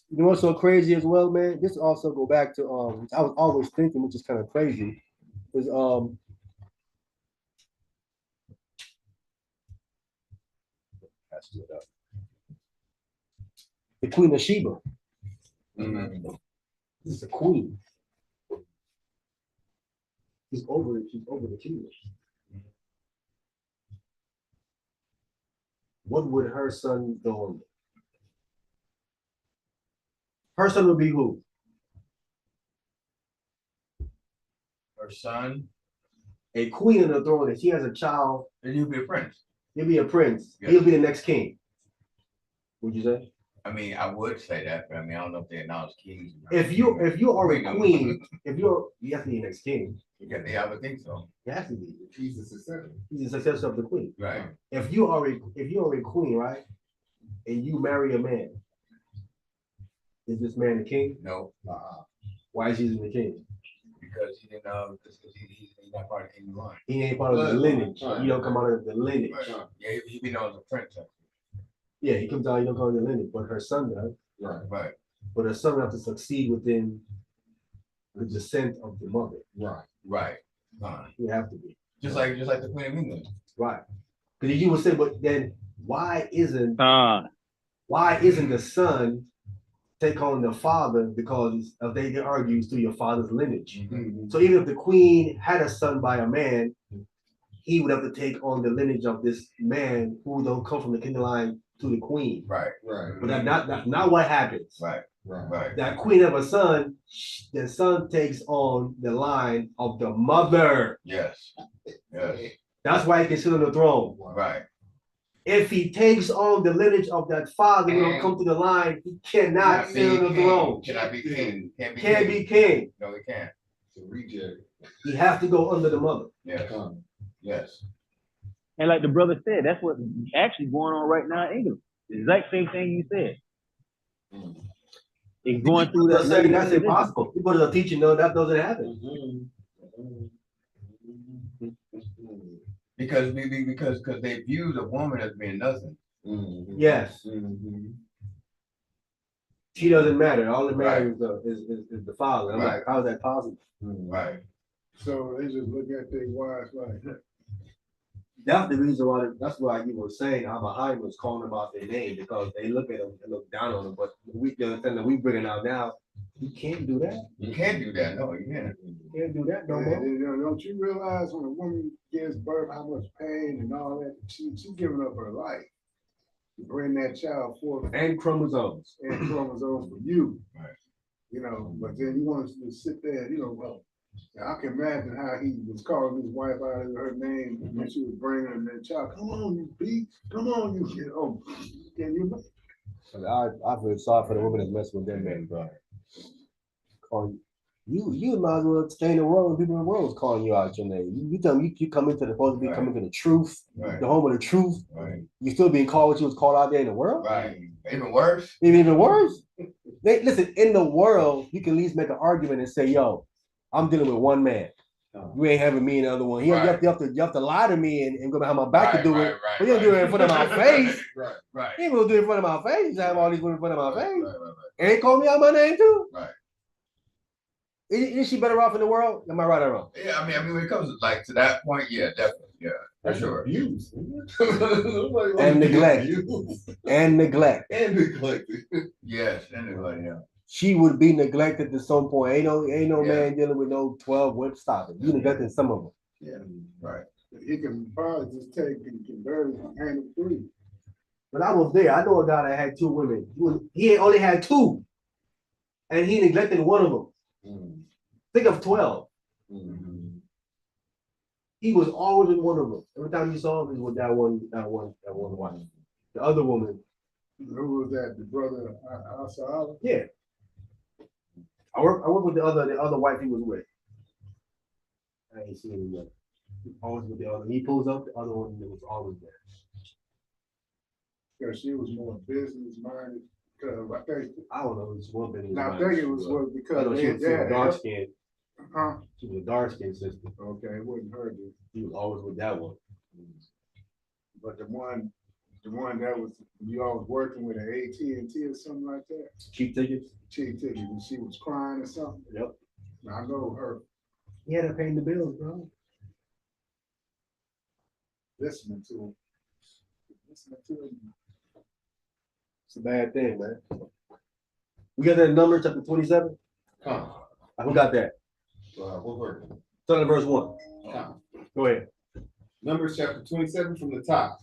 You know what's so crazy as well, man? This also go back to I was always thinking, which is kind of crazy, is the Queen of Sheba. Mm-hmm. This is the queen. She's over the kingdom. What would her son go on? Her son would be who? Her son. A queen on the throne. If she has a child, Then he'll be a prince. he'll be a prince. Yes. He'll be the next king. Would you say? I mean, I would say that, but I mean, I don't know if they acknowledge kings. If you are a queen, you have to be the next king. Yeah, I would think so. You have to be. He's the successor. He's the successor of the queen. Right. If you are a queen, right, and you marry a man, is this man the king? No. Why is he the king? Because he didn't know. He's not part of any line. He ain't part of the lineage. You don't come out of the lineage. Right. Yeah, he be known as a prince. Yeah, he comes out. You don't come out of the lineage, but her son does. Right. But her son have to succeed within the descent of the mother. Right. You have to be. Just like the Queen of England. Right. Because you would say, but then why isn't the son take on the father because of they argue through your father's lineage? Mm-hmm. So even if the queen had a son by a man, he would have to take on the lineage of this man who don't come from the kingdom line to the queen. Right. But that's not what happens. Right. Right. That queen of a son, the son takes on the line of the mother. Yes. Yes. That's why he can sit on the throne. Right. If he takes on the lineage of that father who don't come through the line, he cannot sit on the throne. Cannot be king. Can't be king. No, he can't. It's a reject. He has to go under the mother. Yes. Yes. And like the brother said, that's what actually going on right now in England. The exact same thing you said. It's going through that. Saying that's impossible. People are teaching, no, that doesn't happen. Because they view the woman as being nothing. Yes. She doesn't matter. All that Right. matters is the father. I'm Right. like, how is that possible? Right. So they just look at their wives like, That's the reason why. That's why you were saying how Baha'i was calling them out their name, because they look at them and look down on them. But the understand that we bringing out now, you can't do that. You can't do that. No, you can't. You can't do that no more. don't you realize when a woman gives birth, how much pain and all that, she's giving up her life to bring that child forth And chromosomes. and chromosomes for you. Right. You know, but then you want us to sit there, you know, well, I can imagine how he was calling his wife out of her name when she was bringing him that child. Come on, you beat. Come on, you kid. Oh, can you? I feel sorry for the woman that's messing with that man, bro. Calling you might as well stay in the world. People in the world is calling you out your name. You tell me you come into the supposed to be Right. coming to the truth, Right. the home of the truth. Right. You still being called what you was called out there in the world. Right. Even worse. Even worse. Listen, in the world, you can at least make an argument and say, "Yo, I'm dealing with one man. You ain't having me and the other one. You have to lie to me and go behind my back to do it. But you don't do it in front of my face. Right. Right. You ain't gonna do it in front of my face. You have all these women in front of my face. Right. And they call me out my name too. Right. Is she better off in the world? Am I right or wrong? Yeah, I mean, when it comes to that point, yeah, definitely, yeah, for sure. Abuse. And neglect. And neglect. And neglected. Yes, anyway, yeah. She would be neglected to some point. Ain't no Yeah. man dealing with no 12 women. Stop it. You neglecting some of them. Yeah, right. He can probably just take and convert it and handle three. But I was there. I know a guy that had 2 women. He only had 2. And he neglected one of them. Think of 12. He was always with one of them. Every time you saw him, he was with that one wife. The other woman. Who was that? The brother Asa? Yeah. I work with the other wife he was with. I ain't seen him yet. Always with the other. He pulls up, the other one that was always there. Because she was more business minded. Because I don't know, it's one thing. I think it was I because know they she had was a dark skin. Huh? She was a dark skinned sister. Okay, it wasn't her. Dude. He was always with that one. But the one that was you all was working with at AT&T or something like that. Cheap tickets. Cheap ticket when she was crying or something. Yep. I know her He had to pay the bills, bro. listening to him. Listening to him. It's a bad thing, man. We got that number, chapter 27? Who got that? What verse? Start at verse 1. Go ahead. Numbers chapter 27 from the top.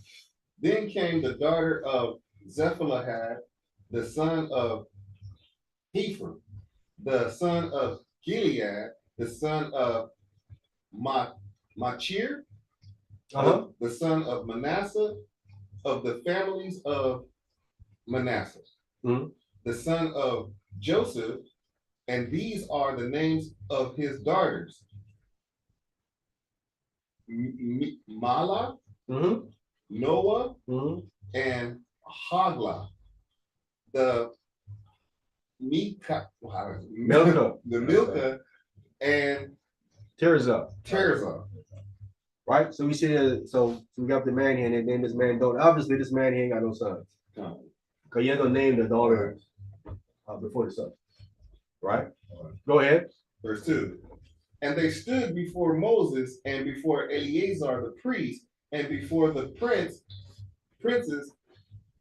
Then came the daughter of Zephalahad, the son of Hepher, the son of Gilead, the son of Machir, the son of Manasseh, of the families of Manasseh, the son of Joseph, and these are the names of his daughters: Mala, Noah, and Hagla. The Milcah, and Tirzah. Right? So we see that, so we got the man here, and they named this man daughter. Obviously, this man here ain't got no sons. Because you ain't gonna name the daughter before the son. Right? Go ahead. Verse 2. And they stood before Moses and before Eleazar the priest and before the princes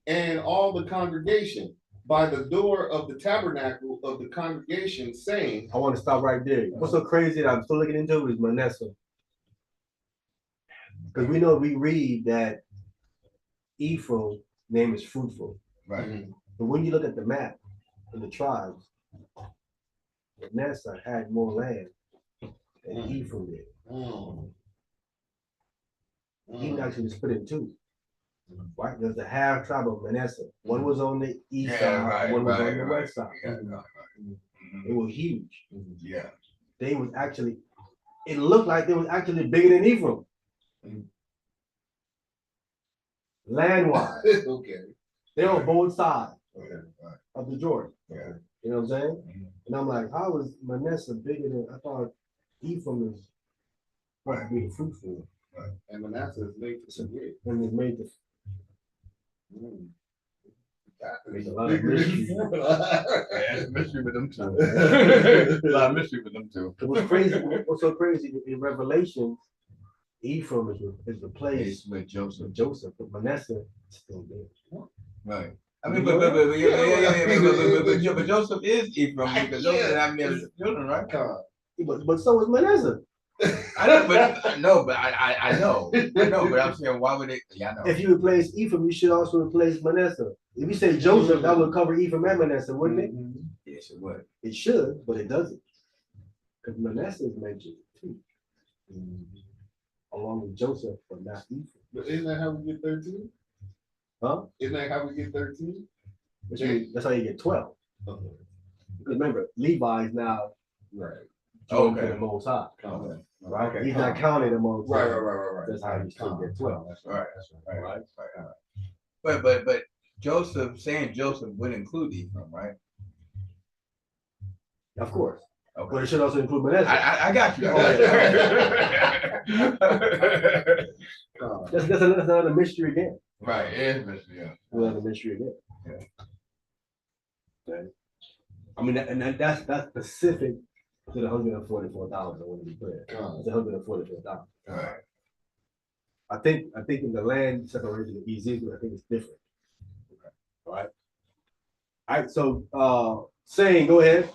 and all the congregation by the door of the tabernacle of the congregation, saying, I want to stop right there. What's so crazy that I'm still looking into is Manasseh. Because we read that Ephraim's name is fruitful. Right. But when you look at the map, in the tribes, Manasseh had more land than Ephraim did. He actually split in two. Right? There's the half tribe of Manasseh. One was on the east side, one was on the west side. They were huge. Yeah. They was actually, it looked like they was actually bigger than Ephraim. Land-wise. Okay. They're on both sides Okay. Right. of the Jordan. Yeah. You know what I'm saying? And I'm like, how is Manasseh bigger than, I thought Ephraim is supposed to be the fruitful. And Manasseh is made to submit. And it's made the There's a lot of mystery. There's mystery with them too. A lot of mystery with them too. What's crazy, what's so crazy in Revelation, Ephraim is the place It's with Joseph. of Joseph, but Manasseh is still there. Right. I mean, but Joseph is Ephraim because Joseph didn't have any other children, right? But so is Manasseh. I know, but no, but I know, but I'm saying, why would it? Yeah, I know. If you replace Ephraim, you should also replace Manasseh. If you say Joseph, that would cover Ephraim and Manasseh, wouldn't it? Yes, it would. It should, but it doesn't. Because Manasseh is mentioned too, along with Joseph, but not Ephraim. But isn't that how we get 13? Huh? Isn't that how we get 13? Which means that's how you get 12. Okay. Because remember, Levi is now Right. joined to the Most High, Okay. right? Okay. He's not counted among Right. That's how you still get 12. Right. But Joseph, saying Joseph would include Ephraim, right? Of course. Okay. But it should also include Manasseh. I got you. That's another mystery again. Right, it is mystery, yeah. Another mystery again. Okay. I mean, that's specific to the $144. I want to be clear. It's $144. Right. I think in the land separation of Ezekiel, I think it's different. Okay. All right. All right. So, saying, go ahead.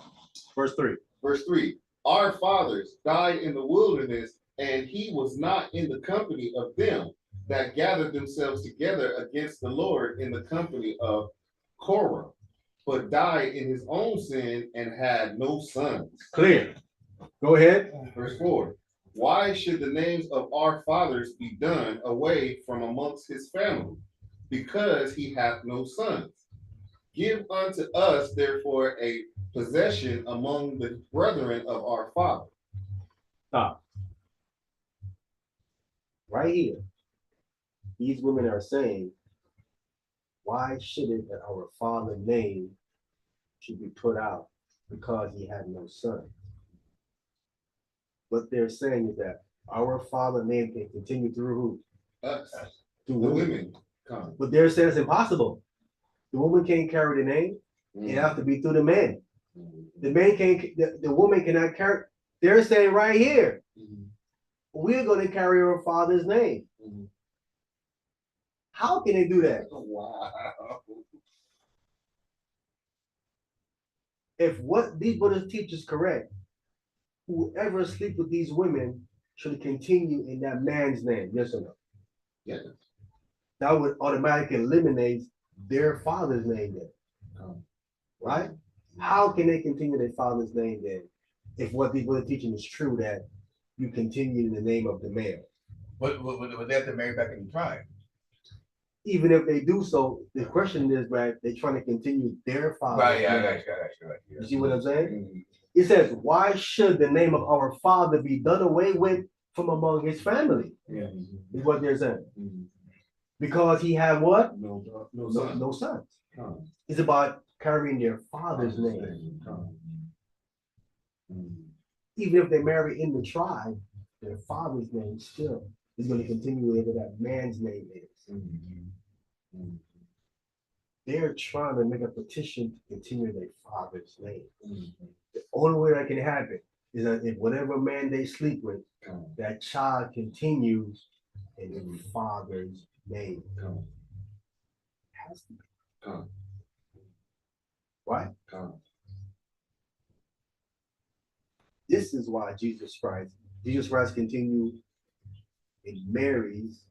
Verse 3. Verse 3. Our fathers died in the wilderness, and he was not in the company of them that gathered themselves together against the Lord in the company of Korah, but died in his own sin and had no sons. Clear. Go ahead. Verse 4. Why should the names of our fathers be done away from amongst his family? Because he hath no sons. Give unto us, therefore, a possession among the brethren of our father. Stop. Right here. These women are saying, why should it that our father's name should be put out because he had no son? What they're saying is that our father's name can continue through who? Us, Through the women. women come. But they're saying it's impossible. The woman can't carry the name. It has to be through the man. The man can't, the woman cannot carry. They're saying right here, we're going to carry our father's name. How can they do that? Wow. If what these brothers teach is correct, whoever sleeps with these women should continue in that man's name. Yes or no? Yes. That would automatically eliminate their father's name then. Right? How can they continue their father's name then? If what these brothers teaching is true, that you continue in the name of the male. But they have to marry back in the tribe. Even if they do so, the question is, right, they're trying to continue their father's Right, yeah, I name. got you. You see what I'm saying? It says, why should the name of our father be done away with from among his family? Yeah. Is what they're saying. Because he had what? No sons. It's about carrying their father's name. Even if they marry in the tribe, their father's name still is going to continue whatever that man's name is. They're trying to make a petition to continue their father's name. The only way that can happen is that if whatever man they sleep with, that child continues in the father's name. Has to be. Right? This is why Jesus Christ continued in Mary's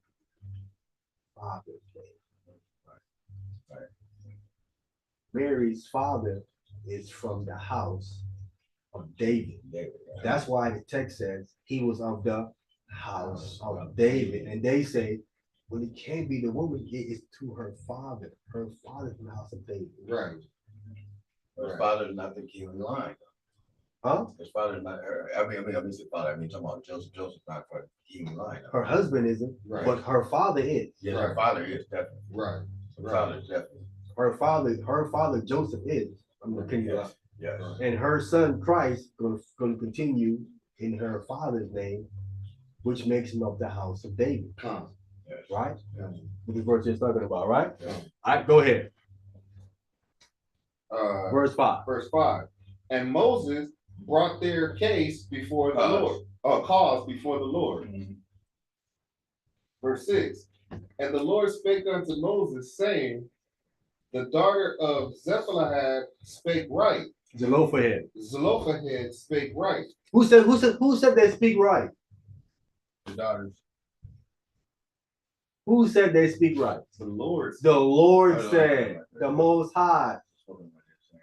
father's name. Mary's father is from the house of David. David, That's why the text says he was of the house of David. And they say, well, it can't be the woman, it is to her father. Her father from the house of David. Right. His father's not the kingly line. Huh? His father's not her. I mean, his father. I mean, talking about Joseph. Joseph's not for the kingly line. Her husband isn't, Right. but her father is. Yes, Right. her father is definitely. Right. Her father is definitely. Her father Joseph is. I'm gonna continue. Yes. Yes. And her son Christ gonna continue in her father's name, which makes him of the house of David. Come. Yes. Right? Yeah. What the verse is talking about, right? Yeah. All right, go ahead. Verse Verse 5. 5. And Moses brought their case before the Cause. Lord, cause before the Lord. Mhm. Verse 6. And the Lord spake unto Moses, saying, the daughter of Zephaniah spake right. Zelophehad. Zelophehad spake right. Who said they speak right? The daughters. Who said they speak right? The Lord. The Lord Oh, said, Lord. the Most High. Spoken by this thing.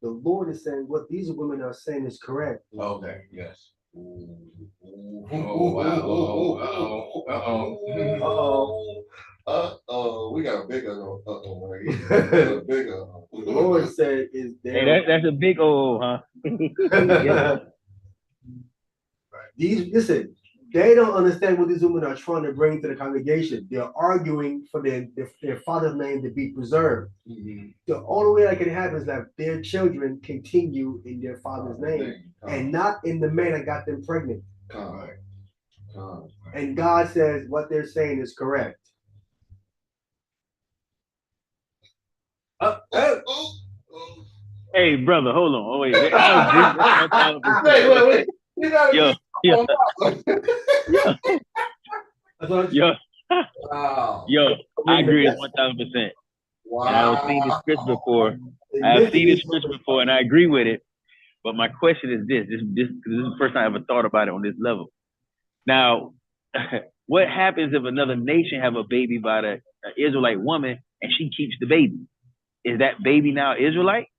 The Lord is saying what these women are saying is correct. Okay. Yes. Oh, wow. Uh-oh. Uh-oh. We got a big uh-oh right here. A big uh-oh. The Lord said is Hey, there. that's a big old, huh? Listen, they don't understand what these women are trying to bring to the congregation. They're arguing for their father's name to be preserved. Mhm. The only way that can happen is that their children continue in their father's name and not in the man that got them pregnant. Come. And God says what they're saying is correct. Hey, brother, hold on. Oh, wait. I agree. Wait. You gotta Yo, yo, That's what yo, Wow. yo, I agree with 1000%. Wow. And I've seen this scripture before. I've seen this scripture before, and I agree with it. But my question is this is the first time I ever thought about it on this level. Now, what happens if another nation have a baby by the Israelite woman and she keeps the baby? Is that baby now Israelite?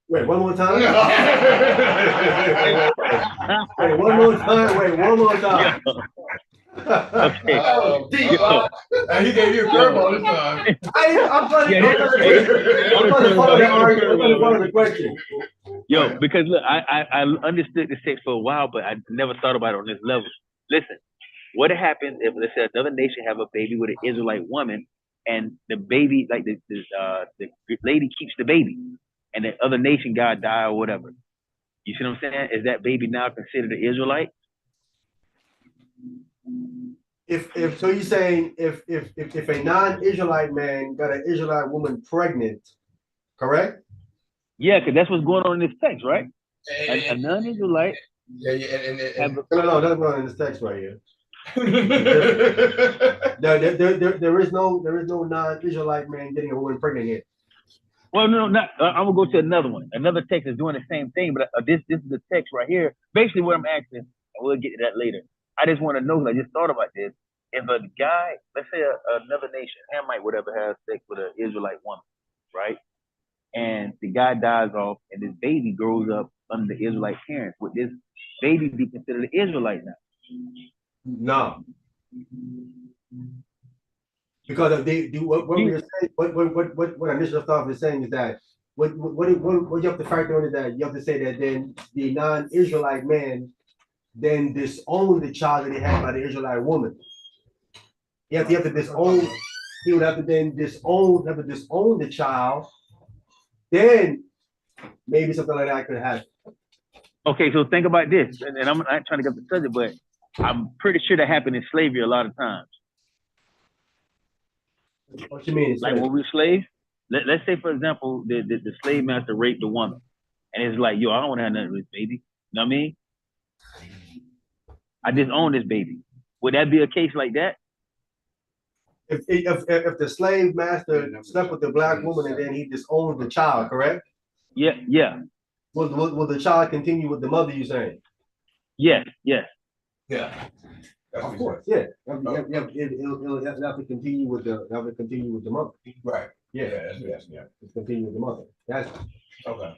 Wait, one more time. Wait, one more time. Wait, one more time. Okay. And he gave you a curveball this time. I'm trying to follow the question. Yo, because look, I understood this text for a while, but I never thought about it on this level. Listen, what happens if, let's say, another nation have a baby with an Israelite woman, and the baby, like the lady keeps the baby, and the other nation God die or whatever? You see what I'm saying? Is that baby now considered an Israelite? If so, you're saying if a non-Israelite man got an Israelite woman pregnant, correct? Yeah, because that's what's going on in this text, right? A non-Israelite. Yeah, No, that's not in this text right here. There is no non-Israelite man getting a woman pregnant here. Well, no, not. I'm gonna go to another one. Another text is doing the same thing, but this is the text right here. Basically, what I'm asking, and we'll get to that later. I just want to know, 'cause I just thought about this. If a guy, let's say another nation, Hamite, whatever, has sex with an Israelite woman, right? And the guy dies off, and this baby grows up under the Israelite parents. Would this baby be considered an Israelite now? No. Because if they do what we were saying, what initial stuff is saying is that what you have to factor in is that you have to say that then the non-Israelite man then disown the child that he had by the Israelite woman. You have to disown. He would have to then disown the child. Then maybe something like that could happen. Okay, so think about this, and I'm not trying to get the subject, but I'm pretty sure that happened in slavery a lot of times. What you mean? Like when we were slaves, let's say, for example, the slave master raped a woman, and it's like, yo, I don't want to have nothing with this baby. You know what I mean? I disown this baby. Would that be a case like that? If the slave master slept with the black woman and then he disowned the child, correct? Yeah. Will the child continue with the mother, you saying? Yes. Yeah. Of course, yeah. It'll have to continue with the mother. Right. Yeah, yeah. it's continue with the mother. That's Okay.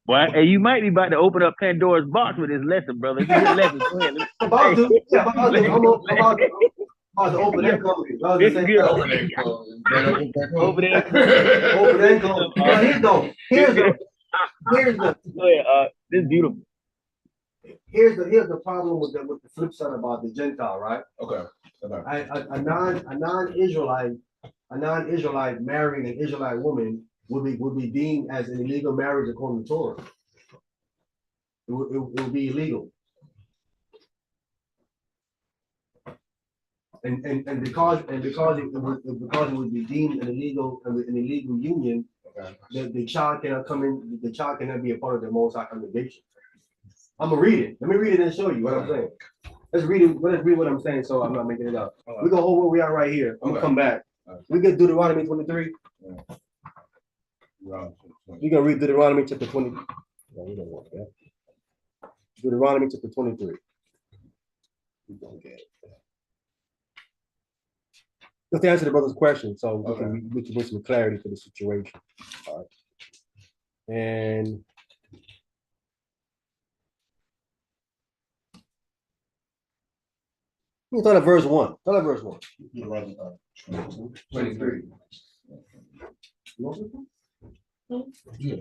Well, hey, you might be about to open up Pandora's box with this lesson, brother. It's a good lesson. Go ahead. I'm about to. Yeah, I'm about to. I'm about to open that company. It's good. Open it, close. Then open back up. Over there. Open that company. Now, here's the Go ahead. This is beautiful. here's the problem with the flip side about the Gentile, right? Okay. A non-Israelite marrying an Israelite woman would be deemed as an illegal marriage according to Torah. It would be illegal. And because it would be deemed an illegal union, the child cannot come in. The child cannot be a part of the Most High congregation. I'm gonna read it. Let me read it and show you what I'm saying. Let's read it. Let's read what I'm saying, so I'm not making it up. We're gonna hold where we are right here. I'm gonna come back. We get Deuteronomy 23. You're gonna read Deuteronomy chapter 20. No, we don't want that. Deuteronomy chapter 23. We don't get it. Just to answer the brother's question, so we can bring some clarity to the situation. All right. And we start at verse 1. Start at verse 1. 23. Yeah.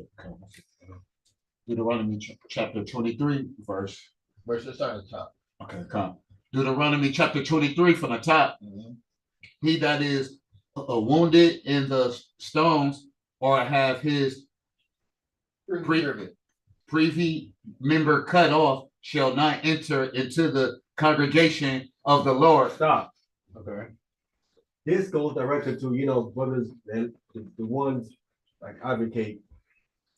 Deuteronomy chapter 23, verse. Let's start at the top. Okay, come. Deuteronomy chapter 23 from the top. He that is wounded in the stones or have his privy member cut off shall not enter into the congregation of the Lord. Stop. Okay. This goes directly to, brothers, the ones like advocate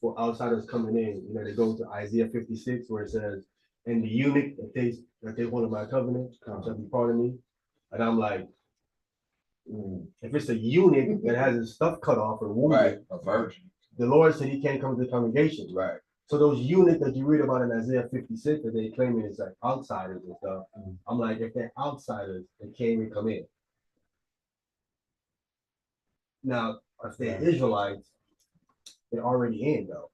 for outsiders coming in. They go to Isaiah 56 where it says, and the eunuch that takes one of my covenants shall be part of me. And I'm like, if it's a eunuch that has his stuff cut off or wounded, a virgin, the Lord said he can't come to the congregation. Right. So those eunuchs that you read about in Isaiah 56 that they claiming is like outsiders and stuff, I'm like, if they're outsiders, they can't even come in. Now, if they're Israelites, they're already in though.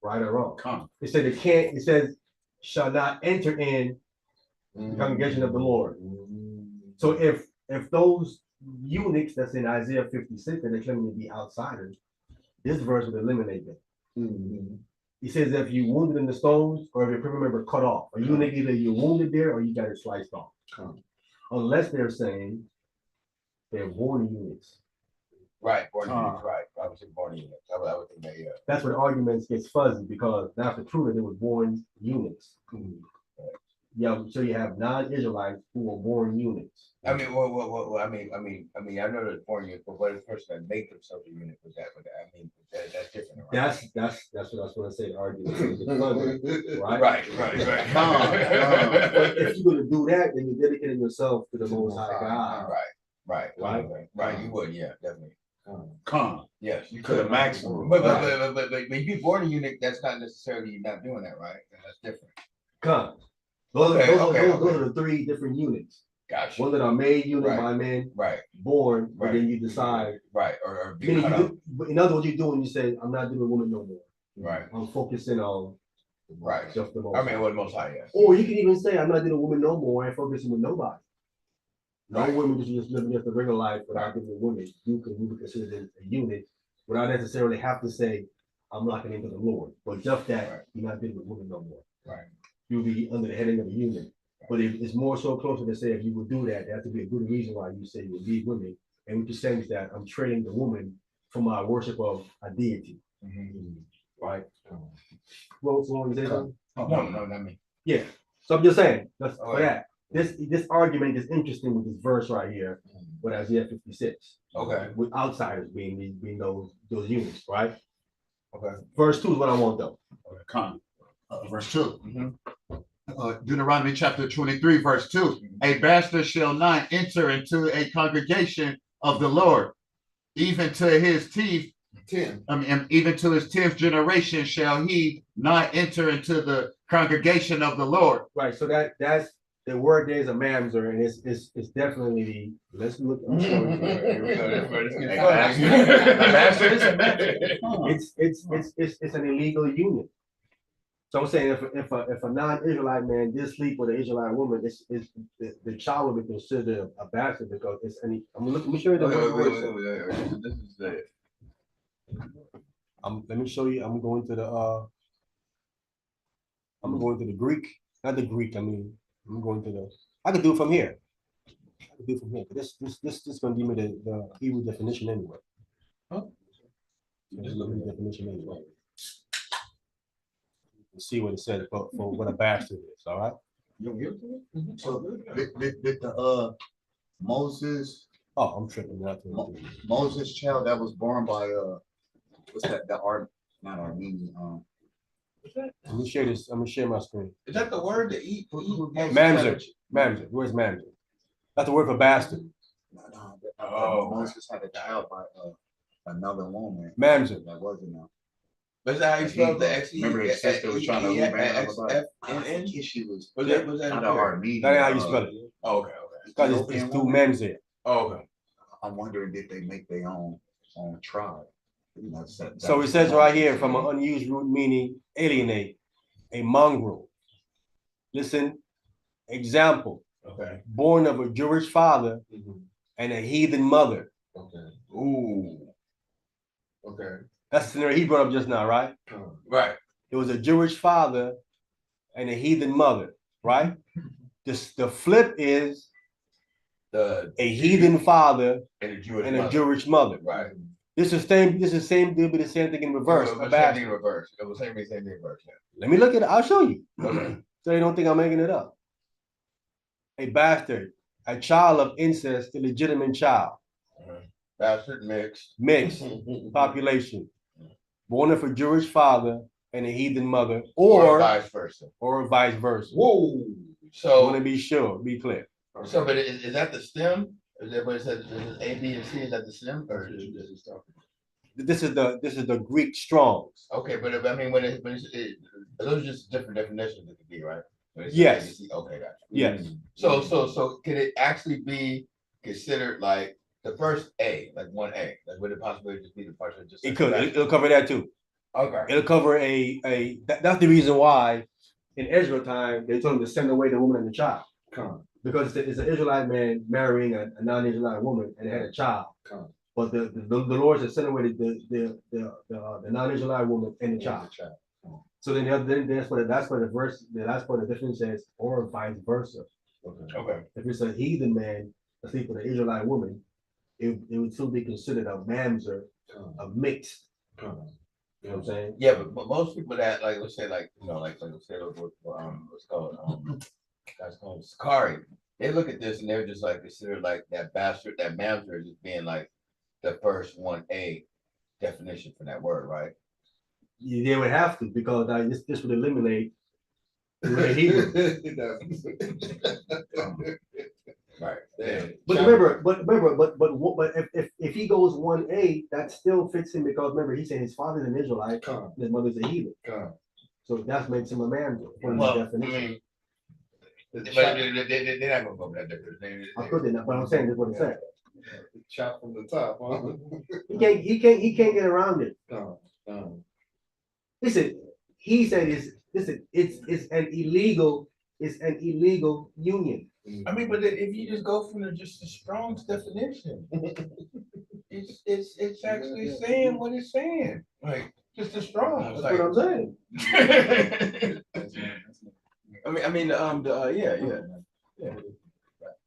Right or wrong? Come. It said they can't, it says, shall not enter in the congregation of the Lord. So if those eunuchs that's in Isaiah 56 and they're claiming to be outsiders, this verse would eliminate them. He says if you wounded in the stones or if your privy member cut off, a eunuch either you're wounded there or you got it sliced off. Unless they're saying they're born eunuchs. Right, born eunuchs, right. I was born eunuchs. I would think that, yeah. That's when arguments gets fuzzy because now to prove that they were born eunuchs. Yeah, so you have non-Israelites who were born eunuchs. I mean, well, I mean, I know they're born eunuchs, but what is the person that make themselves a eunuch with that? That's different, right? That's what I was going to say. The argument, right? Right. But if you're going to do that, then you're dedicating yourself to the Most High God. Right. You would, yeah, definitely. Come. Yes, you could have maximum. But when you born a eunuch, that's not necessarily you're not doing that, right? That's different. Come. Those are the three different units. Gotcha. One that are made unit by men, right? Born, but then you decide, right? Or in other words, you do when you say, "I'm not doing women no more." Right. I'm focusing on just the most. What Most High, yes. Or you can even say, "I'm not doing women no more," and focusing with nobody. No women just living just a regular life without giving women. You can be considered a unit without necessarily have to say, "I'm locking into the Lord," but just that you're not dealing with women no more. Right. You'll be under the heading of a unit. But it's more so closer to say if you would do that, there has to be a good reason why you say you would leave women. And we can sense that I'm trading the woman for my worship of a deity. Right? Well, so what you say? No, not me. Yeah. So I'm just saying, that's for that. This argument is interesting with this verse right here, with Isaiah 56. Okay. With outsiders being those units, right? Okay. Verse 2 is what I want though. Come. Verse 2. Deuteronomy chapter 23, verse 2. A bastard shall not enter into a congregation of the Lord, even to his teeth. Even to his 10th generation shall he not enter into the congregation of the Lord. Right. So that's the word there is a mamzer, and it's definitely let's look. I'm showing you. Here we go. This word is getting Hey, funny. It's an illegal union. So I'm saying if a non-Israelite man did sleep with an Israelite woman, it's the child would be considered a bastard because it's any. Let me show you the word. This is it. Let me show you. I'm going to the Greek, not the Greek. I mean, I'm going to the. I could do it from here. I could do it from here. This gonna give me the Hebrew definition anyway. Huh? This is the definition anyway. We'll see what it says for what a bastard is. All right. So did Moses Oh, I'm tripping now. Moses child that was born by what's that the art not Armenian Let me share this. I'm gonna share my screen. Is that the word to eat? Mamzer. Mamzer. Where's mamzer? That's the word for bastard. Moses had a child by another woman. Mamzer. That wasn't now. Is that how you spell the X? Remember his sister was trying to leave and she was was that not a Armenian. That ain't how you spell it. Oh, okay. Because it's two mamzer. Oh, okay. I'm wondering did they make their own tribe? So it says right here from an unused root meaning alienate, a mongrel. Listen, example. Okay. Born of a Jewish father and a heathen mother. Okay. Ooh. Okay. That's the scenario he brought up just now, right? Right. It was a Jewish father and a heathen mother, right? The flip is a heathen father and a Jewish and mother. a Jewish mother. Right. This is same. This is same. It'll be the same thing in reverse. It was same thing in reverse. It was same thing in reverse. Yeah. Let me look at it. I'll show you. Okay. So you don't think I'm making it up. A bastard, a child of incest, illegitimate child. Bastard mixed. Mixed population. Born of a Jewish father and a heathen mother, or vice versa. Or vice versa. Whoa. So I want to be sure, be clear. So, but is that the stem? Is that what it says? Is A, B, and C? Is that the stem, or this is the Greek Strongs. Okay, but I mean, when those are just different definitions it could be, right? Yes. Okay, gotcha. Yes. So could it actually be considered like the first A, like 1A? Like would it possibly just be the part that just it could. It'll cover that too. Okay. It'll cover that's the reason why in Israel time they told him to send away the woman and the child. Because it's an Israelite man marrying a non-Israelite woman and they had a child. But the Lord said send away the non-Israelite woman and the child. So then that's what the verse, the last part of the definition says, or vice versa. Okay. If it's a heathen man asleep with an Israelite woman, it would still be considered a mamzer, a mixed. You know what I'm saying? Yeah, but most people that like, let's say like, you know, like let's say what's called that's called Sakari. They look at this and they're just like consider like that bastard, that mamzer just being like the first 1A definition for that word, right? They would have to because this would eliminate the Hebrew. Right. Yeah. But remember, if he goes 1A, that still fits him because remember he's saying his father's an Israelite, his mother's a heathen. So that makes him a man. Well, definition. I mean, they're not gonna go with that difference. How could they not? But I'm saying this is what it said. Chop from the top, huh? He can't get around it. Listen, he said it's an illegal union. I mean, but if you just go from the Strong's definition, it's actually saying what it's saying. Like just the Strong. That's what I'm saying. Yeah.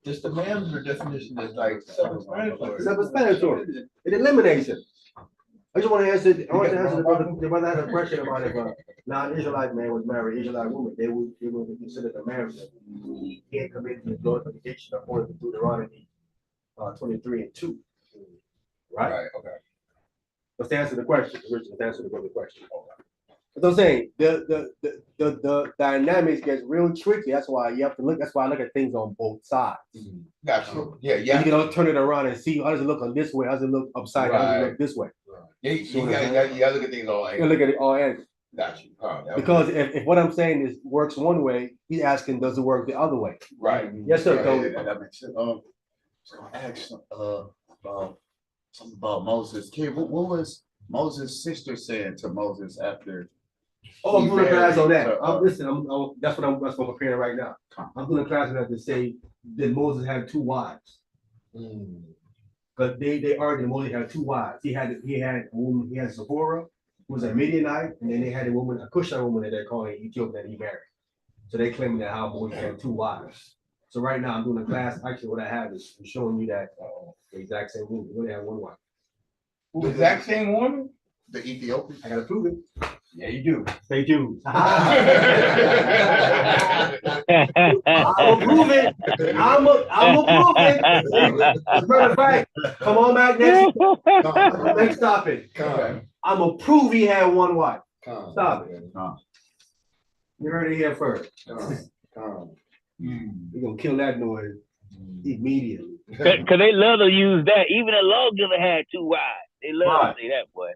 Just the mamzer definition is like self-explanatory. Self-explanatory. It eliminates it. I just want to answer. I want to answer the brother had a question about if a non-Israelite man was married an Israelite woman, they would be considered a marriage. He can't commit the glorification according to Deuteronomy 23:2. Right? Right. Okay. Let's answer the question. Let's answer the brother question. As I'm saying, the dynamics gets real tricky. That's why you have to look. That's why I look at things on both sides. Gotcha. Yeah. You can turn it around and see how does it look on this way, how does it look upside, how does it look this way. Yeah, you gotta look at things all angles. You look at it all angles. Got you. Because if what I'm saying is works one way, he's asking, does it work the other way? Right. Yes, sir. Yeah, that makes sense. So I asked about something about Moses' kid. What was Moses' sister saying to Moses after? Oh, I'm doing a class on that. married, Listen, that's what I'm preparing right now. I'm doing a class on that to say that Moses had two wives. Because they argued Moses had two wives. He had a woman, he had Zipporah, who was a Midianite, and then they had a woman, a Cushite woman that they're calling Ethiopian that he married. So they claim that how Moses had two wives. So right now I'm doing a class. Actually, what I have is showing you that the exact same woman. We only have one wife. The exact same woman? The Ethiopian. I gotta prove it. Yeah, you do. Stay tuned. I'm I'ma prove it. I'ma prove it. As a matter of fact, come on back next topic. I'ma prove he had one wife. Stop it. You heard it here first. We're gonna kill that noise immediately. Cause they love to use that. Even the lawgiver had two wives. They love to say that, boy.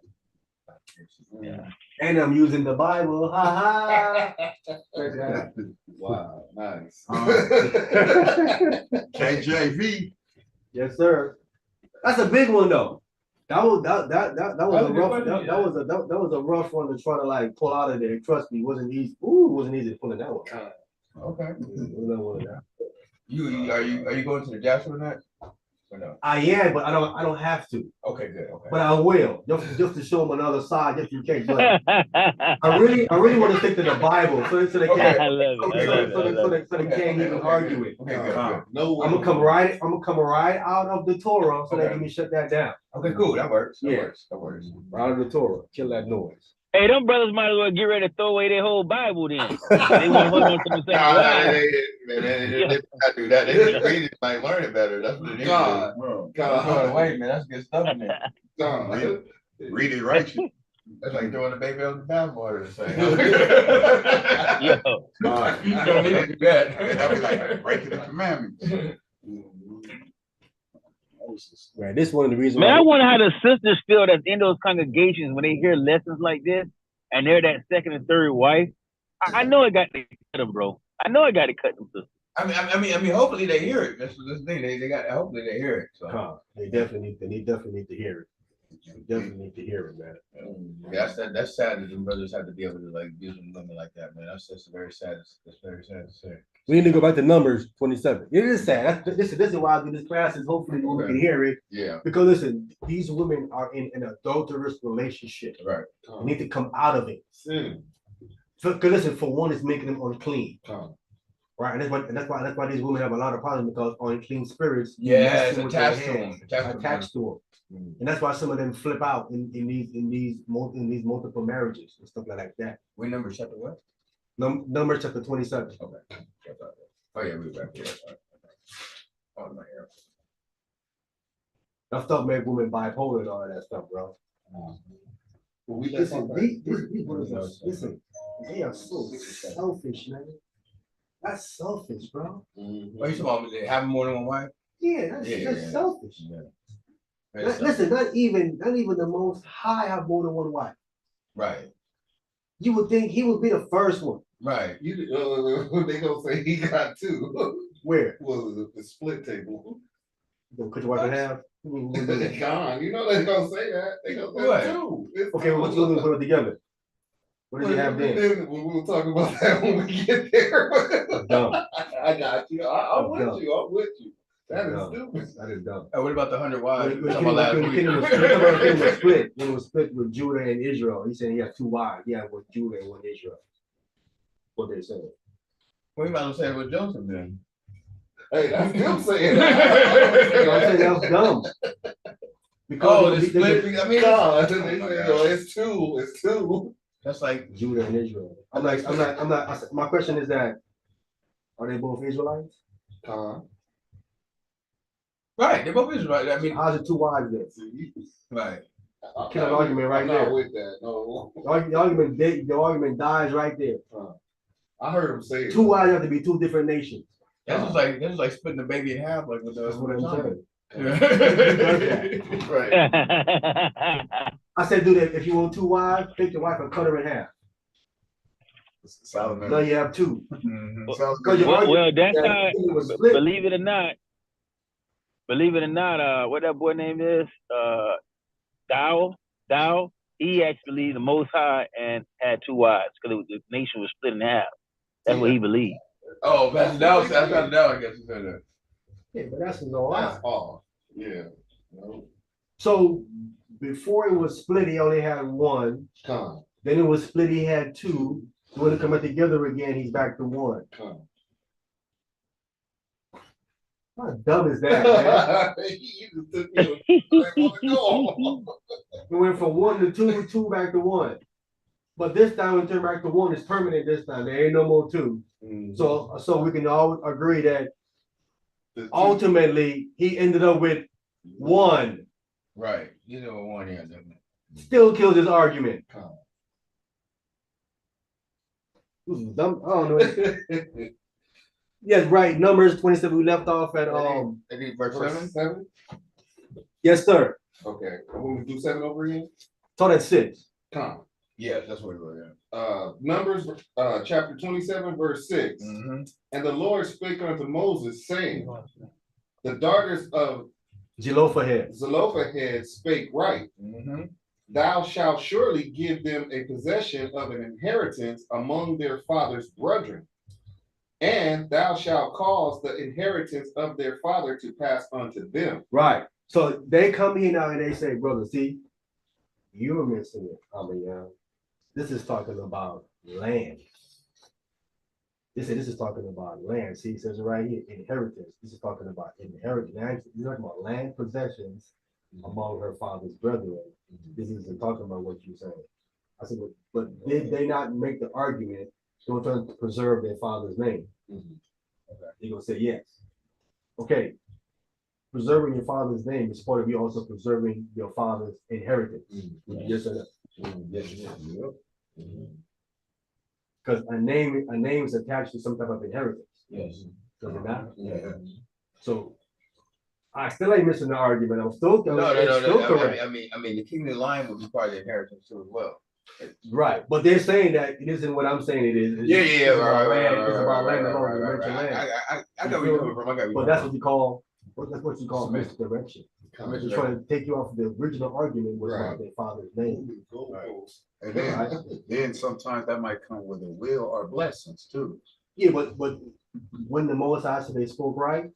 Yeah. And I'm using the Bible. Ha ha. Wow, nice. KJV. Yes, sir. That's a big one though. That was a rough one to try to like pull out of there. Trust me, it wasn't easy. Ooh, it wasn't easy to pull it that one. Okay. You are you going to the Joshua night? Or no? I am, but I don't have to. Okay, good. Okay. But I will, just to show them another side, just in case. But I really want to stick to the Bible, so they can't, I love it. so they can't even argue it. Okay, good. No, I'm gonna come right out of the Torah, so they can shut that down. Okay, cool. That works. Yeah. That works. Out of the Torah, kill that noise. Hey, them brothers might as well get ready to throw away their whole Bible then. They want to hold on to the same Bible. They not do that. They just read it, like learn it better. That's what it is. God, wait, man, that's good stuff in there. Read it right. That's like throwing the baby out the bathwater. Yo. You don't need to do that. That'd be like breaking the commandments. Right, this is one of the reasons. Man, I wonder how the sisters feel that's in those congregations when they hear lessons like this and they're that second and third wife. I know it got to cut them, bro. I know I got to cut them, sisters. I mean, hopefully they hear it. That's the thing. They got. Hopefully they hear it. So. They definitely need to hear it. They definitely need to hear it, man. Yeah, that's sad that the brothers have to be able to like use women like that, man. That's very sad. That's very sad to say. We need to go back to Numbers 27. It is sad. This is why I do this class, is hopefully the women can hear it. Yeah. Because listen, these women are in an adulterous relationship. Right. They need to come out of it. Because listen, for one, it's making them unclean. Right, and that's why these women have a lot of problems, because unclean spirits. Yeah, it's attached to them. And that's why some of them flip out in these multiple marriages and stuff like that. We Numbers chapter what? Numbers chapter 27. Okay. Oh yeah, we back here. Oh my hair. That stuff make women bipolar and all of that stuff, bro. Listen, they are so selfish, man. That's selfish, bro. Oh, you talking about they having more than one wife? Yeah, that's selfish. Yeah. Listen, not even the most high have more than one wife. Right. You would think he would be the first one. Right. They gonna say he got two. Where? Well, the split table. You cut your wife in half? Gone. You know they're gonna say that. They gonna say two. Okay, well, what you gonna put it together? What did you have then? We'll talk about that when we get there. Dumb. I got you. I'm with dumb. you. I'm with you. That is Dumb. stupid. That is dumb. What about the 100 wives? When it was split with Judah and Israel, he said he had two wives. Yeah, with Judah and one Israel. What they said. We might as well say it with Joseph then. Hey, that's them saying I'm saying that was dumb. Because the split. I mean, it's two. It's two. That's like Judah and Israel. I'm not. My question is that, are they both Israelites? right. They're both Israelites. I mean, how's it two wives then? Right. Kill an argument right there. With that, no. The argument dies right there. I heard him say two wives have to be two different nations. That's just like splitting the baby in half, like with that's what I'm saying. Right. I said, dude, if you want two wives, take your wife and cut her in half. Solomon. Now you have two. Mhm. Because Well, your argument that's that how. it was split. Believe it or not, what that boy name is, Dow, he actually the Most High and had two wives because the nation was split in half. That's what he believed. Oh, Pastor Dow said, I thought Dow, I guess you said that. Yeah, but that's a lie. That's all. Yeah. No. So before it was split, he only had one. Come. Then it was split, he had two. When it come together again, he's back to one. Come. How dumb is that, man? You just took me on. We went from one to two, two back to one. But this time we turn back to one, it's permanent this time. There ain't no more two. So we can all agree that ultimately he ended up with one. Right. You know what one is. Still kills his argument. Dumb, I don't know. Yes, right. Numbers 27. We left off at verse 7? yes, sir. Okay. When we do 7 over again? So that's 6. Come. Yeah, that's what we were. Numbers chapter 27, verse 6. Mm-hmm. And the Lord spake unto Moses, saying, the daughters of Zelophehad spake right. Mm-hmm. Thou shalt surely give them a possession of an inheritance among their father's brethren, and thou shalt cause the inheritance of their father to pass unto them. Right. So they come here now and they say, brother, see, you're missing it. This is talking about land. They say this is talking about land. See, it says it right here, inheritance. This is talking about inheritance. This is talking about land possessions among her father's brethren. This isn't talking about what you're saying. I said, but did they not make the argument they were trying to preserve their father's name? Okay. They're gonna say yes. Okay. Preserving your father's name is supposed to be also preserving your father's inheritance. Yes or no? Yes. Because a name is attached to some type of inheritance. Yes. Does it not? Yeah. So I still ain't missing the argument. I'm still No. correct. I mean, the king of the line would be part of the inheritance too as well. Right, but they're saying that it isn't what I'm saying it is. It's about land. It's about land alone, the mentioned land. I got where you're coming from. I got But that's what you call misdirection. Come. They're trying to take you off the original argument was about their father's name. And then sometimes that might come with a will or blessings too. Yeah, but when the Most High said they spoke right,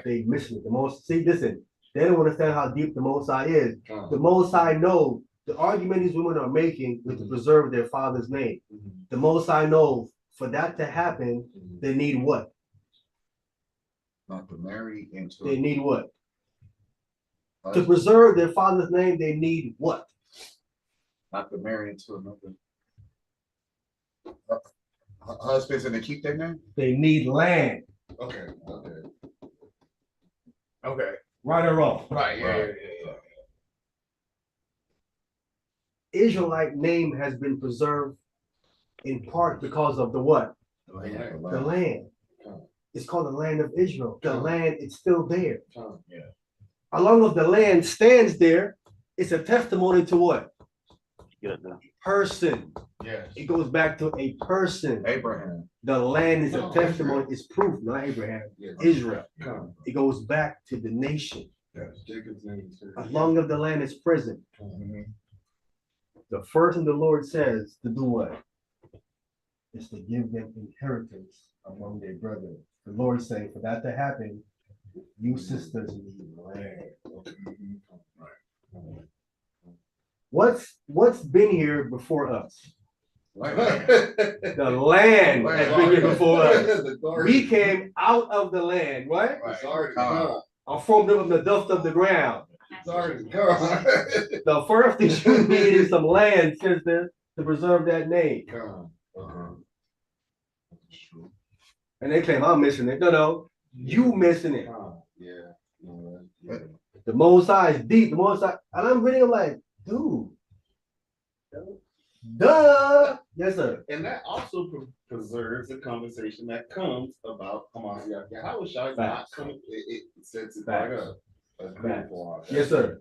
they missed it. Listen, they don't understand how deep the Most High is. The Most High know the argument these women are making is to preserve their father's name. The Most High know for that to happen, they need what? Not to marry into. They need what? To preserve their father's name, they need what? Not to marry into another. Husbands and to keep their name? They need land. Okay. Right or wrong? Right. Yeah. Israelite name has been preserved in part because of the what? The land. It's called the land of Israel. The land, it's still there. Yeah. As long as the land stands there, it's a testimony to what? Person. Yes. It goes back to a person. Abraham. The land is a testimony, it's proof, not Abraham, Israel. It goes back to the nation. Jacob's name. As long as the land is present. The first thing the Lord says to do what? Is to give them inheritance among their brethren. The Lord is saying for that to happen, you sisters need land. What's been here before us? The land has been here before us. We came out of the land, right? Or from the dust of the ground. The first thing you need is some land, sister, to preserve that name. And they claim I'm missing it. No, you missing it. The Most High is deep. The Most High, and I'm reading, I'm like, dude. Duh. Yes, sir. And that also preserves the conversation that comes about how is Shai not coming? It sets it back up. Yes, sir.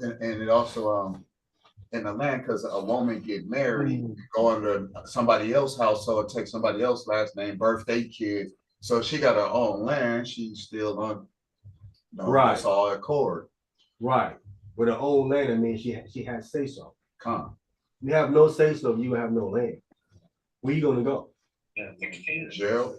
And it also in the land, because a woman get married, go under somebody else's household, take somebody else's last name, birthday kids. So she got her own land, she's still on, Right. it's all accord. Right. With her own land, I mean, she has say so. Come. You have no say so, you have no land. Where you gonna go? Jail.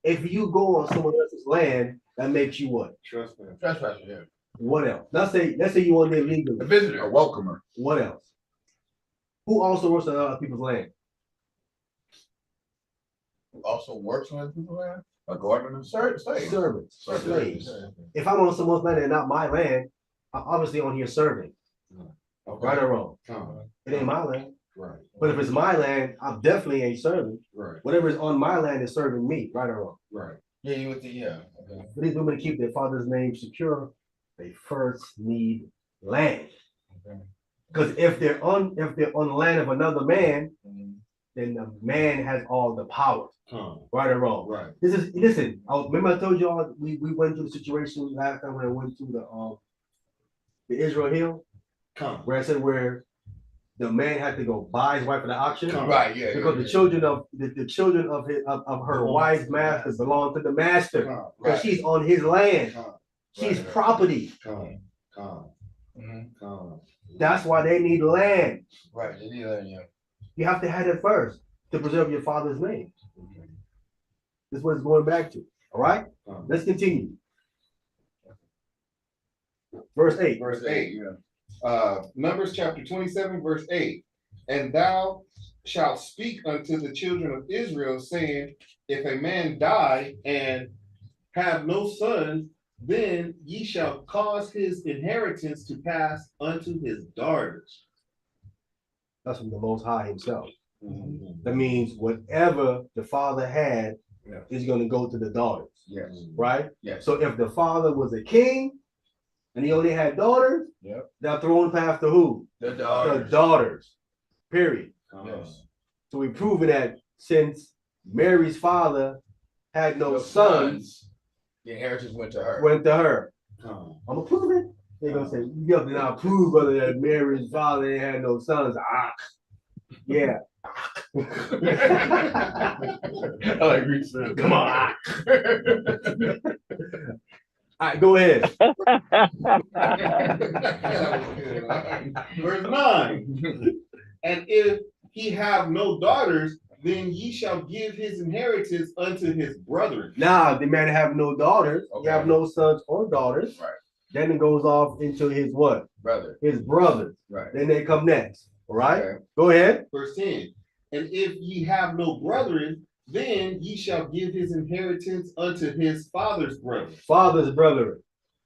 If you go on someone else's land, that makes you what? Trespasser, yeah. What else? Let's say you on there legally. A visitor. A welcomer. What else? Who also works on other people's land? Also works on people land. A gardener. Slave. Servants, Slave. slaves. If I'm on someone's land and not my land, I'm obviously on here serving, Okay. right or wrong. It ain't my land. Right. But if it's my land, I'm definitely ain't serving. Right. Whatever is on my land is serving me, right or wrong. Right. Yeah, you with the, yeah. Okay. For these women to keep their father's name secure, they first need land. Because if they're on land of another man, then the man has all the power. Right or wrong. Right. Listen, remember I told you all we went through the situation last time when I went through the Israel Hill, where I said where the man had to go buy his wife at the auction. Right, yeah. Because the children of her wife's master belong to the master. Because she's on his land. She's property. That's why they need land. Right, they need land, yeah. You have to have it first to preserve your father's name. This is what it's going back to. All right? Let's continue. Verse 8. Verse 8. Numbers chapter 27, verse 8. And thou shalt speak unto the children of Israel, saying, if a man die and have no sons, then ye shall cause his inheritance to pass unto his daughters. That's from the Most High himself. That means whatever the father had is going to go to the daughters. Yes. Right? Yes. So if the father was a king and he only had daughters, that throne path to who? The daughters. The daughters. Period. Yes. So we've proven that since Mary's father had no sons, the inheritance went to her. I'm gonna prove it. They're gonna say, you have to now prove whether that Mary's father had no sons. Yeah. I like research. Come on. All right, go ahead. Verse 9. And if he have no daughters, then ye shall give his inheritance unto his brethren. Now, the man have no daughters, Okay. he have no sons or daughters. Right. Then it goes off into his what? Brother. His brothers. Right. Then they come next. All right. Okay. Go ahead. Verse 10. And if ye have no brethren, then ye shall give his inheritance unto his father's brethren. Father's brethren.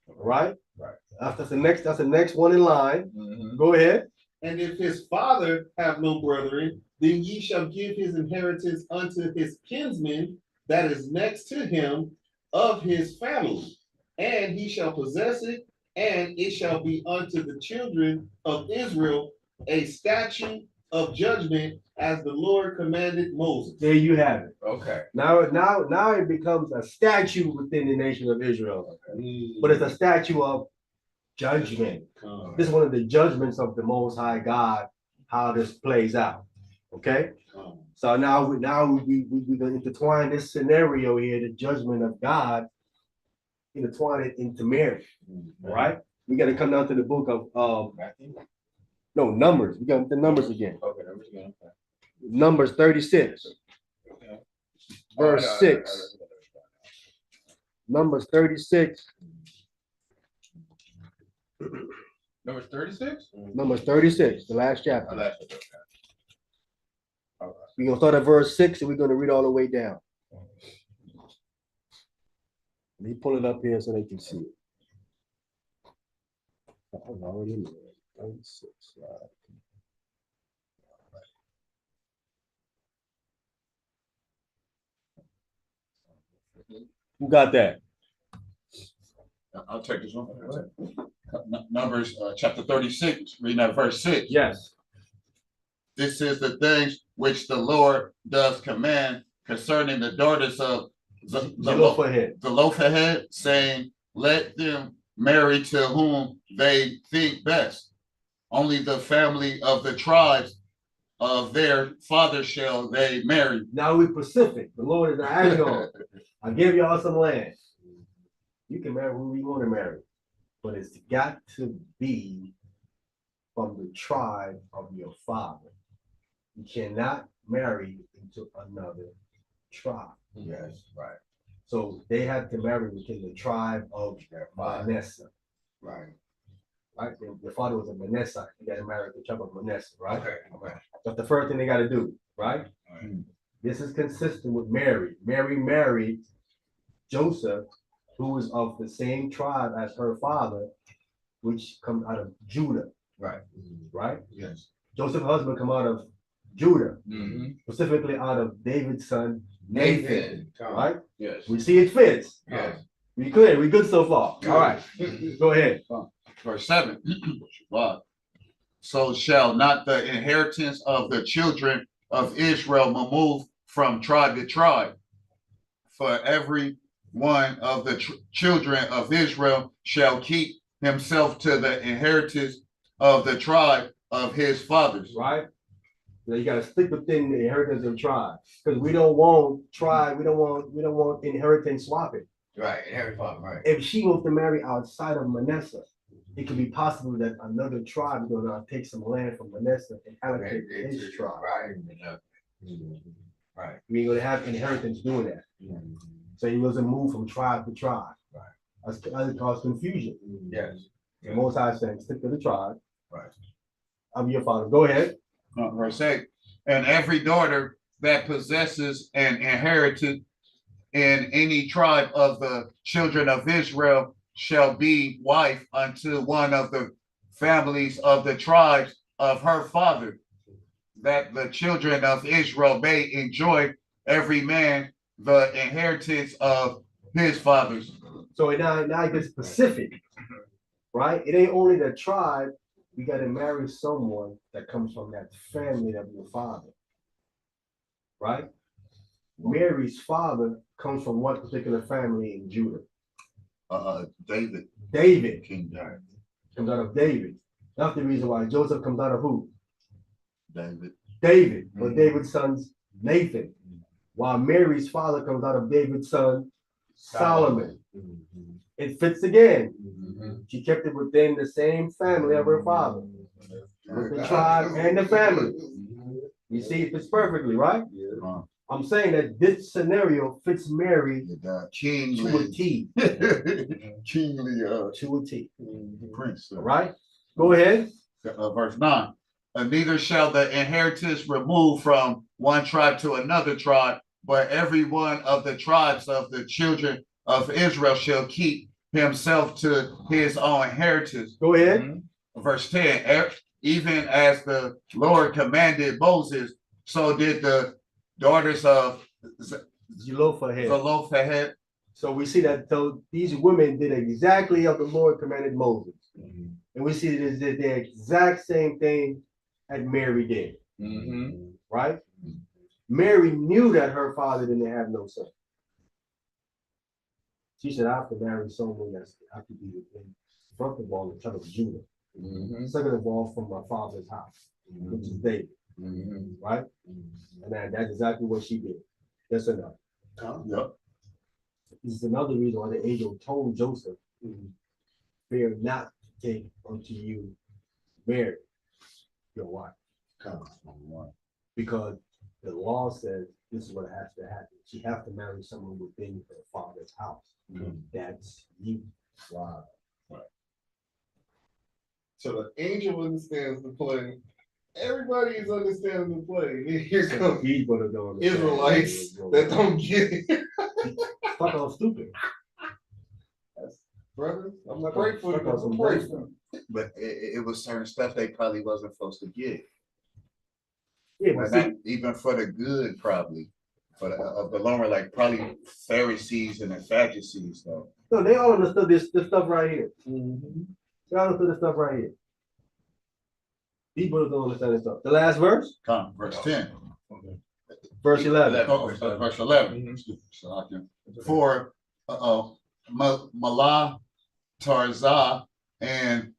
All right. Right. That's the next one in line. Mm-hmm. Go ahead. And if his father have no brethren, then ye shall give his inheritance unto his kinsman that is next to him of his family, and he shall possess it, and it shall be unto the children of Israel a statute of judgment, as the Lord commanded Moses. There you have it. Okay. Now it becomes a statute within the nation of Israel, but it's a statute of judgment. This is one of the judgments of the Most High God, how this plays out. Okay, so now we're gonna intertwine this scenario here, the judgment of God, intertwine it into Mary. All right, we got to come down to the book of Numbers. We got the Numbers again. Okay, numbers again. Okay. Numbers 36, Okay. verse 6. Numbers 36. Number 36? Numbers 36, the last chapter. Oh, that's okay. We're gonna start at verse 6 and we're gonna read all the way down. Let me pull it up here so they can see it. Oh, I'm already in there. 36. Who got that? I'll take this one. Numbers chapter 36, reading at verse 6. Yes. This is the things which the Lord does command concerning the daughters of Zelophehad, saying, let them marry to whom they think best, only the family of the tribes of their father shall they marry. Now we Pacific. The Lord is not hang on. I give y'all some land. You can marry who you want to marry, but it's got to be from the tribe of your father. You cannot marry into another tribe. Yes, right, So they have to marry within the tribe of their father, Manasseh. right. Right? Their father was a Manasseh. You got to marry the tribe of Manasseh, right? Okay, okay. That's the first thing they got to do, right? Right. This is consistent with Mary. Mary married Joseph, who was of the same tribe as her father, which comes out of Judah, Right, right? yes. Joseph's husband come out of Judah, Mhm. specifically out of David's son Nathan, right? yes, We see it fits. yes. We clear. We good so far. All right. Go ahead. Verse 7. Wow. So shall not the inheritance of the children of Israel move from tribe to tribe. For every one of the children of Israel shall keep himself to the inheritance of the tribe of his fathers. Right. So you got to stick within the inheritance of tribe, because we don't want tribe. We don't want inheritance swapping. Right, every father, right. If she wants to marry outside of Manasseh, it could be possible that another tribe is going to take some land from Manasseh and allocate to his tribe. Right, right. We ain't going to have inheritance doing that. So he doesn't move from tribe to tribe. Right. That causes confusion. Yes. The Most High saying, stick to the tribe. Right. I'm your father. Go ahead. Verse 8. And every daughter that possesses an inheritance in any tribe of the children of Israel shall be wife unto one of the families of the tribes of her father, that the children of Israel may enjoy every man the inheritance of his fathers. So now it gets specific, right? It ain't only the tribe. You got to marry someone that comes from that family of your father, right? Mary's father comes from one particular family in Judah. David. David King David. comes out of David. That's the reason why Joseph comes out of who? David. David, but David's son's Nathan. While Mary's father comes out of David's son Solomon. It fits again. She kept it within the same family of her father, with the tribe and the family. You see, it fits perfectly, right? I'm saying that this scenario fits Mary to a T. Kingly To a T. prince. All right? Go ahead. Verse 9. Neither shall the inheritance remove from one tribe to another tribe, but every one of the tribes of the children of Israel shall keep himself to his own inheritance. Go ahead. Verse 10. Even as the Lord commanded Moses, so did the daughters of Zelophehad. So we see that these women did exactly as the Lord commanded Moses. And we see that they did the exact same thing that Mary did. Right? Mary knew that her father didn't have no son. She said, I have to marry someone that's have to be within, first of all, the tribe of Judah. Second of all, from my father's house, which is David. Right? And that's exactly what she did. Yes or no? Yep. This is another reason why the angel told Joseph, fear not to take unto you Mary, your wife. Because the law says this is what has to happen. She has to marry someone within her father's house. That's you. Wow. Right. So the angel understands the play. Everybody is understanding the play. Here comes Israelites that don't get it. Fuck off, stupid. Brothers, I'm not grateful. I'm grateful. But it was certain stuff they probably wasn't supposed to get. Yeah, but see, Even for the good, probably. For the longer, like probably Pharisees and the Sadducees, though. no, they all understood this stuff right here. They all understood this stuff right here. These brothers don't understand this stuff. The last verse? Come, verse 10. Verse 11. Verse 11. So I can. For Malah, Tarzah, and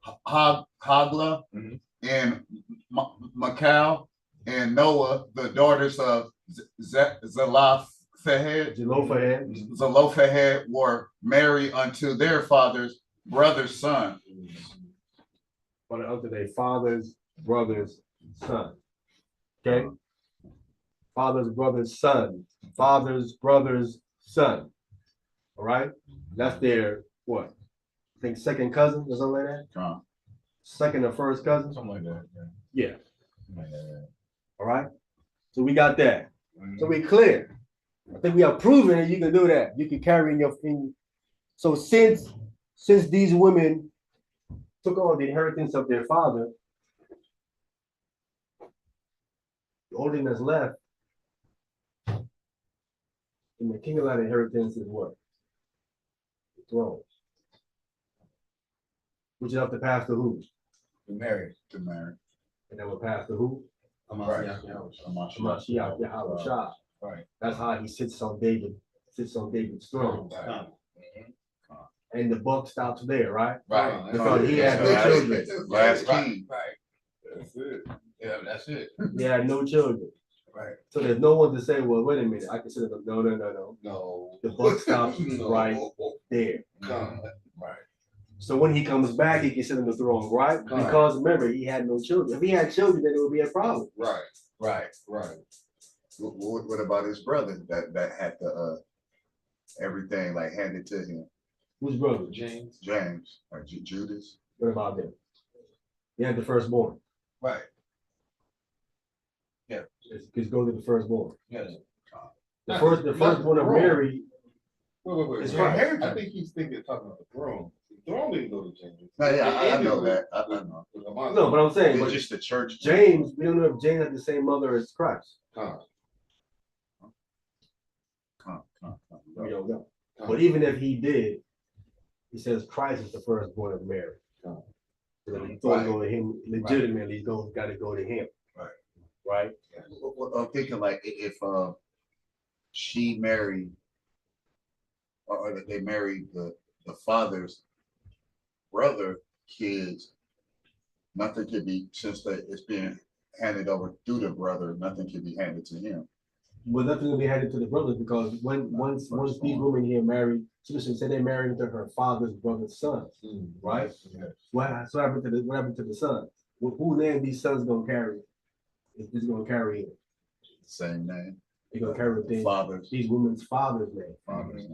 Hogla, Mhm. and Macau, and Noah, the daughters of Zelophehad, were married unto their father's brother's son. But unto their father's brother's son. Okay? Father's brother's son. Father's brother's son. All right? That's their what? I think second cousin or something like that? Second or first cousin? Something like that. Yeah. Something like that. All right. So we got that. Mhm. So we clear. I think we are proving that you can do that. You can carry in your finger. So since these women took on the inheritance of their father, the only thing that's left in the king of that inheritance is what? The throne. Which is up to pass to who? To marry. And then will pass to who? Right. Mashiach Yahushua. Right. That's how he sits on David's throne. Right. And the buck stops there, right? Right. Because he had no children. Last king. Right. That's it. Yeah, that's it. He had no children. Right. So there's no one to say, well, wait a minute, I consider them. No. No. The buck stops right there. Right. So when he comes back, he can sit on the throne, right? Because remember, he had no children. If he had children, then it would be a problem. Right. Right. What about his brother that had the everything like handed to him? Whose brother? James. Or Judas? What about them? He had the firstborn. Right. Just go to the firstborn. Yes. The firstborn of Mary. Wait. It's Yeah, right. I think he's talking about the throne. The throne didn't go to James. No, yeah, I know that. I With- know. with No, but I'm saying, It's but just the church. James, we don't know if James had the same mother as Christ. We don't know. But even if he did, he says Christ is the firstborn of Mary. So if he's going to go to him legitimately, he's got to go to him. Right? I'm thinking like if she married or they married the father's brother kids, nothing could be, since it's being handed over through the brother, nothing can be handed to him. But nothing will be handed to the brothers because once these women here married, she said they married into her father's brother's son, right? What happened to the son? Who name these sons gonna carry? Is gonna carry it? Same name. They're gonna carry these women's father's name.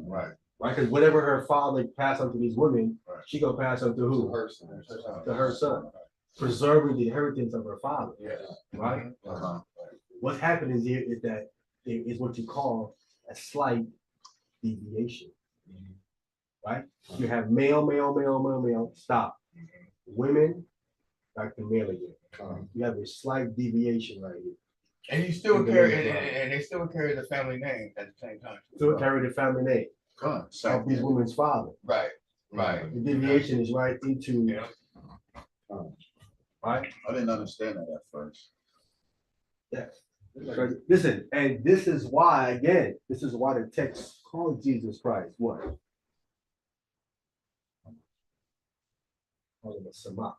Right. Right, because whatever her father passed on to these women, she gonna pass on to who? Her son. To her son, preserving the inheritance of her father. Yes. Right. What's happening here is that it is what you call a slight deviation. Right? You have male, stop. Women, back to male again. You have a slight deviation right here. And you still carry, and they still carry the family name at the same time. Still carry the family name of these women's father. Right. The deviation is right into. Yeah. Right? I didn't understand that at first. Yes. Listen, and this is why the text calls Jesus Christ what? Call him a Sama,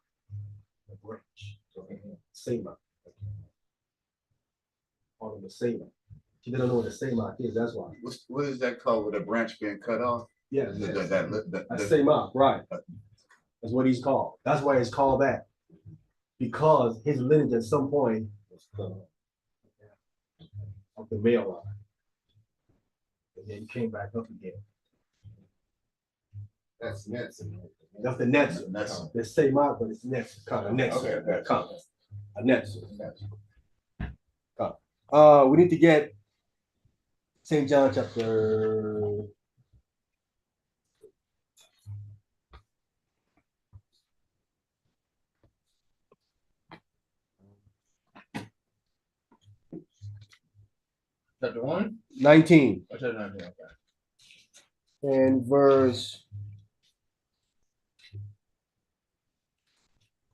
a branch. Sema. Call him a Sema. She didn't know what a Sema is, that's why. What is that called with a branch being cut off? Yeah. That Sema, right. That's what he's called. That's why it's called that. Because his lineage at some point was cut off of the male line. And then he came back up again. That's next. That's the next. The same out, but it's next. Next. Okay. A next. We need to get St. John chapter. Chapter 1? 19 Oh, chapter 19, okay. and verse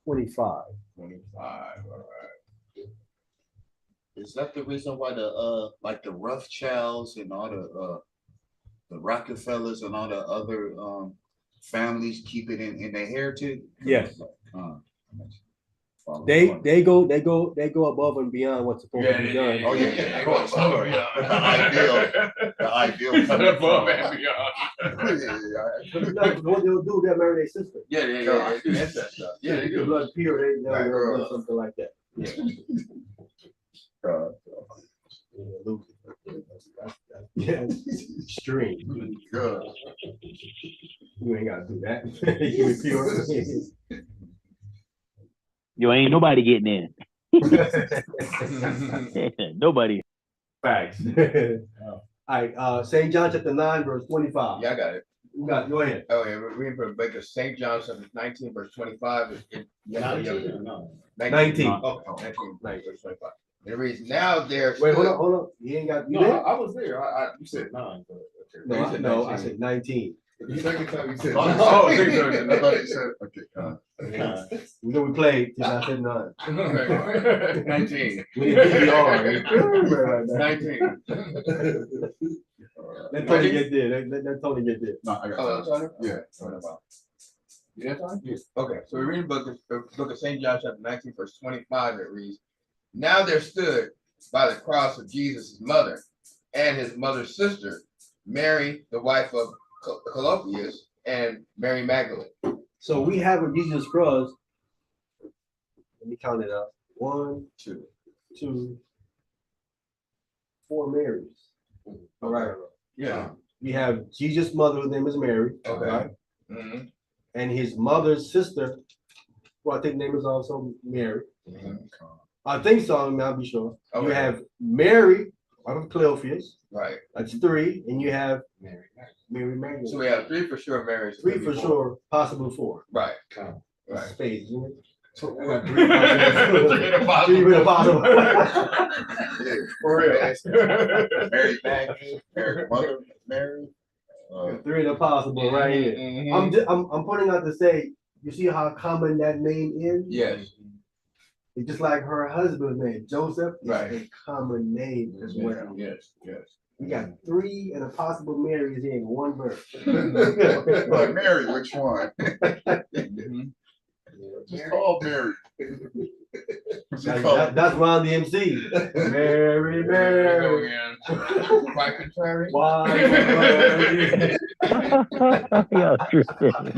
25. 25, all right. Is that the reason why the like the Rothschilds and all the Rockefellers and all the other families keep it in their heritage? Yes. They go above and beyond what's supposed to be done. Oh, yeah, of course. The ideal coming Above from- and beyond. No, what they'll do, they'll marry their sister. Yeah, they do that stuff. Yeah, they The do. blood pure, they'll Right. do something like that. Yeah, extreme. Good. You ain't gotta do that. You be pure. Yo, ain't nobody getting in. Nobody. Facts. All right, St. John chapter 9, verse 25. Yeah, I got it. You got, go ahead. Oh, yeah, we're reading from Baker's St. John chapter 19, verse 25. Yeah, 19. 19. Oh, 19, verse 25. And it reads, now there. Wait, hold on. You ain't got, you No, there? I was there. You said 9. But okay. you said No, 19. I said 19. The second time you said Oh, 9. oh, I thought you said, okay. We know we played, till I said 9. 19. We didn't DVR. 19. Let Tony get there. Let Tony get there. No, I got Oh, time. Tony? Yeah. You have time? Yes. Okay, so we're reading book of St. John chapter 19, verse 25. It reads, now there stood by the cross of Jesus' mother and his mother's sister, Mary, the wife of Clopas, and Mary Magdalene. So we have a Jesus cross. Let me count it up. 1, 2, 4 Marys. All right. Yeah. We have Jesus' mother, whose name is Mary. Okay. Right? Mhm. And his mother's sister, who I think name is also Mary. Mhm. I think so, I mean, I'll be sure. You Okay. have Mary, out of Cleophas. Right. That's 3. And you have Mary Magdalene. So we have 3 for sure Marys. 3 for sure, possible 4. Right. Right. Right. Spades, isn't it? So We got 3 possible. 3 in a possible. 3 with a possible. Yeah, For real. Mary Magdalene, Mary, mother, Mary. 3 in a possible right here. Mhm. I'm putting out to say, you see how common that name is? Yes. It's just like her husband's name, Joseph, is Right. a common name as well. Yes. Yes. We got 3 and a possible Marys in one verse. Like Mary, which one? Mhm. Just call Mary. Just call That's Ron the MC. Mary, Mary. Quite contrary. Why? Yo, Tristan.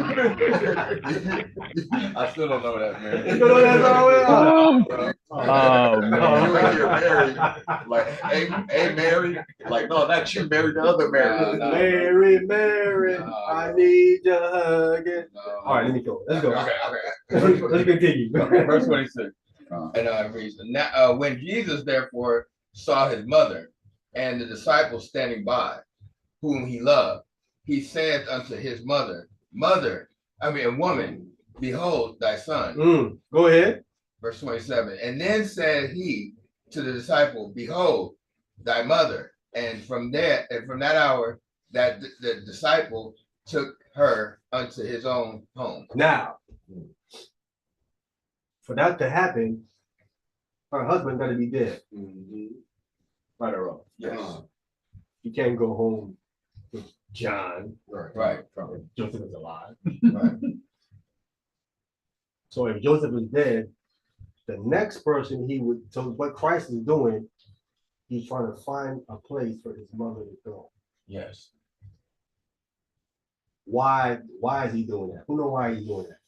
I still don't know that, man. You know that's all we are. Oh, You man. ain't hear Mary, like, hey, Mary, like, no, not you, Mary, the other Mary. No. Mary, Mary, No. I need your hug. No. All right, let me go. Let's go. Okay. Let's continue. Okay, verse 26. Uh. And it reads, now, when Jesus therefore saw his mother and the disciples standing by, whom he loved, he said unto his mother, woman, behold thy son. Go ahead. Verse 27. And then said he to the disciple, behold thy mother. And from that hour, that the disciple took her unto his own home. Now, for that to happen, her husband got to be dead. Right or wrong? Yes. You can't go home with John. Right. Joseph is alive. Right. So if Joseph is dead, the next person so what Christ is doing, he's trying to find a place for his mother to go. Yes. Why is he doing that? Who knows why he's doing that?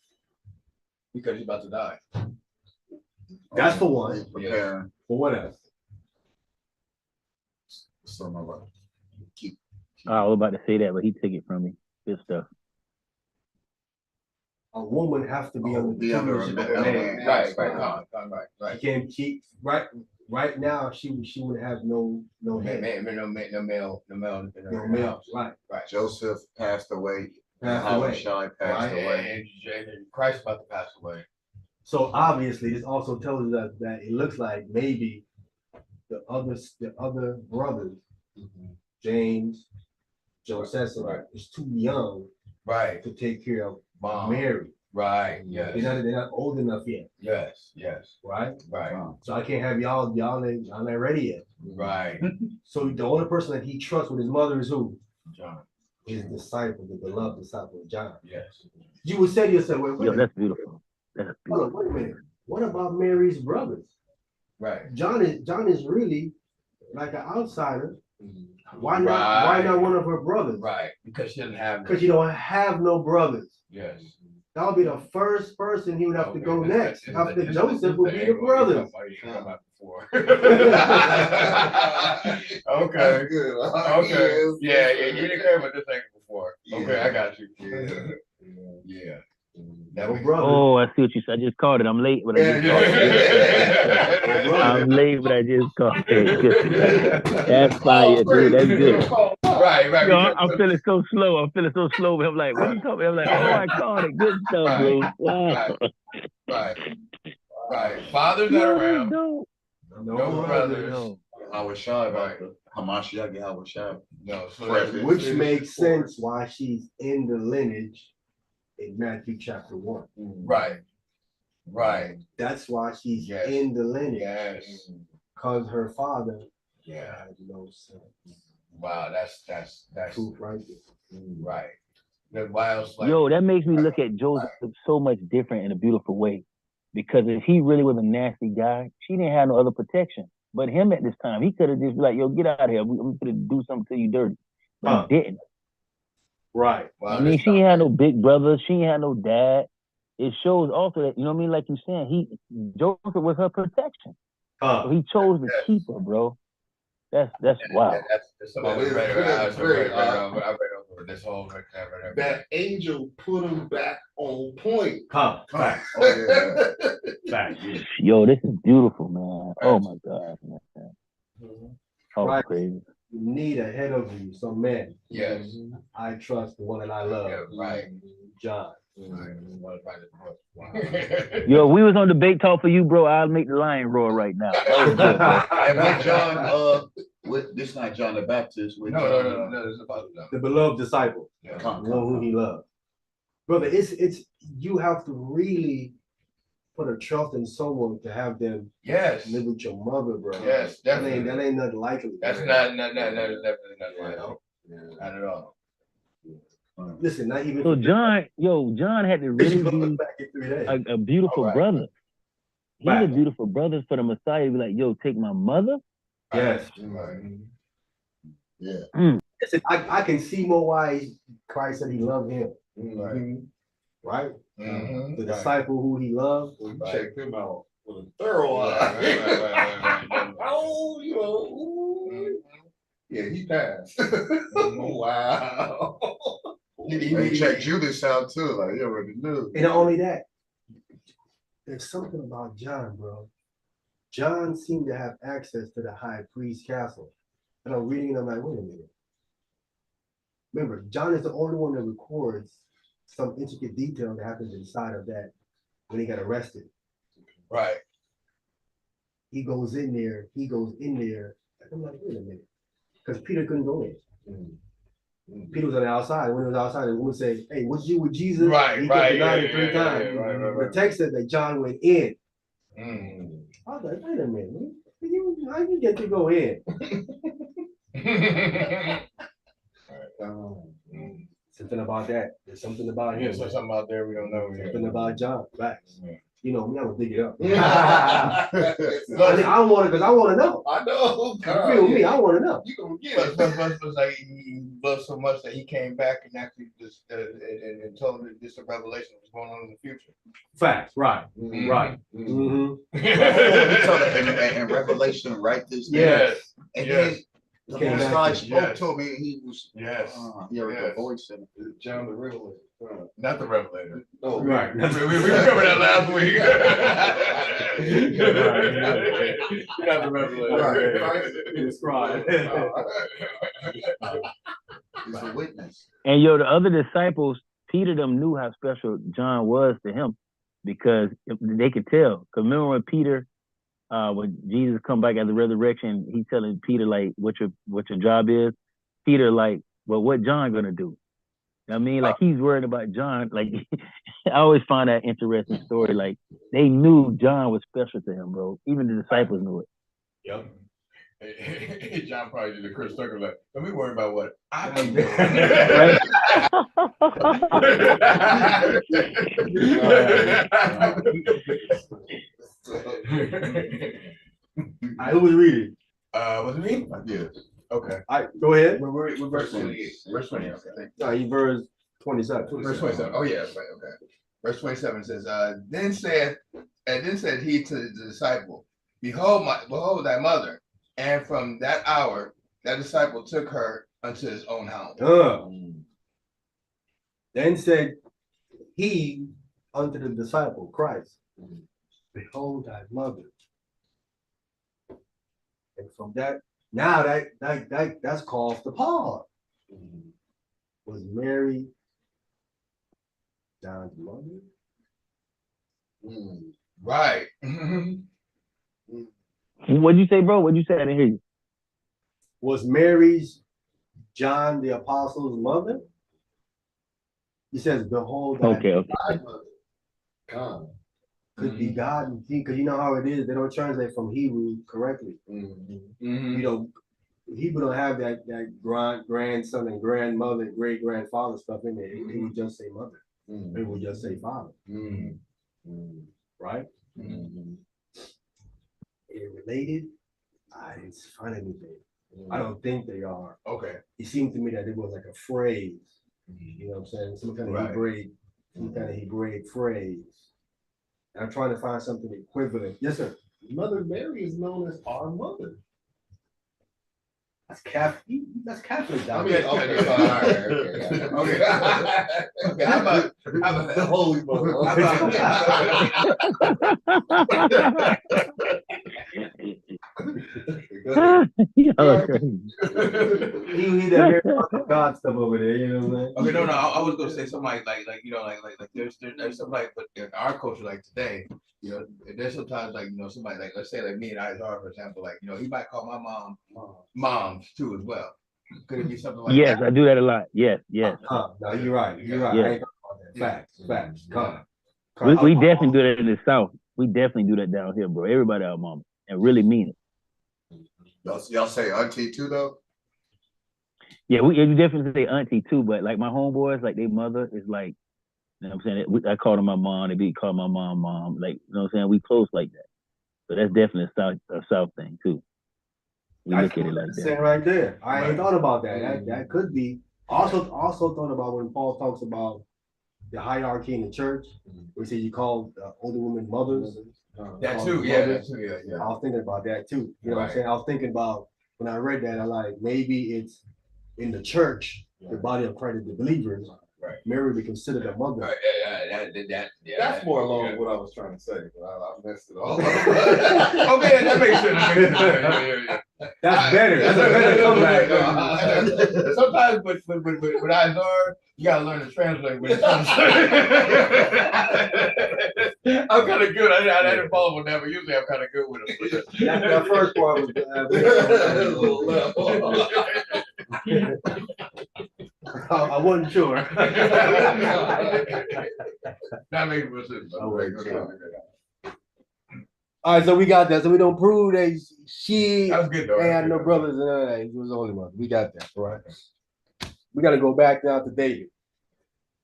Because he's about to die. That's for one. Preparing For what else? some of us. I was about to say that, but he took it from me. Good stuff. A woman has to be under the Be under a tutorship of a man. man. Right. She can't keep right now. She would have no head, No male. no male. Right. Joseph passed away. Passed away. Shai passed Right. away. And Christ about to pass away. So obviously, this also tells us that it looks like maybe the other brothers, James, Joseph, Right. is too young Right. to take care of Mom. Mary. Right. They're Yes. not old enough yet, Yes. right? Right. So I can't have y'all not ready yet. Right. So the only person that he trusts with his mother is who? John. His disciple, the beloved disciple of John. Yes. You would say to yourself, wait a Yo, minute. that's beautiful. That's Hold on, beautiful. wait a minute. What about Mary's brothers? Right. John is really like an outsider. Why not one of her brothers? Right, because she doesn't have. Because you don't have no brothers. Yes. That would be the first person he would have to Okay, go this- next. this- After this- Joseph this- would be the angle you brothers. talking about before. Okay. Good. Okay. Yeah, you didn't care about this angle before. Okay, Yeah. I got you. Yeah. Yeah. No brother. Oh, I see what you said. I just caught it. I'm late, but I Yeah, just caught it. yeah. I'm late, but I just caught it. Good. That's fire, dude. That's good. Right. Yo, I'm feeling so slow. I'm feeling so slow. I'm like, what are you talking about? I'm like, oh, I caught it. Good stuff, bro. Wow. Right. Fathers not around. No. No brothers. No. Howard Shah about the Hamashiach, Howard Shah. No. So President. Which makes sense why she's in the lineage in Matthew chapter 1. Right. That's why she's Yes. in the lineage. Yes. Because her father Yeah. had no son. Wow. That's Truth right there. right. Then why else? Like, Yo, that makes me look at Joseph so much different in a beautiful way. Because if he really was a nasty guy, she didn't have no other protection. But him at this time, he could have just been like, yo, get out of here. We could have do something to you dirty. But he didn't. Right. wow, I mean, she ain't had no big brothers. She ain't had no dad. It shows also that, you know what I mean? Like you saying, Joseph was her protection. So he chose to keep her, bro. That's wow. That's something Oh, I read it's very I read over this whole right there. That angel put him back on point. Facts. Oh, yeah. Facts. Yo, this is beautiful, man. Oh my God, man. Oh, Right. crazy. You need ahead of you some men. Yes. I trust the one that I love. Yeah, right. John. Yo, we was on debate talk for you, bro. I'll make the lion roar right now. That was good, bro. And with John, with this not John the Baptist. With No, it's about The beloved disciple. Yeah. The one who he loved. Brother, it's you have to really put a trust in someone to have them Yes. live with your mother, bro. Yes, That definitely. ain't nothing likely. That's not definitely not like not at all. Listen, not even So John had to really be back in 3 days. a beautiful Alright. brother. He's Right. a beautiful brother for the Messiah to be like, yo, take my mother. Yes. Yeah. Listen, I can see more why Christ said he loved him. Right. Right? Mhm. The Right. disciple who he loved. We checked him out with a thorough Right, eye. right. Oh, you know, ooh. Yeah, he passed. Wow. He checked Judas out too. Like, you already knew. And not only that, there's something about John, bro. John seemed to have access to the high priest castle. And I'm reading it, I'm like, wait a minute. Remember, John is the only one that records some intricate detail that happens inside of that when he got arrested. Right. He goes in there. I'm like, wait a minute. Because Peter couldn't go in. Peter was on the outside. When he was outside, the woman said, hey, what'd you do with Jesus? Right, He right, kept denying yeah, it 3 yeah, times. yeah, right. The text said that John went in. Mm. I was like, wait a minute. How you get to go in? Something about that. There's something about him. There's something out there we don't know. Something about John. Facts. Yeah. You know me, I'm gonna dig it up. I I want to because I want to know. know. You feel me? I want to know. You gonna get But it. was like he loved so much that he came back and actually just and told him that this a revelation was going on in the future. Facts. Right. Mhm. Right. Mm-hmm. And Revelation, write this down. Yes. And Yes. then the Came Most back High to- spoke yes. to me. He was Yes. he heard Yes. the voice in John the Revelator. Not the revelator. No, Right. We covered that last week. You're not the revelator. He's a witness. And yo, the other disciples, Peter them knew how special John was to him because they could tell. Because remember when Peter, when Jesus come back at the resurrection, he telling Peter like what your job is. Peter like, well, what John gonna do? I mean, like he's worried about John. Like I always find that interesting story. Like they knew John was special to him, bro. Even the disciples knew it. Yep. John probably did the Chris Tucker like, don't be worried about what I can Right? Who was reading? Was it me? Yeah. Okay. All right, go ahead. We're verse 28. Verse 20, okay. No, you verse 27. Verse 27. Oh, yeah, right, okay. Verse 27 says, then said he to the disciple, behold thy mother. And from that hour, that disciple took her unto his own house. Then said he unto the disciple, Christ, behold thy mother. And from that, now that's called the pause. Was Mary John's mother? Right. What'd you say, bro? What'd you say? I didn't hear you. Was Mary's John the apostle's mother? He says, behold thy Okay. mother. God. Could be God, because you know how it is. They don't translate from Hebrew correctly. You know, Hebrew don't have that grandson and grandmother and great grandfather stuff in there. It would just say mother. It would just say father. Right? It related. I didn't find anything. I don't think they are. Okay. It seemed to me that it was like a phrase. You know what I'm saying? Some kind of Hebraic phrase. I'm trying to find something equivalent. Yes, sir. Mother Mary is known as our mother. That's Catholic. That's Catholic. I mean, okay. Okay. How about The Holy Mother. Y'all are crazy. He that God stuff over there, you know what I'm saying? Okay, no, I was gonna say something like you know, like there's something like, but in our culture, like today, you know, there's sometimes like, you know, somebody like, let's say like me and Izar, for example, like, you know, he might call my mom moms too as well. Could it be something like Yes, that? I do that a lot. Yes. No, you're right. You're right. Yeah. I ain't talking about that. Facts. We definitely do that in the South. We definitely do that down here, bro. Everybody out mama and really mean it. Y'all say auntie too, though? Yeah, we definitely say auntie too, but like my homeboys, like their mother is like, you know what I'm saying? I call them my mom, they be calling my mom. Like, you know what I'm saying? We close like that. So that's definitely a South thing too. We look at it like that. Right there. I ain't thought about that. That could be. Also thought about when Paul talks about the hierarchy in the church, where he says you call older women mothers. That too, yeah. I was thinking about that too. You know what I'm saying? I was thinking about when I read that, I'm like, maybe it's in the church, the body of Christ, the believers. Right. Mary be considered a mother. Right, That's more along what I was trying to say, but I messed it all up. Okay, that makes sense. That's better. That's a better comeback. Sometimes with Izar, you gotta learn to translate when it comes. I'm kind of good. I didn't follow with that, but usually I'm kind of good with it. That first part was I wasn't sure. That makes more sense. All right, so we got that. So we don't prove that she That was good though. had no brothers and none of that. He was the only one. We got that, right? We got to go back now to David,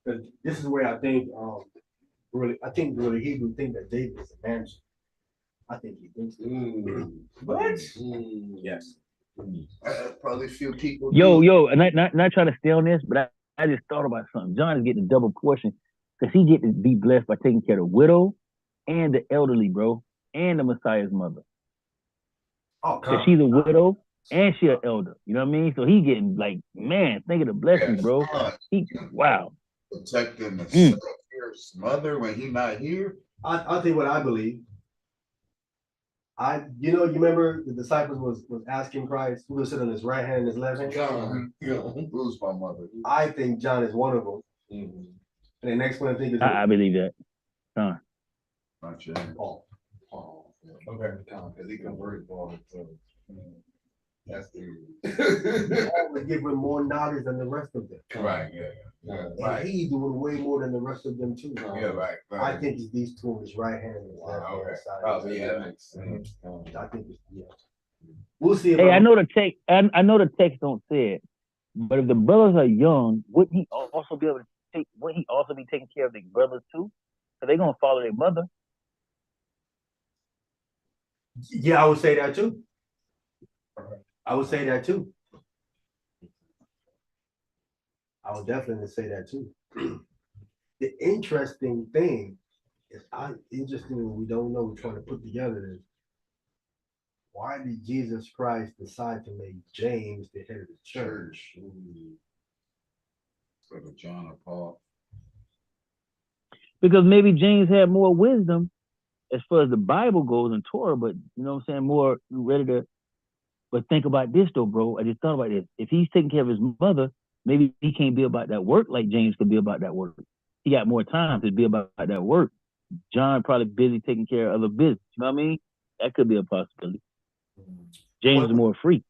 because this is where I think really Hebrew think that David is a man. I think he thinks that. What? Yes. Probably a few people. Yo, and not trying to stay on this, but I just thought about something. John is getting a double portion because he get to be blessed by taking care of the widow and the elderly, bro, and the Messiah's mother. Oh, because she's a widow and she an elder. You know what I mean? So he getting like, man, think of the blessings, bro. Wow. Protecting the mother when he not here. I'll tell you what I believe. You remember the disciples was asking Christ who was sitting on his right hand and his left hand? John, who's my mother? I think John is one of them. And the next one I think is I believe that. Huh. Not yet. Paul. Okay, because he converted Paul. So that's the. Paul would give him more knowledge than the rest of them. Right, yeah. And he's doing way more than the rest of them too. Yeah, right. I think it's these two on his right hand and his left hand side. Probably, yeah, that makes sense. I think it's We'll see. Hey, I know the text. I know the text don't say it, but if the brothers are young, wouldn't he also be able to take? Would he also be taking care of the brothers too? So they're gonna follow their mother. Yeah, I would say that too. I would say that too. I would definitely say that too. The interesting thing is, interesting we don't know, we're trying to put together is, why did Jesus Christ decide to make James the head of the church? Brother John or Paul. Because maybe James had more wisdom as far as the Bible goes and Torah, but you know what I'm saying, more ready to. But think about this though, bro. I just thought about this. If he's taking care of his mother, maybe he can't be about that work like James could be about that work. He got more time to be about that work. John probably busy taking care of other business. You know what I mean? That could be a possibility. James is more free.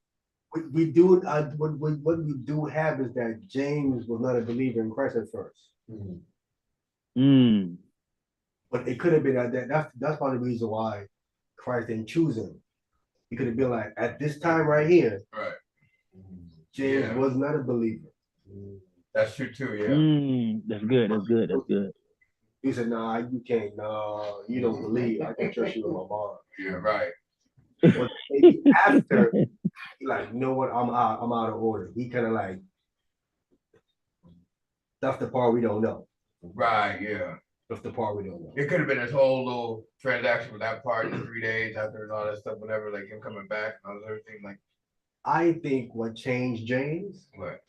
What we do have is that James was not a believer in Christ at first. But it could have been that's part of the reason why Christ didn't choose him. He could have been like, at this time right here, Right. James was not a believer. That's true too, yeah. That's good. That's good. That's good. He said, "Nah, you can't. No, you don't believe. I can trust you with my mom." Yeah, right. But maybe after, like, you know what? I'm out of order. He kind of like, that's the part we don't know. Right, yeah. That's the part we don't know. It could have been this whole little transaction with that part, the 3 days after and all that stuff, whatever, like him coming back and all everything. Like, I think what changed James what?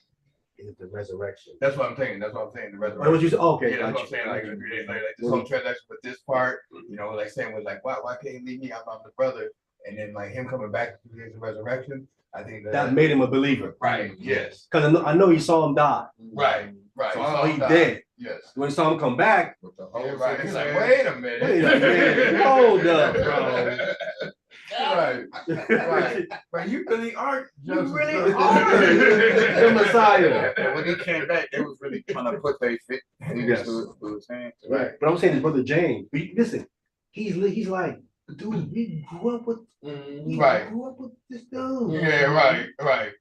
Is the resurrection. That's what I'm saying. That's what I'm saying. The What resurrection. was you saying? Okay, Yeah, that's what I'm saying. Like, 3 days later, like this whole transaction with this part, you know, like saying was like, why can't you leave me? I'm the brother. And then like him coming back to the resurrection, I think that made him a believer. Right. Yes. Because I know he saw him die. Right. Right. So he dead. Yes. When he saw him come back, Yeah, right. He's like, wait a minute. Hold up, bro. Right. Right. But you really aren't. You really are the Messiah. And when he came back, they was really trying to put their fit into his hands. Right. But I'm saying his brother James. Listen, he's like, dude, we grew up with this dude. Yeah, right, right.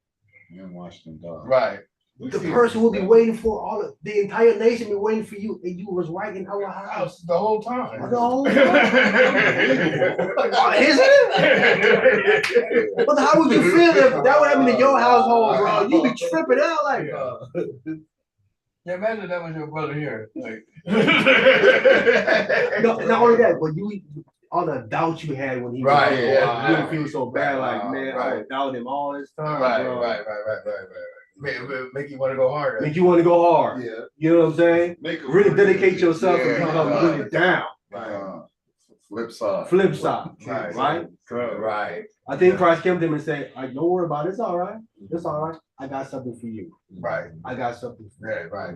And watched him die. Right. The person will be waiting for the entire nation be waiting for you, and you was right in our house the whole time. The whole time. Isn't it? But how would you feel if that would happen in your household, bro? You'd be tripping out like. Yeah, imagine that was your brother here. Like, no, not only that, but you all the doubts you had when he was yeah, you would feel so bad, like man, I would doubt him all this time. Right. Make you want to go harder. Make you want to go hard. Yeah. You know what I'm saying? Really dedicate yourself and become really down. Right. Flip side. Right? Right. I think Christ came to him and said, don't worry about it. It's all right. It's all right. I got something for you. Right. I got something for you. Right.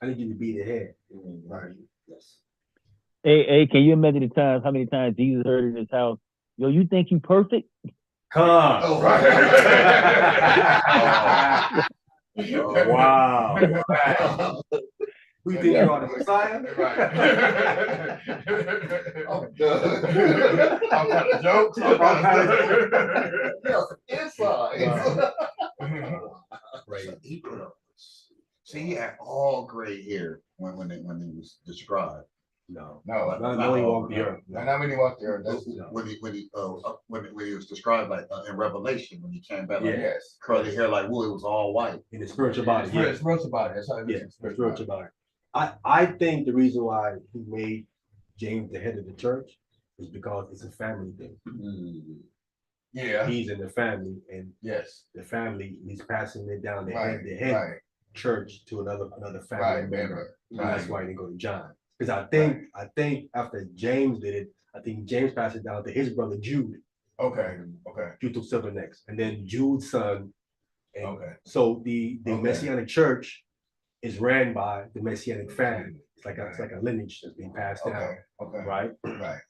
I need you to be the head. Right. Yes. Hey, can you imagine how many times Jesus heard in his house, yo, you think you perfect? Come. Oh, right. Wow. We think you are the Messiah? Right. All kind of jokes. Inside. See, he had all gray hair when it was described. No, he walked the earth. Not when he walked the earth. When he was described like in Revelation when he came back, like Yes. curly hair like wool, it was all white. In the spiritual body. Yeah, spiritual body. That's how it is. Spiritual body. I think the reason why he made James the head of the church is because it's a family thing. Yeah. He's in the family, and yes, the family he's passing it down the right. head church to another family member. Right. That's why he didn't go to John. Because I think after James did it, I think James passed it down to his brother Jude. Okay. Jude took silver next, and then Jude's son. And so the Okay. Messianic church is ran by the Messianic family. It's like a lineage that's being passed down. Okay. Right. Right.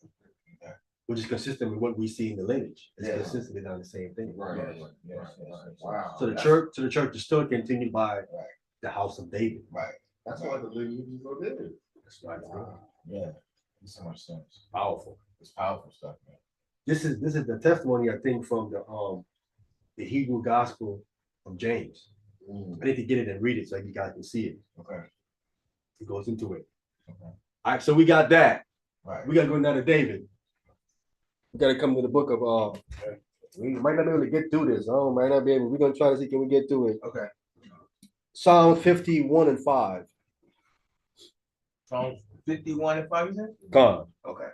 Which is consistent with what we see in the lineage. It's Yeah. consistently done the same thing. Right. Yes. Wow. So the church is still continued by the house of David. Right. That's why the lineage is so good. That's right. Yeah. Makes so much sense. Powerful. It's powerful stuff, man. This is the testimony I think from the Hebrew Gospel of James. I need to get it and read it so you guys can see it. Okay. It goes into it. Okay. All right, so we got that. Right. We gotta go now to David. We gotta come to the book of we might not be able to get through this. Oh, might not be able. We're gonna try to see can we get through it. Okay. Psalm 51 and 5. Psalm 51 and 5, you said? Gone. Okay.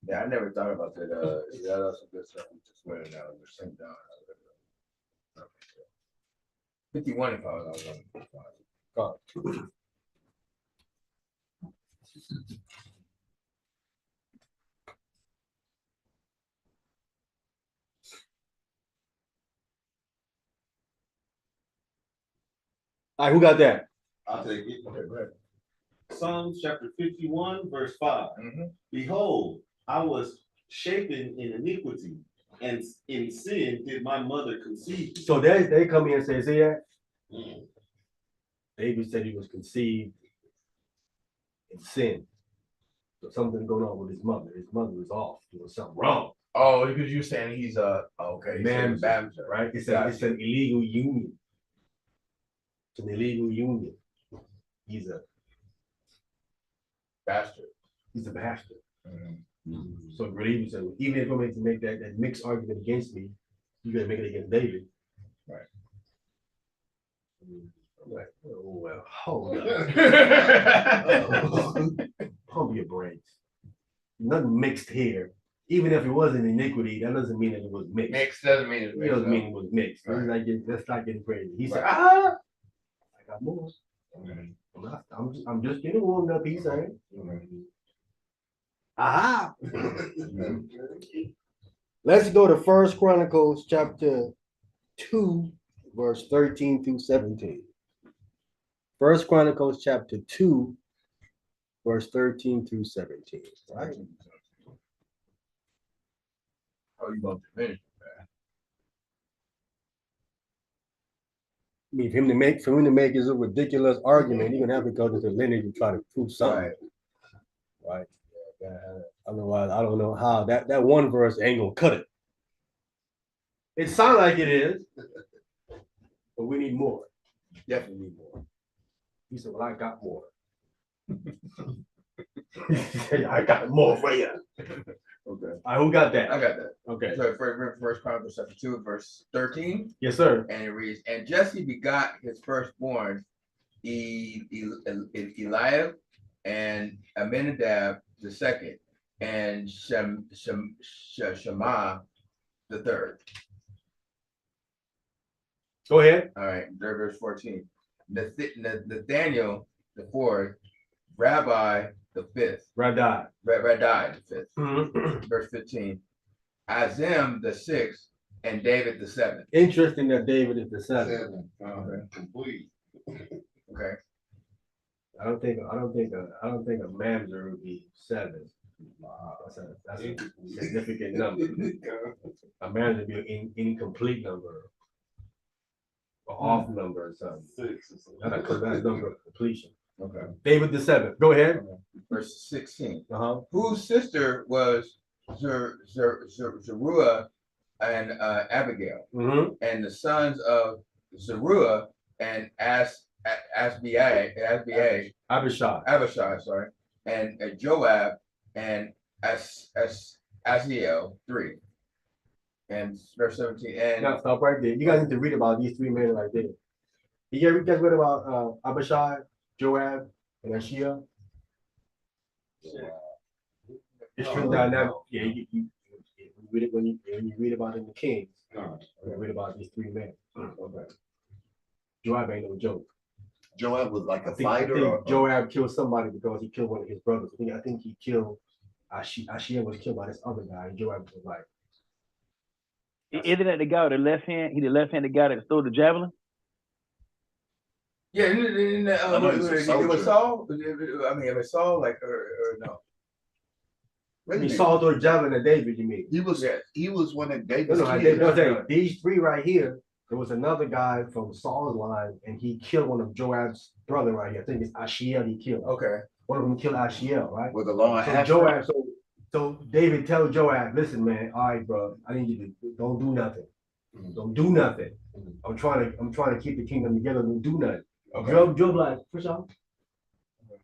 Yeah, I never thought about that. Yeah, that's some good stuff. Just went it out. Just sent down. 51 and 5. I was on. All right, who got that? I'll take it. Okay, go ahead. Psalms chapter 51, verse 5. Mhm. Behold, I was shapen in iniquity, and in sin did my mother conceive me. So they come here and say, see that? David said he was conceived in sin. So something going on with his mother. His mother was off, doing something wrong. Oh, because you're saying he's okay. Man, Bamser. right? It's Gotcha. an illegal union. It's an illegal union. He's a Bastard. bastard. Mhm. So really, so even if I'm going to make that mixed argument against me, you gotta make it against David. Right. I'm like, oh well, hold on. Pump your brakes. Nothing mixed here. Even if it was an iniquity, that doesn't mean that it was mixed. Mixed doesn't mean it's It mixed. doesn't mean it was mixed. Right. Let's not get crazy. He said, Right. I got more. Mhm. I'm just getting warmed up, he's saying. Mhm. Aha. Let's go to First Chronicles chapter 2, verse 13 through 17. First Chronicles chapter 2, verse 13 through 17. Right? How you gonna diminish? I mean, for him to make his ridiculous argument, you're gonna have to go to the lineage and try to prove something. Right. Otherwise, I don't know how that one verse ain't gonna cut it. It sounds like it is, but we need more. Definitely need more. He said, well, I got more. I got more for you. Okay. All right, who got that? I got that. Okay. So First Chronicles chapter 2, verse 13. Yes, sir. And it reads, and Jesse begot his firstborn, Eliab, and Aminadab the second, and Shema the third. Go ahead. All right, verse 14. Nathaniel the fourth, Rabbi the fifth, Radai. Radai the fifth. Mhm. Verse 15. Azim the sixth, and David the seventh. Interesting that David is the seventh. Complete. Okay. I don't think a Mamzer would be 7. That's a significant number. A Mamzer would be an incomplete number, or off number or something. 6. That's a number of completion. Okay. David the 7th. Go ahead. Verse 16. Uh-huh. Whose sister was Zeruiah and Abigail, Mm-hmm. and the sons of Zeruiah and Abishai, sorry, and Joab and Asiel, 3. And verse 17. And Now stop right there. You guys need to read about these 3 men right there. You guys read about Abishai, Joab, and Ashiel? It's written down now. Yeah, you read it when you read about it in the Kings. You read about these 3 men. Okay. Joab ain't no joke. Joab was like I a think fighter. Joab killed somebody because he killed one of his brothers. I think he killed Ashiel was killed by this other guy, and Joab was like, Isn't that the guy with the left hand? He the left-handed guy that threw the javelin? yeah, I know he's a it soldier. was Saul. I mean, it was Saul, like, or no. I mean, Saul threw a javelin at David, you mean? He was Yes. he was one of No, David's no, kids. I'm saying these 3 right here there was another guy from Saul's line, and he killed one of Joab's brother right here. I think it's Ashiel he killed. Okay. One of them killed Ashiel, right? With a long So afro. Joab, so David tells Joab, listen, man, all right, bro, I need you to don't do nothing. Don't do nothing. I'm trying to keep the kingdom together. Don't do nothing. Okay. Job like, for sure.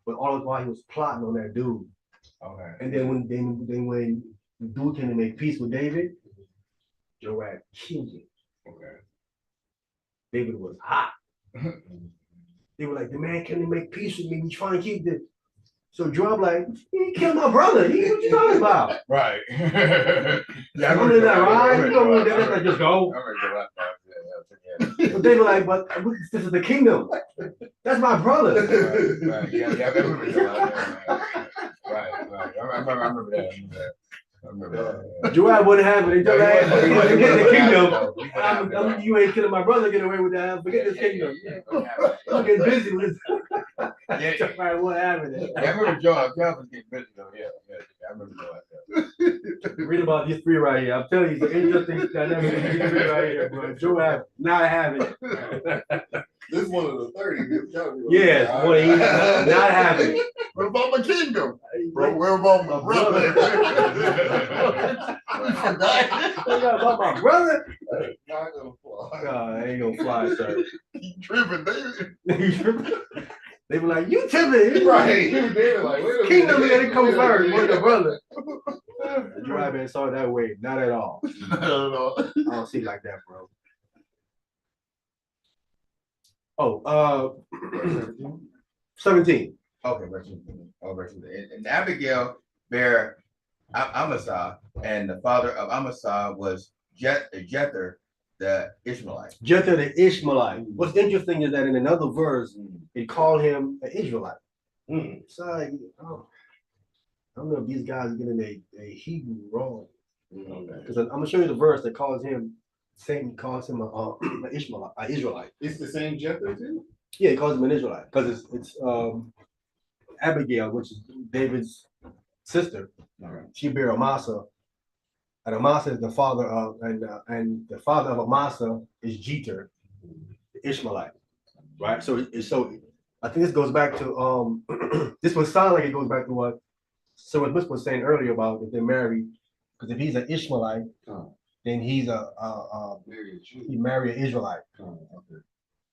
But all the while he was plotting on that dude. Okay. And then when the dude came to make peace with David, Joab killed him. Okay. David was hot. They were like, the man came to make peace with me. We trying to keep this. So Joab like, he killed my brother. What you talking about? Right. Yeah, I'm in that right. You know what? Let's just go. But they were like, but this is the kingdom. That's my brother. Right. Yeah, I remember that. Right. I remember that. Joab wouldn't have it until that. Forget the kingdom. kingdom. You ain't killing my brother. Get away with that. Forget this kingdom. I'm getting busy with this. Yeah. What happened? I remember Joab was getting busy though. Yeah. I remember Joab. Read about these three right here. I'm telling you, it's an interesting dynamic in these three right here, bro. Joab not having it. This one of the 30. Yes, not having it. What about my kingdom? Bro, where about my brother? You forgot? About my brother? Not gonna fly. No, ain't gonna fly, sir. He tripping, David. They were like, you tripping. Right. They were like, wait a Kingdom minute. didn't come first. Where's your brother? Joab ain't saw it that way. Not at all. I don't know. I don't see it like that, bro. Oh, 17. Okay, verse 15. And Abigail bare Amasa, and the father of Amasa was Jether the Ishmaelite. Jether the Ishmaelite. What's interesting is that in another verse, it called him an Israelite. So I don't know if these guys are getting a Hebrew wrong. Because I'm gonna show you the verse that calls him, same calls him an Israelite. It's the same Jethro too? Yeah, he calls him an Israelite because it's Abigail, which is David's sister. She bare Amasa, and Amasa is the father of, and the father of Amasa is Jeter, the Ishmaelite, right? So I think this goes back to this would sound like it goes back to what Sir Smith was saying earlier about if they're married, because if he's an Ishmaelite, then he's he married an Israelite,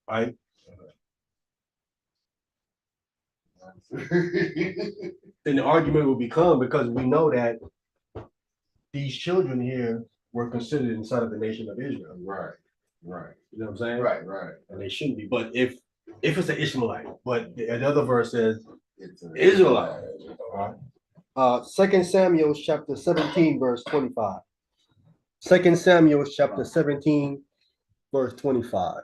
right? Then the argument will become, because we know that these children here were considered inside of the nation of Israel. Right. You know what I'm saying? Right. And they shouldn't be. But if it's an Ishmaelite, but the other verse says It's an Israelite. All right. 2 Samuel chapter 17, verse 25. 2 Samuel chapter 17, verse 25.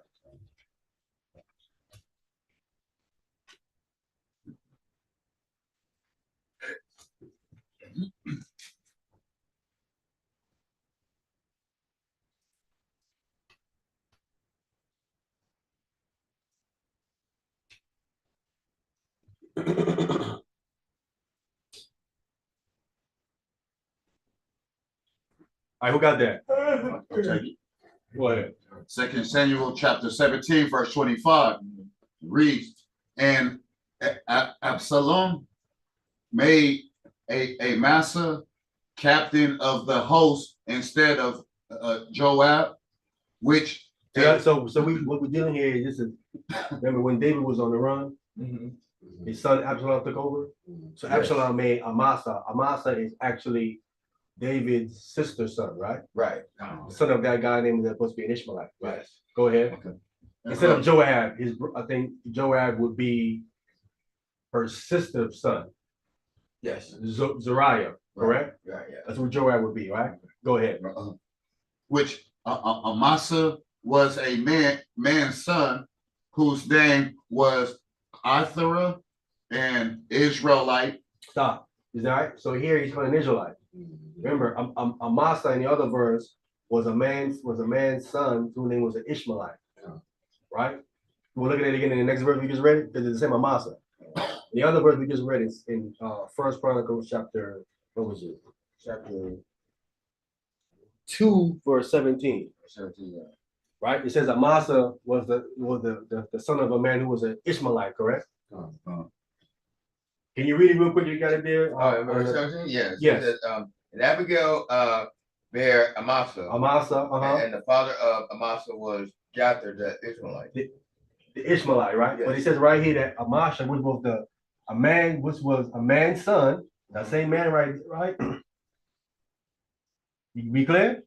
All right, who got that? I'll take it. Go ahead. 2 Samuel chapter 17, verse 25 reads, and Absalom made a Massa captain of the host instead of Joab, which Yeah, so what we're dealing here is this is, remember when David was on the run, his son Absalom took over. So Absalom made Amasa. Amasa is actually David's sister's son, right? Right. The son of that guy named that's supposed to be an Ishmaelite. Right. Go ahead. Okay. Instead of Joab, I think Joab would be her sister's son. Yes. Zariah, correct? Right. Yeah. That's what Joab would be, right? Go ahead. which Amasa was a man's son whose name was Arthur, and Israelite. Stop. Is that right? So here he's called an Israelite. Remember, Amasa in the other verse was a man's son whose name was an Ishmaelite. Right? We'll look at it again in the next verse we just read, because it's the same Amasa. The other verse we just read is in First Chronicles chapter, what was it? Chapter 2, verse 17. right? It says Amasa was the son of a man who was an Ishmaelite, correct? Can you read it real quick? You got it there? Verse 17, yes. Yes. It says, and Abigail bare Amasa, Amasa, and the father of Amasa was Jather the Israelite. the Ishmaelite, right? But it says right here that Amasa, which was a man's son, that same man, right? You be clear?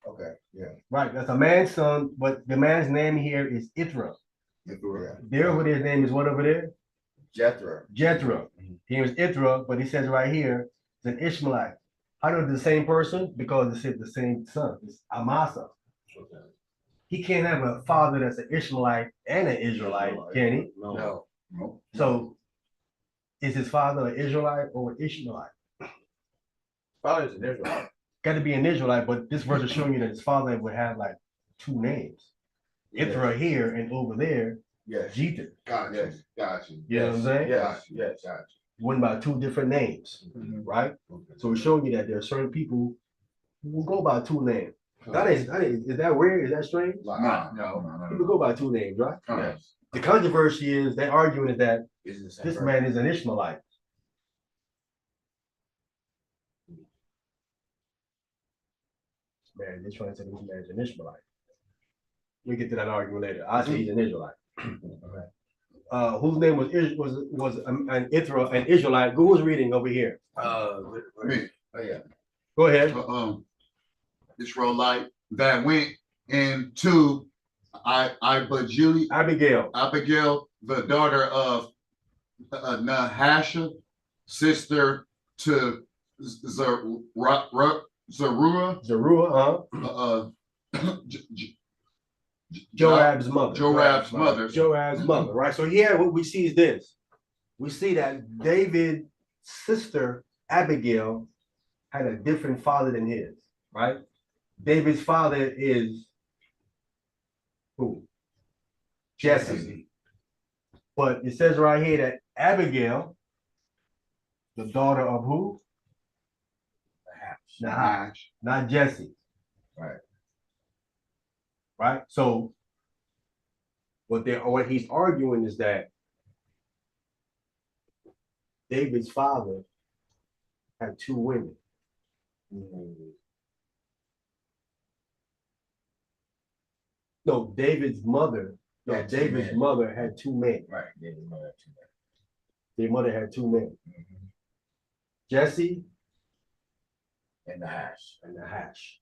Okay, yeah. Right, that's a man's son, but the man's name here is Ithra. There over there, his name is what over there? Jethro. Jethro. He was Ithra, but he says right here, it's an Ishmaelite. How do the same person? Because it's the same son. It's Amasa. He can't have a father that's an Ishmaelite and an Israelite, can he? No. So is his father an Israelite or an Ishmaelite? Father's an Israelite. Got to be an Israelite, but this verse is showing you that his father would have like two names. Ithra here and over there, Yes. Jether. Gotcha. Gotcha. You know what I'm saying? Yes. Went by two different names, right? So we're showing you that there are certain people who will go by two names. Is that weird? Is that strange? No. People go by two names, right? Yes. The controversy is they're arguing is that Is the same this person. man is an Ishmaelite. Man, they're trying to say this man is an Ishmaelite. We get to that argument later. I say he's an Israelite. Whose name was an Israelite? Who was reading over here? Me. Oh yeah. Go ahead. Israelite that went into Abigail. Abigail, the daughter of Nahasha, sister to Zeruah, Joab's mother. Joab's mother. Right. So here, what we see is this: we see that David's sister Abigail had a different father than his. Right. David's father is who? Jesse. But it says right here that Abigail, the daughter of who? Nahash, not Jesse. Right. Right. So what he's arguing is that David's father had two women. No, David's mother. No, Had two David's men. mother had two men. Right. David's mother had two men. Their mother had two men. Jesse And the hash. and Nahash.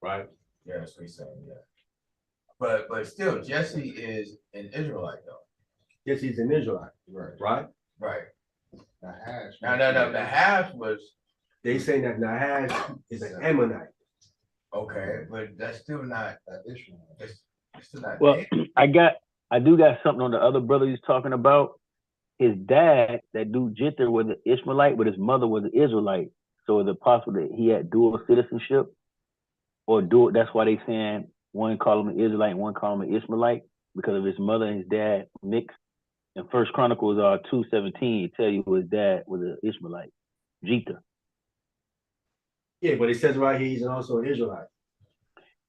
Right? Yeah, that's what he's saying. Yeah. But still, Jesse is an Israelite though. Jesse's an Israelite. Right. Right? The hash. No. The hash was They say that Nahash is an Ammonite. okay, but that's still not Israel. It's still not. Well, David. I do got something on the other brother he's talking about. His dad, that dude Jither, was an Ishmaelite, but his mother was an Israelite. So is it possible that he had dual citizenship? Or dual, that's why they saying one call him an Israelite and one call him an Ishmaelite, because of his mother and his dad mixed. In First Chronicles 2:17, it tell you his dad was an Ishmaelite, Jither. Yeah, but it says right here he's also an Israelite.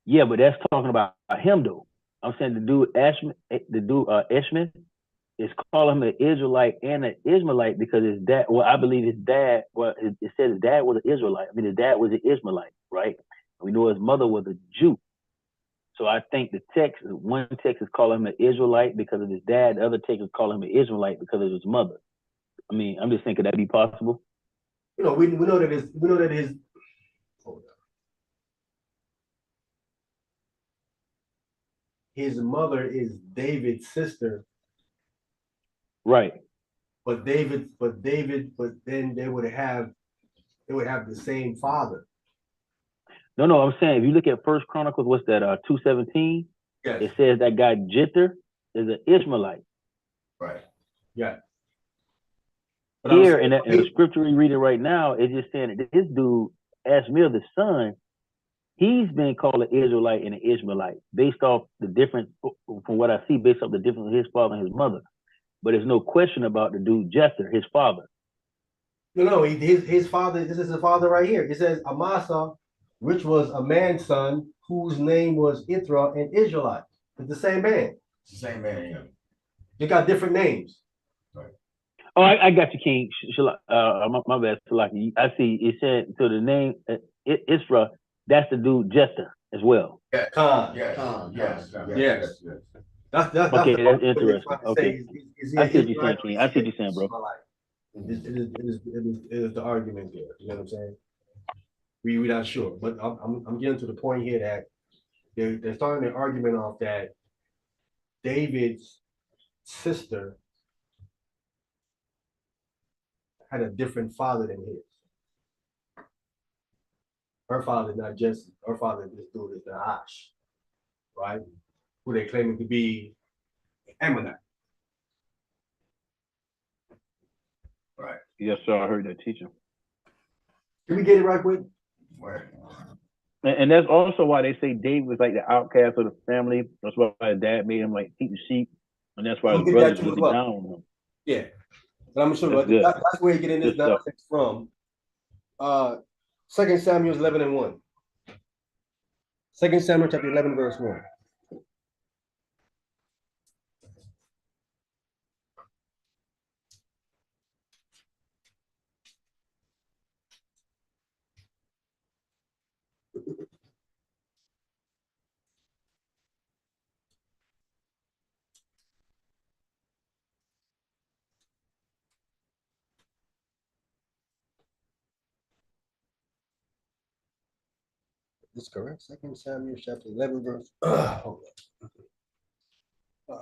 Yeah, but that's talking about him though. I'm saying the dude Eshman is calling him an Israelite and an Ishmaelite because his dad. Well, I believe his dad. Well, it says his dad was an Israelite. I mean, his dad was an Ishmaelite, right? We know his mother was a Jew. So I think one text is calling him an Israelite because of his dad. The other text is calling him an Israelite because of his mother. I mean, I'm just thinking that'd be possible. You know, we know that his his mother is David's sister. Right. But then they would have the same father. No, I'm saying if you look at First Chronicles, what's that? 2:17. Yes. It says that guy Jither is an Ishmaelite. Right. Yeah. But Here in the scripture we reading right now, it's just saying that this dude, Ashmir, the son, he's been called an Israelite and an Ishmaelite based off the difference, from what I see, based off the difference of his father and his mother. But there's no question about the dude Jethro, his father. No, his father, this is the father right here. It says Amasa, which was a man's son, whose name was Ithra, an Israelite. It's the same man. It's the same man, yeah. They got different names. Oh, I got you, King. My bad, Salaki. I see. It said so. The name Isra. That's the dude Jester as well. Yes, Khan. yes, yes, Yes. yes. That's Okay, the that's point they're interesting. trying to Okay. say. Is he I an see what you're saying, Israelite or King. is I he see what an you're saying, bro. Israelite? It is the argument there. You know what I'm saying? We're not sure, but I'm getting to the point here that they're starting the argument off that David's sister had a different father than his. Her father is not Jesse. Her father, this dude, is Nahash, right? Who they claiming to be Ammonite. Right. Yes, sir. I heard that teaching. Can we get it right quick? Where? And that's also why they say David was like the outcast of the family. That's why his dad made him like keep the sheep, and that's why I'm his gonna get brothers that too as looking well. down on him. Yeah. But I'm sure That's good. that's where you're getting this Good stuff. nonsense from. 2 Samuel 11 and 1. 2 Samuel chapter 11, verse 1. Is this correct? 2 Samuel chapter 11, verse. Hold on.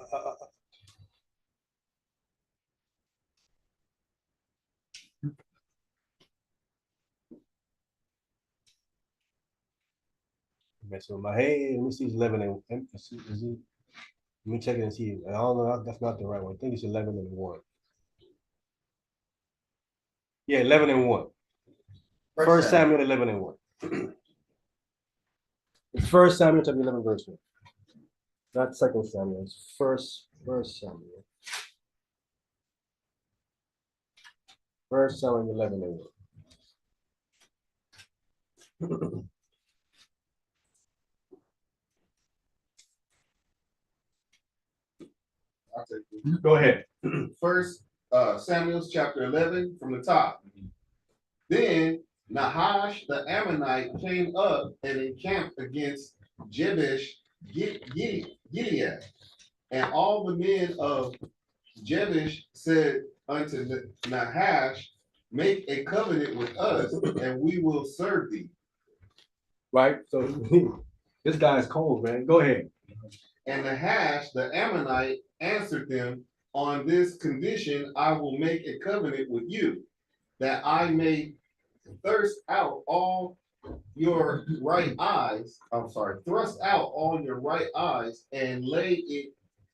Messing with my head. Let me see. It's 11 and is it? Let me check it and see. I don't know. That's not the right one. I think it's 11 and 1. Yeah, 11 and 1. First Samuel 11 and 1. It's 1 Samuel chapter 11, verse 1. Not 2 Samuel. It's first Samuel. 1 Samuel 11 and 1. I'll take it. Go ahead. First, Samuel's chapter 11 from the top. Then Nahash the Ammonite came up and encamped against Jabesh Gilead. And all the men of Jabesh said unto Nahash, make a covenant with us, and we will serve thee. Right? So this guy's cold, man. Go ahead. And Nahash the Ammonite answered them, on this condition I will make a covenant with you, that I may thrust out all your right eyes, thrust out all your right eyes and lay it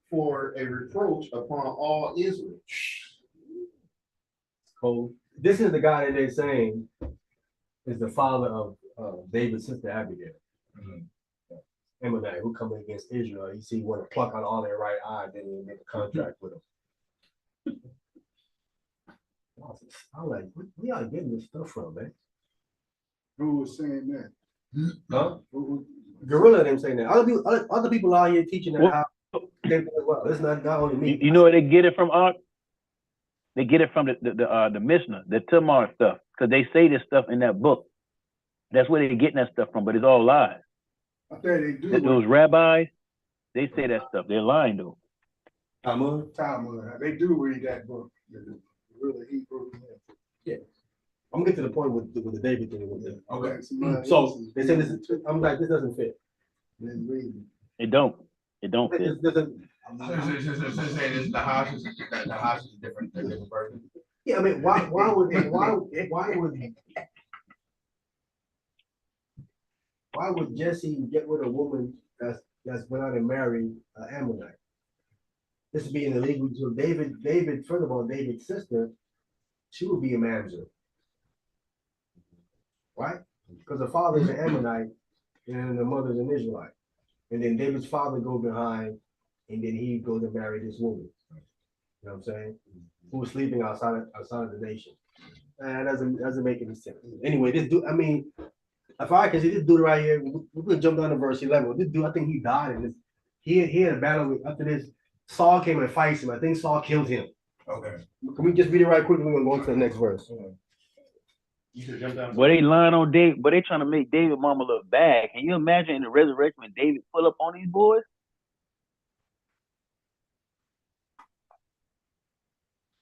for a reproach upon all Israel. Cold. This is the guy that they're saying is the father of David's sister Abigail. Ammonite, who coming against Israel. You see, want to pluck out all their right eye, then he make a contract with them. I'm like, where y'all getting this stuff from, man? Who was saying that? Huh? Gorilla didn't say that. Other people out here teaching that how they do as well. It's not only me. You know where they get it from, Art? They get it from the Mishnah, the Tamar stuff, because they say this stuff in that book. That's where they're getting that stuff from, but it's all lies. I think they do. Those rabbis, they say that stuff. They're lying though. Talmud. They do read that book. Really Hebrew. Yeah. I'm gonna get to the point with the David thing with it. Okay. So they say this. I'm like, this doesn't fit. It don't. It don't fit. This doesn't. Saying this Nahash is a different person. Yeah, I mean, why would Jesse get with a woman that's went out and married an Ammonite? This would be an illegal. So David, first of all, David's sister, she would be a mamzer, right? Because the father is an Ammonite and the mother's an Israelite, and then David's father goes behind, and then he goes and marry this woman. You know what I'm saying? Who was sleeping outside of the nation. That doesn't make any sense. Anyway, this dude, I mean, if I can see this dude right here, we're gonna jump down to verse 11. This dude, I think he died in this. He had a battle with, after this. Saul came and fights him. I think Saul killed him. Okay. Can we just read it right quick? We're gonna go on to the next verse. You should jump down. But they lying on David, but they trying to make David mama look bad. Can you imagine in the resurrection when David pull up on these boys?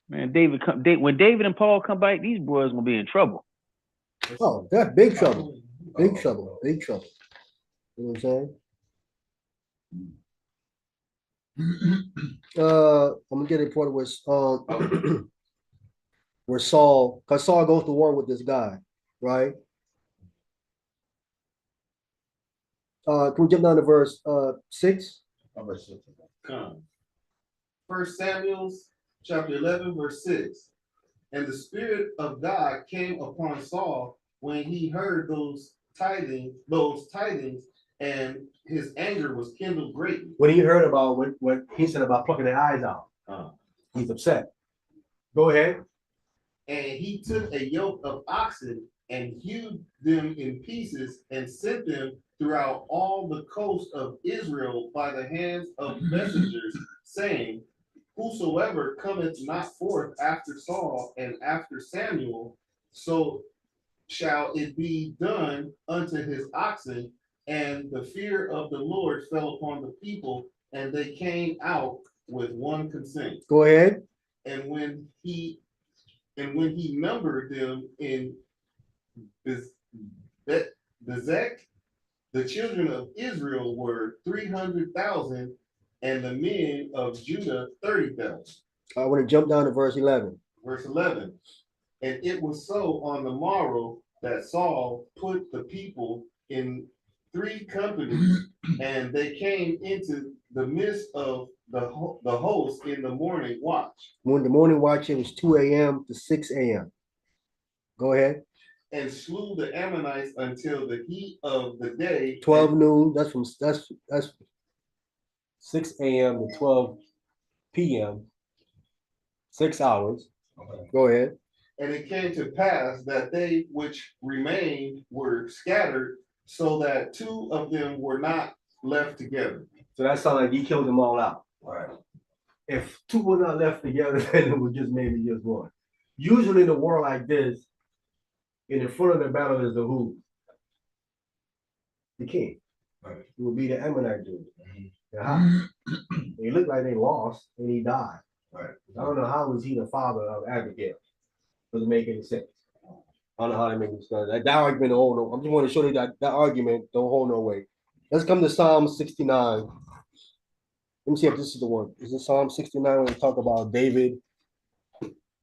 Man, when David and Paul come back, these boys gonna be in trouble. Oh, that's big trouble. Big trouble. Big trouble. You know what I'm saying? I'm gonna get a part where where Saul, because Saul goes to war with this guy, right? Can we jump down to verse 6? Come. 1 Samuel chapter 11, verse 6. And the Spirit of God came upon Saul when he heard those tidings, and his anger was kindled greatly. When he heard about what he said about plucking their eyes out, he's upset. Go ahead. And he took a yoke of oxen and hewed them in pieces and sent them throughout all the coast of Israel by the hands of messengers, saying, whosoever cometh not forth after Saul and after Samuel, so shall it be done unto his oxen. And the fear of the Lord fell upon the people, and they came out with one consent. Go ahead. And when he numbered them in Bezek, the children of Israel were 300,000, and the men of Judah 30,000. I want to jump down to verse 11. Verse 11. And it was so on the morrow that Saul put the people in 3 companies, and they came into the midst of the host in the morning watch. When the morning watch, it was 2 a.m. to 6 a.m. Go ahead. And slew the Ammonites until the heat of the day. 12 noon. That's 6 a.m. to 12 p.m. 6 hours. Okay. Go ahead. And it came to pass that they which remained were scattered, so that 2 of them were not left together. So that sounds like he killed them all out. Right. If 2 were not left together, then it was just maybe just 1. Usually in a war like this, in the front of the battle is the who? The king. Right. It would be the Ammonite dude. It looked like they lost and he died. Right. I don't know how was he the father of Abigail. Doesn't make any sense. I don't know how that makes sense. That argument don't hold no. I just want to show you that argument don't hold no weight. Let's come to Psalm 69. Let me see if this is the one. Is it Psalm 69 when we talk about David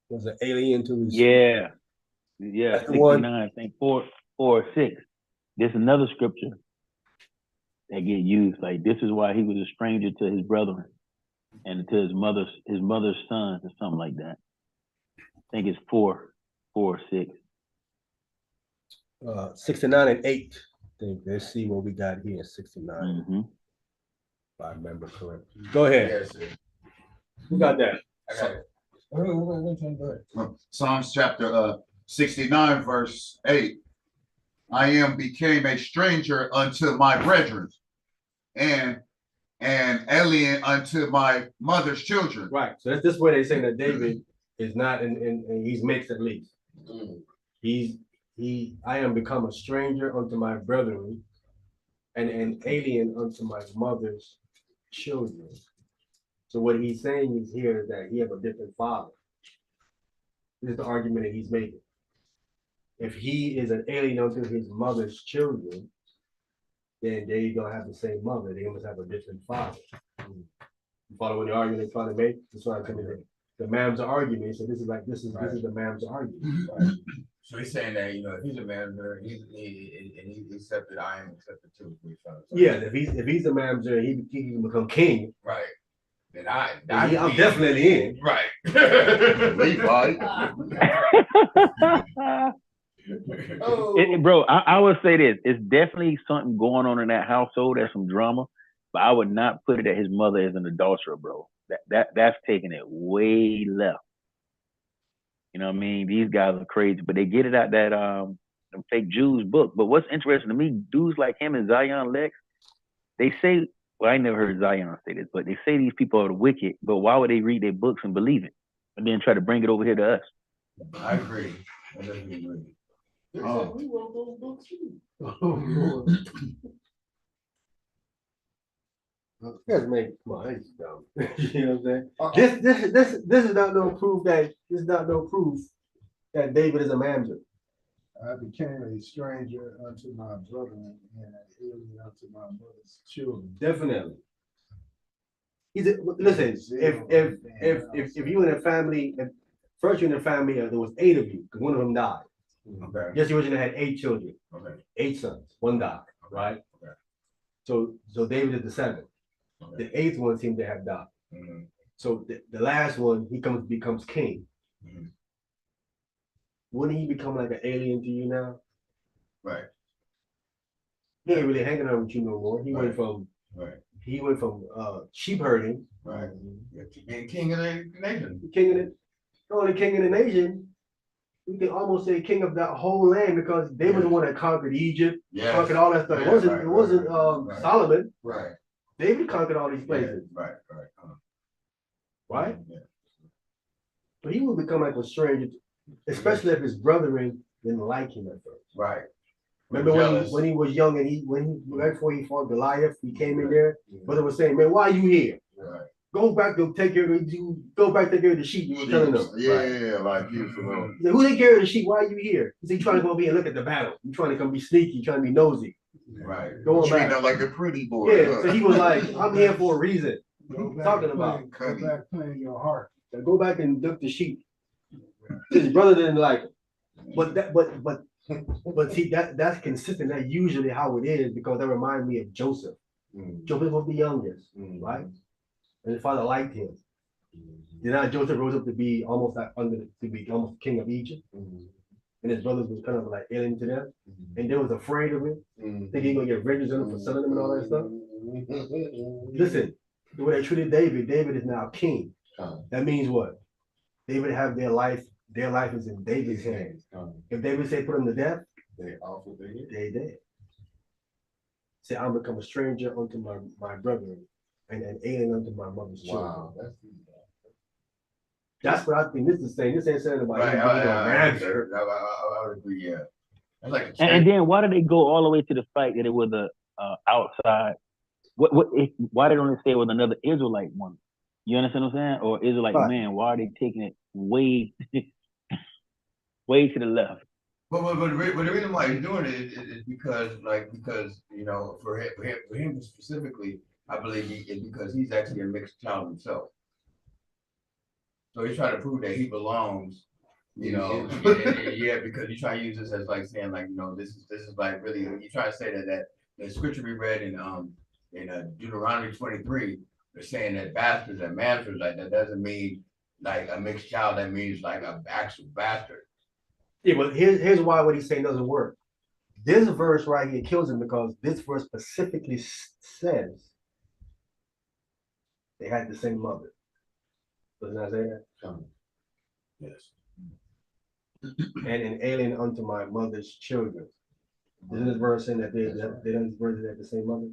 was an alien to his? Yeah, That's the 69. one. I think 4 or 6. There's another scripture that get used. Like this is why he was a stranger to his brethren and to his mother's sons or something like that. I think it's 4 or 6. 69 and 8. Let's see what we got here. 69. Mm-hmm. If I remember correctly. Go ahead. Yes, sir. Who got that? I got it. Wait. Psalms chapter 69, verse 8. I became a stranger unto my brethren, and an alien unto my mother's children. Right. So that's this way they say that David is not and he's mixed at least. I am become a stranger unto my brethren and an alien unto my mother's children. So what he's saying is here is that he have a different father. This is the argument that he's making. If he is an alien unto his mother's children, then they don't have the same mother. They must have a different father. You follow the argument they're trying to make? That's why I'm coming in. The Mamzer argument. So this is the Mamzer argument. Right. So he's saying that if he's a manager, he accepted, I am accepted too. Yeah, if he's a Mamzer, he can become king. Right. Then I'm definitely in. Right. Levi. Bro, I would say this. It's definitely something going on in that household. There's some drama, but I would not put it that his mother is an adulterer, bro. That's taking it way left. You know what I mean? These guys are crazy, but they get it out that them fake Jews book. But what's interesting to me, dudes like him and Zion Lex, they say, well, I never heard Zion say this, but they say these people are the wicked, but why would they read their books and believe it? And then try to bring it over here to us? I agree. I definitely agree. They Oh. said we wrote those books too. Yes, man, come on, it's dumb. You know what I'm saying? This is not no proof that David is a mamzer. I became a stranger unto my brethren and an alien unto my mother's children. Definitely. Listen, if you in a family, first you're in a family, there was 8 of you, because one of them died. Okay. Yes, you originally had 8 children, Okay. 8 sons, 1 died, right? Okay. So David is the 7th. Okay. The 8th one seemed to have died. Mhm. So the last one, he becomes king. Mhm. Wouldn't he become like an alien to you now? Right. He ain't really hanging out with you no more. He went Right. from sheep herding, Right. Yeah, to being king of the nation. king of the only king of the nation. You can almost say king of that whole land because they were the one that conquered Egypt, Yes. conquered all that stuff. Yeah, It wasn't right. Solomon. Right. David conquered all these places, Right. right? Yeah. But he would become like a stranger, especially if his brethren didn't like him at first. Right. Remember Jealous. when he was young and right before he fought Goliath, he came in there. Brother was saying, "Man, why are you here? Right. Go back to take care of the sheep." You were telling them. Yeah, like beautiful. He said, "Who take care of the sheep? Why are you here?" He said, "You trying to go over here and look at the battle. You trying to come be sneaky, trying to be nosy." Right. Going Treating back. them like a pretty boy. Yeah, so he was like, "I'm here for a reason." Go back Talking and about play- Go back playing your heart. Now go back and duck the sheep. His brother didn't like him. But see that's consistent. That's usually how it is because that reminds me of Joseph. Joseph was the youngest, right? And his father liked him. Then Joseph rose up to be almost king of Egypt. And his brothers was kind of like alien to them. And they was afraid of him. Thinking he gonna get vengeance on him for selling them and all that stuff. Listen, the way they treated David is now king. That means what? David have their life is in David's hands. If David say put him to death, they dead. Say I'm become a stranger unto my brethren and an alien unto my mother's children. That's what I think this is saying. This ain't saying about Right. him being a rancher. I would agree. Yeah. That's like And then why did they go all the way to the fact that it was a outside? Why they don't say it was another Israelite woman? You understand what I'm saying? Or Israelite Right. man? Why are they taking it way way to the left? But the reason why he's doing it is because you know for him specifically, I believe it's because he's actually a mixed child himself. So he's trying to prove that he belongs, you know, yeah, because you try to use this as like saying like, you know, this is like really, you try to say that the scripture we read in Deuteronomy 23, they're saying that bastards and masters, like that doesn't mean like a mixed child, that means like an actual bastard. Yeah, but here's why what he's saying doesn't work. This verse right here kills him because this verse specifically says they had the same mother. Doesn't that say that? Yes. And an alien unto my mother's children. Isn't this verse saying that they have the same mother?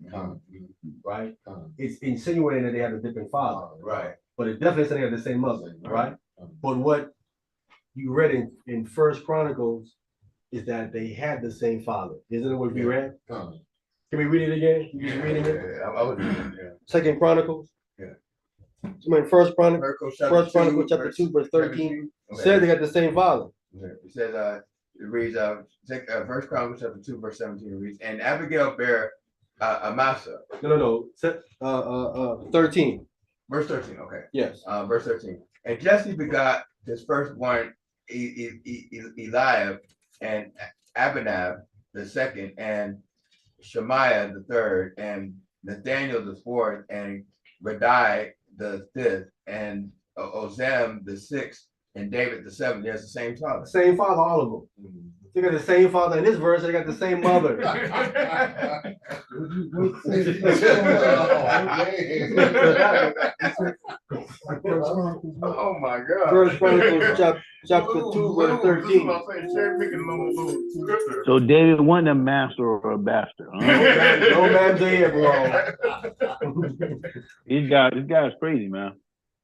Right? It's insinuating that they have a different father. Right. But it definitely says they have the same mother, right? But what you read in First Chronicles is that they had the same father. Isn't it what we read? Can we read it again? You just reading it? Yeah, I would read it, yeah. Second Chronicles? Yeah. I mean, First Chronicles chapter 2, verse 13 said they got the same father. Yeah. It says, it reads, First Chronicles chapter 2, verse 17 reads, and Abigail bare Amasa. No. 13. Verse 13, okay. Yes. Verse 13. And Jesse begot his firstborn Eliab and Abinab the second, and Shemaiah the third, and Nathaniel the fourth, and Radai the fifth, and Ozem the sixth, And David the seventh, there's the same father. Same father, all of them. They got the same father in this verse. They got the same mother. Oh my God. First Chronicles chapter 2, verse 13. So David wasn't a master or a bastard. Huh? No man's there, bro. This guy's crazy, man.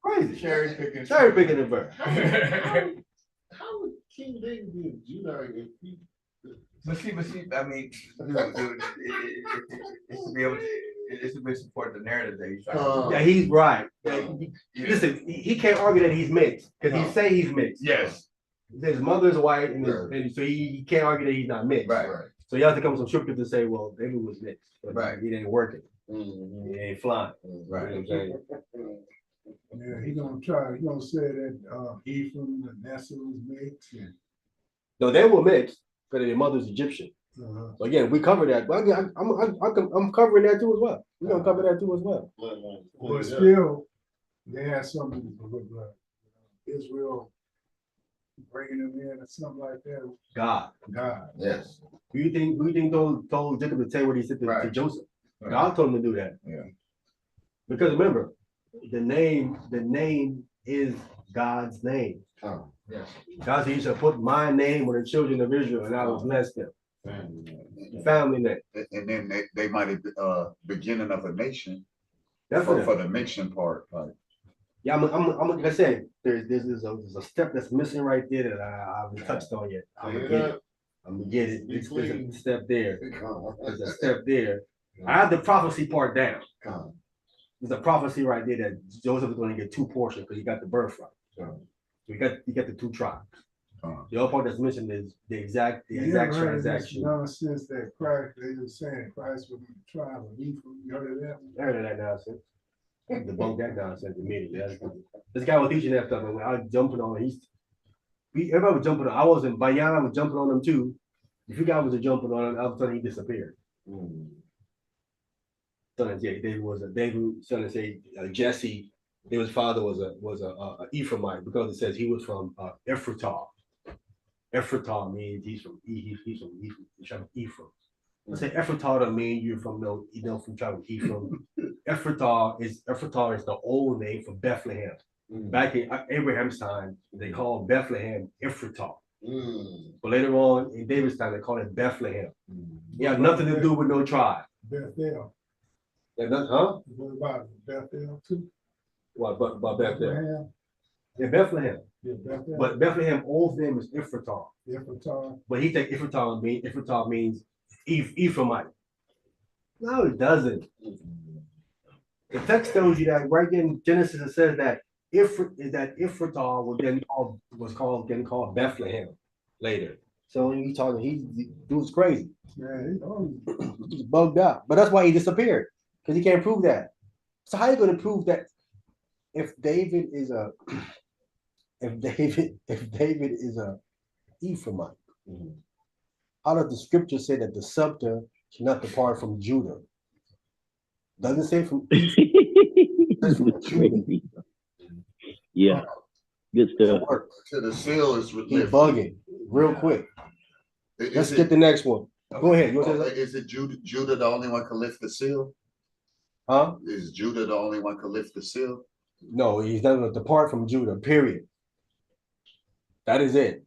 Crazy. Cherry picking. Cherry picking the verse. How would King David be a Judite if he? But see, I mean, it's to be able to, it's to support the narrative that he's trying to. Yeah, he's right. Listen, he can't argue that he's mixed because he say he's mixed. Yes. His mother is white, and so he can't argue that he's not mixed. Right. So he has to come with some scripture to say, well, David was mixed, but Right. he didn't work it. He ain't flying. Right. You know what I'm saying? Yeah, he gonna say that, Ephraim and Manasseh was mixed and. No, they were mixed because their mother's Egyptian. Uh-huh. So again, we cover that. But again, I'm covering that too as well. We're gonna cover that too as well. But still, they had something with Israel bringing them in or something like that. God. Yes. Who you think told Jacob to say what he said to Joseph? Right. God told him to do that. Yeah. Because remember, the name is God's name. Oh, yes. God said, "You shall put my name on the children of Israel, and I will bless them." The family name. And then they might have beginning of a nation That's for the mixing part. Like, yeah, I'm like I said, there's a step that's missing right there that I haven't touched on yet. I'm gonna get it. There's a step there. There's a step there. I have the prophecy part down. There's a prophecy right there that Joseph is going to get two portions because he got the birthright. So you got the two tribes. The other part that's mentioned is the exact transaction. Nonsense that Christ, they were saying Christ was in the tribe of Ephraim. You heard of that? I heard of that nonsense. Debunk that nonsense immediately. This guy was teaching that stuff, and when I was jumping on it, everybody was jumping on. I wasn't. Bayan was jumping on him too. If you guys was jumping on him, all of a sudden he disappeared. Son of Jesse. His father was a Ephraimite because it says he was from Ephratah. Ephratah means he's from Ephraim. I say Ephratah mean you're from from tribe of Ephraim. Ephratah is the old name for Bethlehem. Back in Abraham's time, they called Bethlehem Ephratah. But later on in David's time, they called it Bethlehem. It had nothing to do with no tribe. Bethel. Huh? What about Bethel too? What about Bethlehem? Yeah, Bethlehem. Yeah, Bethel. But Bethlehem old name is Ephratah. Ephratah. But he think Ephratah means Ephraimite. No, it doesn't. The text tells you that right in Genesis it says that Ephratah was called Bethlehem later. So when you talking, he was crazy. Man, He's bugged out. But that's why he disappeared. Because he can't prove that. So how are you going to prove that if David is a Ephraimite? How does the scripture say that the scepter cannot depart from Judah? Doesn't say from Judah. Yeah, good stuff. to the seal is He's bugging real quick. Let's get the next one. Go ahead. You want to say Is it Judah the only one can lift the seal? Huh? Is Judah the only one can lift the seal? No, he's not going to depart from Judah, period. That is it.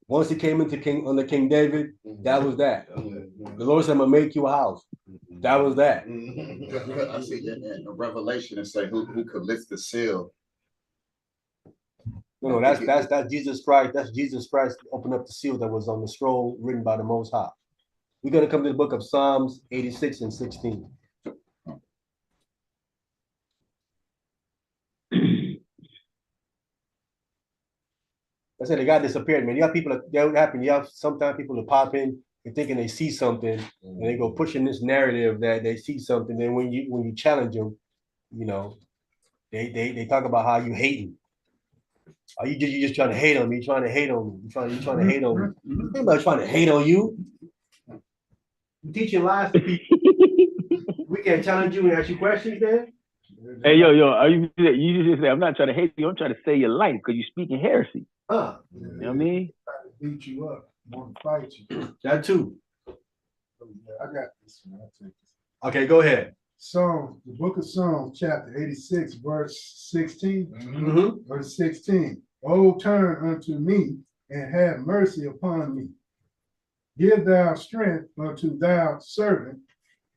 Once he came under King David, that was that. The Lord said, I'm going to make you a house. That was that. I see in Revelation and say who could lift the seal. No, that's Jesus Christ. That's Jesus Christ opened up the seal that was on the scroll written by the Most High. We're going to come to the book of Psalms 86 and 16. I said the guy disappeared, man. You have people that would happen. You have sometimes people that pop in and thinking they see something, and they go pushing this narrative that they see something. Then when you challenge them, they talk about how you hating. Are you just trying to hate on me? You're trying to hate on me. You're trying to hate on me. Nobody's trying to hate on you. You're teaching lies to people. We can't challenge you and ask you questions then. Hey, yo, are you just say, I'm not trying to hate you, I'm trying to save your life because you're speaking heresy. Huh? You know what I mean? Trying to beat you up, want to fight you. That too. I got this one. I'll take this. Okay, go ahead. Psalms, the book of Psalms, chapter 86, verse 16. Mm-hmm. Verse 16. Oh, turn unto me and have mercy upon me. Give thou strength unto thy servant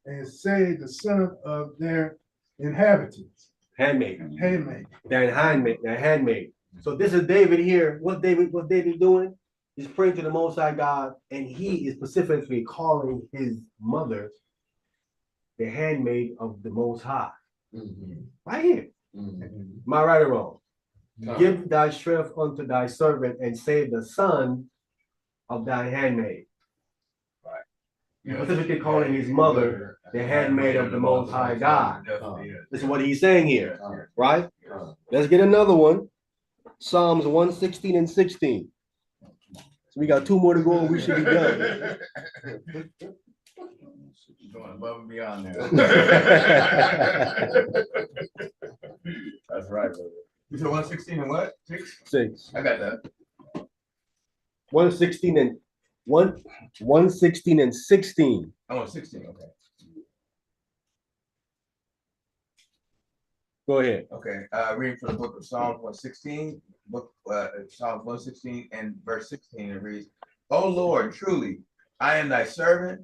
and save the son of their inhabitants. Handmaid. Handmaid. That handmaid. So this is David here. What's David doing? He's praying to the Most High God, and he is specifically calling his mother the handmaid of the Most High. Right here. Am I right or wrong? Give thy strength unto thy servant and save the son of thy handmaid. Right. Specifically calling his mother the handmaid of the Most High God. This is what he's saying here, right? Let's get another one. Psalms 116 and 16. So we got two more to go and we should be done. Going above and beyond there. That's right, brother. You said 116 and what? 6? I got that. 116 and 116 and 16. Oh, 16, okay. Go ahead. Okay, reading from the book of Psalms 116, Psalms 116 and verse 16, it reads, O Lord, truly, I am thy servant,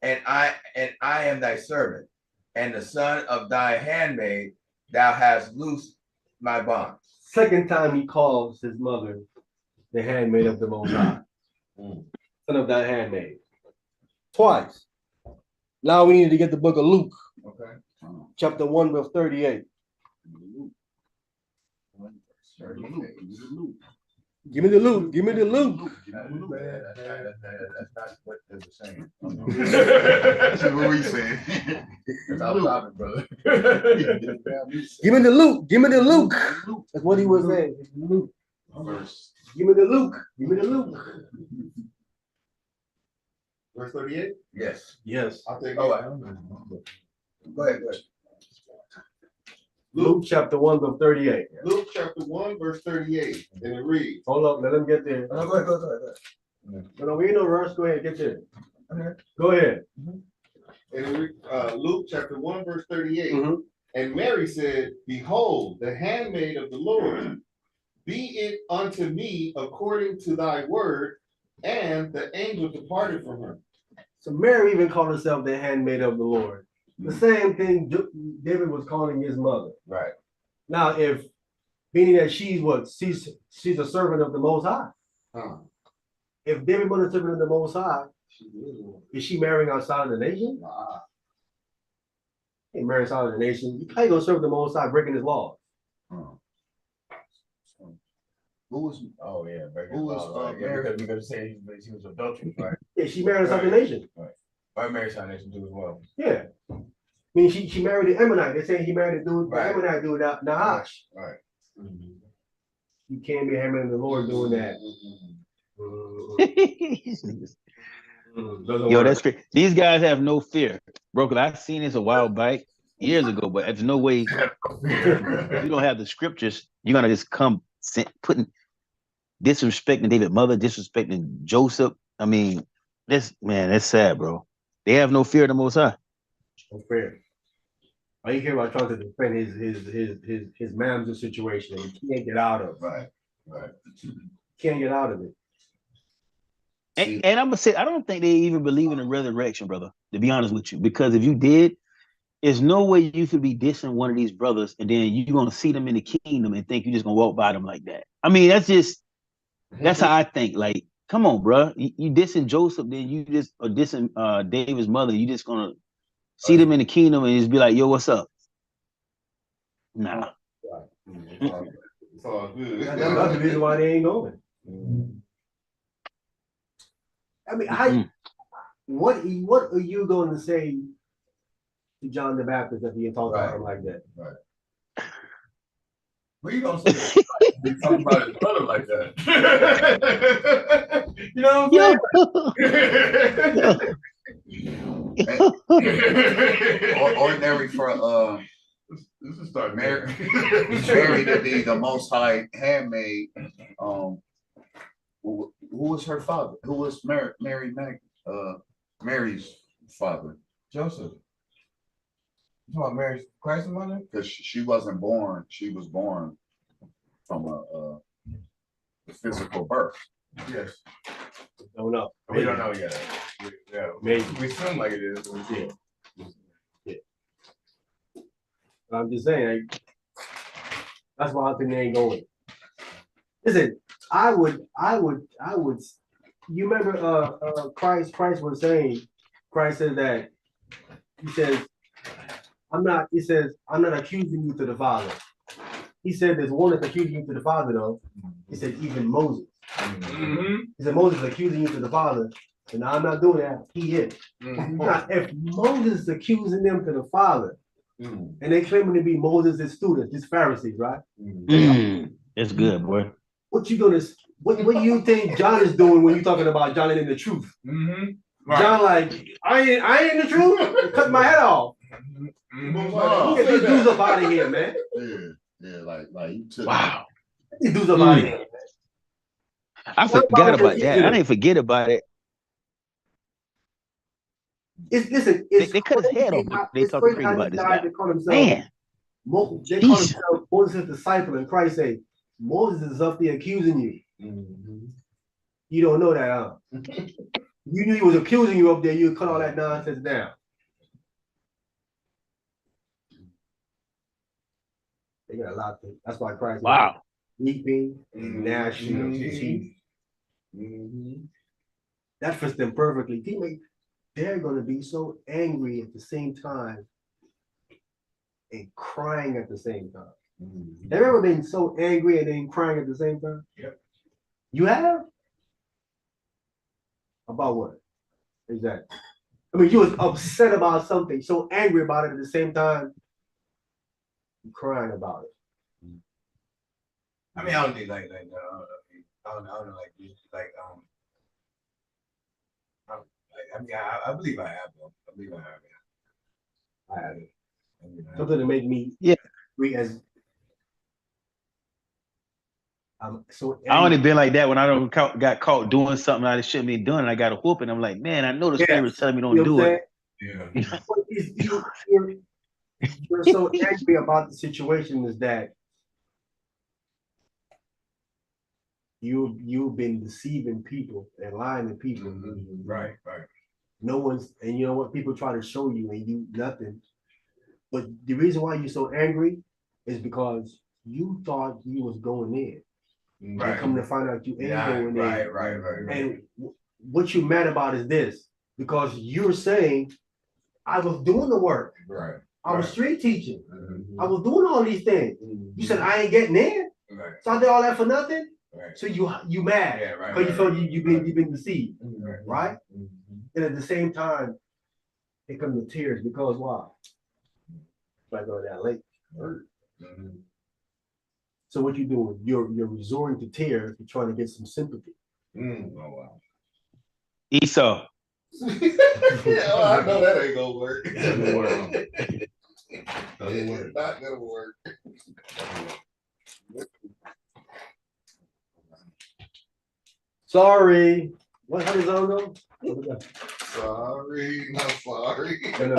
and I am thy servant, and the son of thy handmaid, thou hast loosed my bonds. Second time he calls his mother the handmaid of the Most High. Son of thy handmaid. Twice. Now we need to get the book of Luke. Okay. Chapter 1, verse 38. Give me the Luke. Give me the Luke. That's not what they're saying. That's what we saying. That's our topic, brother. Give me the Luke. Give me the Luke. That's what he was saying. Luke. Give me the Luke. Give me the Luke. Verse 38? Yes. Yes. I'll take Oh, it. go ahead. Luke chapter 1, verse 38. Luke chapter 1, verse 38. And it reads. Hold up, let him get there. No, go ahead. No, we ain't no rush. Go ahead, get there. Okay. Go ahead. And Luke chapter 1, verse 38. Mm-hmm. And Mary said, Behold, the handmaid of the Lord, be it unto me according to thy word. And the angel departed from her. So Mary even called herself the handmaid of the Lord. The same thing David was calling his mother. Right. Now, if meaning that she's a servant of the Most High. If David was a servant of the Most High, is she marrying outside of the nation? Ain't marrying outside of the nation. You can't go serve the Most High breaking his laws. Who was? Oh yeah, who was? Yeah, because say she was adulterous, right? Yeah, she married outside the nation. Right. I married outside the nation too as well. Yeah. I mean, she married the Ammonite. They say he married a dude, Right. the Ammonite dude, Nahash. Right. You can't be handmaid of the Lord doing that. Yo, that's crazy. These guys have no fear, bro. Cause I seen this a while back, years ago. But there's no way you don't have the scriptures. You're gonna just come putting disrespecting David's mother, disrespecting Joseph. I mean, that's sad, bro. They have no fear of the Most High. No fear. All you hear about trying to defend his mamzer situation, and he can't get out of. Right. Can't get out of it. And I'm gonna say, I don't think they even believe in the resurrection, brother. To be honest with you, because if you did, there's no way you could be dissing one of these brothers and then you're gonna see them in the kingdom and think you're just gonna walk by them like that. I mean, that's how I think. Like, come on, bro. You dissing Joseph, then you just are dissing David's mother. You just gonna see them in the kingdom and just be like, yo, what's up? Nah. It's all good. That's the reason why they ain't going. I mean, what are you going to say to John the Baptist if he talks about him like that? Right. What are you gonna say? You talking about his brother like that? You know what I'm saying? Ordinary for This is start Mary. Mary to be the Most High handmaid. Who was her father? Who was Mary's father? Joseph. You talking about Mary's Christ's mother? Because she wasn't born. She was born from a physical birth. Yes. Don't know. We don't know yet. Yeah. Maybe. We assume like it is. Yeah. But I'm just saying, that's why I think they ain't going. Listen, I would, you remember, Christ was saying, Christ said that, he says, I'm not accusing you to the Father. He said there's one that's accusing you to the Father though. He said, even Moses. Mm-hmm. He said, Moses is accusing you to the Father. And now I'm not doing that. He is. Mm-hmm. Now, if Moses is accusing them to the Father, and they claiming to be Moses' students, these Pharisees, right? It's good, boy. What you gonna? What do you think John is doing when you're talking about John in the truth? Mm-hmm. Right. John, like, I ain't in the truth. Cut my head off. Mm-hmm. Get these dudes up out of here, man. Yeah, like you took. Wow. These dudes up out of here, man. I forgot about that. I didn't forget about it. Listen, They cut his head off. They talking crazy about this guy. They call themselves, Man. they call themselves Moses' disciple, and Christ say, Moses is up there accusing you. Mm-hmm. You don't know that, huh? You knew he was accusing you up there, you would cut all that nonsense down. They got a lot to, that's why Christ wow. weeping and gnashing of teeth. That fits them perfectly. They're going to be so angry at the same time and crying at the same time. Have you ever been so angry and then crying at the same time? Yep. You have? About what? Exactly. I mean, you was upset about something, so angry about it at the same time, you're crying about it. I mean, I don't think like I don't know, I believe I have though. I believe I have. Yeah. I have it. Something to make me angry as so angry. I only been like that when I don't got caught doing something I shouldn't be doing, and I got a whooping. I'm like, man, I know the spirit's telling me don't do it. Yeah. You're so angry about the situation is that you've been deceiving people and lying to people. Right. No one's, and you know what, people try to show you and you nothing. But the reason why you're so angry is because you thought you was going in. Right. And come to find out you ain't going in. Right. And what you mad about is this, because you're saying, I was doing the work. Right. I was street teaching. I was doing all these things. You said I ain't getting in. Right. So I did all that for nothing. Right. So you mad. Yeah, right. Because you felt you've been deceived. Right? Mm-hmm. And at the same time, it comes to tears because why? Like going that lake. So what you doing? You're resorting to tears to try to get some sympathy. Oh wow. Esau. I know that ain't gonna work. Doesn't work. It's not gonna work. Sorry. What, how does that go? Sorry, not sorry. There's a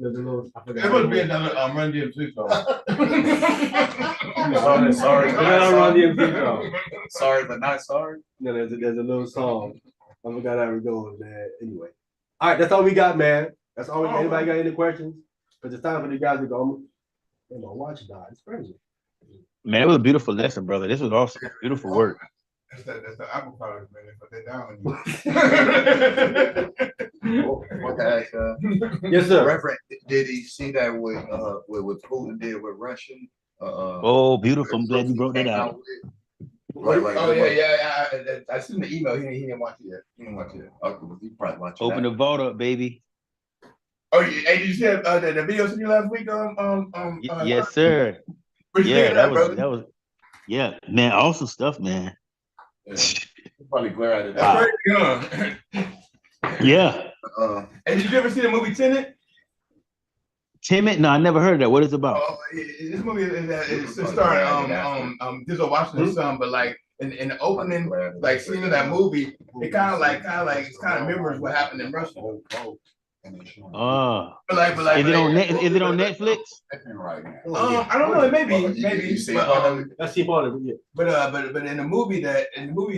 little, I forgot. It must be another Run DMC song. Sorry, Run DMC song. sorry, but not sorry. No, there's a little song. I forgot how it goes, man. Anyway. All right, that's all we got, man. That's all we got. Anybody got any questions? Because it's time for the guys to go. Man, my watch died. It's crazy. Man, it was a beautiful lesson, brother. This was awesome. Beautiful work. That's the Apple products, man. They put that down. Yes, sir. Reverend, did he see that with what Putin did with Russia? Oh, beautiful. I'm glad you brought that out. Right. Oh yeah. I seen the email. He didn't watch it yet. Okay, well, he probably watching Open that. the vault up, baby. Oh, yeah. Hey, did you see the video sent you last week? Yes, sir. Yeah, that was yeah, man. Awesome stuff, man. Yeah. Probably glare at it. Wow. That's crazy, huh? Yeah. And did you ever see the movie Tenet? Timid? No, I never heard of that. What is it about? Oh, this movie is starring Denzel Washington's son, but like in the opening, like scene of that movie, it kind of like mirrors what happened in Russia. Oh, But is it on is it on Netflix? I don't know, maybe. Let's see part of it. But in the movie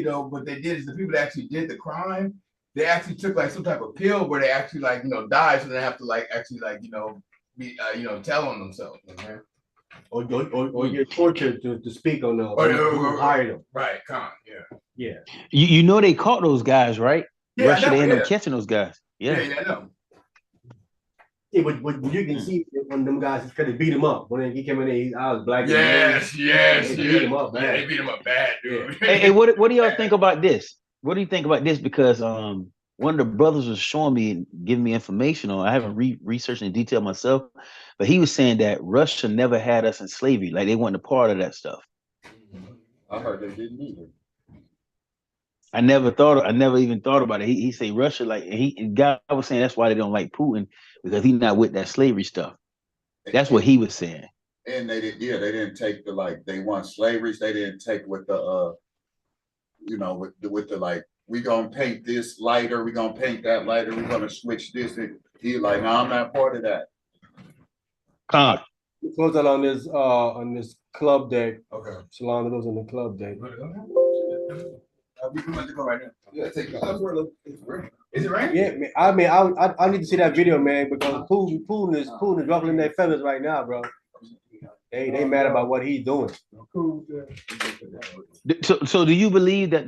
though, what they did is the people that actually did the crime, they actually took like some type of pill where they actually like die, so they have to like actually like be tell on themselves. Or get tortured to speak on who hired them. Right, yeah. You know they caught those guys, right? Yeah, Russia, they ended yeah. up catching those guys. Yeah. I know. Yeah, but you can see when them guys could have beat him up when he came in there. I was black. Yes. They beat him up bad. They beat him up bad, dude. Hey, what do y'all think about this? What do you think about this? Because one of the brothers was showing me and giving me information on. I haven't researched in detail myself, but he was saying that Russia never had us in slavery, like they weren't a part of that stuff. I heard they didn't either. I never even thought about it. He say Russia, like God was saying that's why they don't like Putin, because he's not with that slavery stuff. That's what he was saying. And they didn't take they want slavery. They didn't take with the with the like, we gonna paint this lighter, we gonna paint that lighter, we gonna switch this. And he like, no, I'm not part of that. We close out on this club day. Okay. Salon goes on the club day. We want to go right now. Yeah, take it. Is it raining? Yeah, man, I need to see that video, man, because Putin is ruffling their feathers right now, bro. They mad about what he's doing. So do you believe that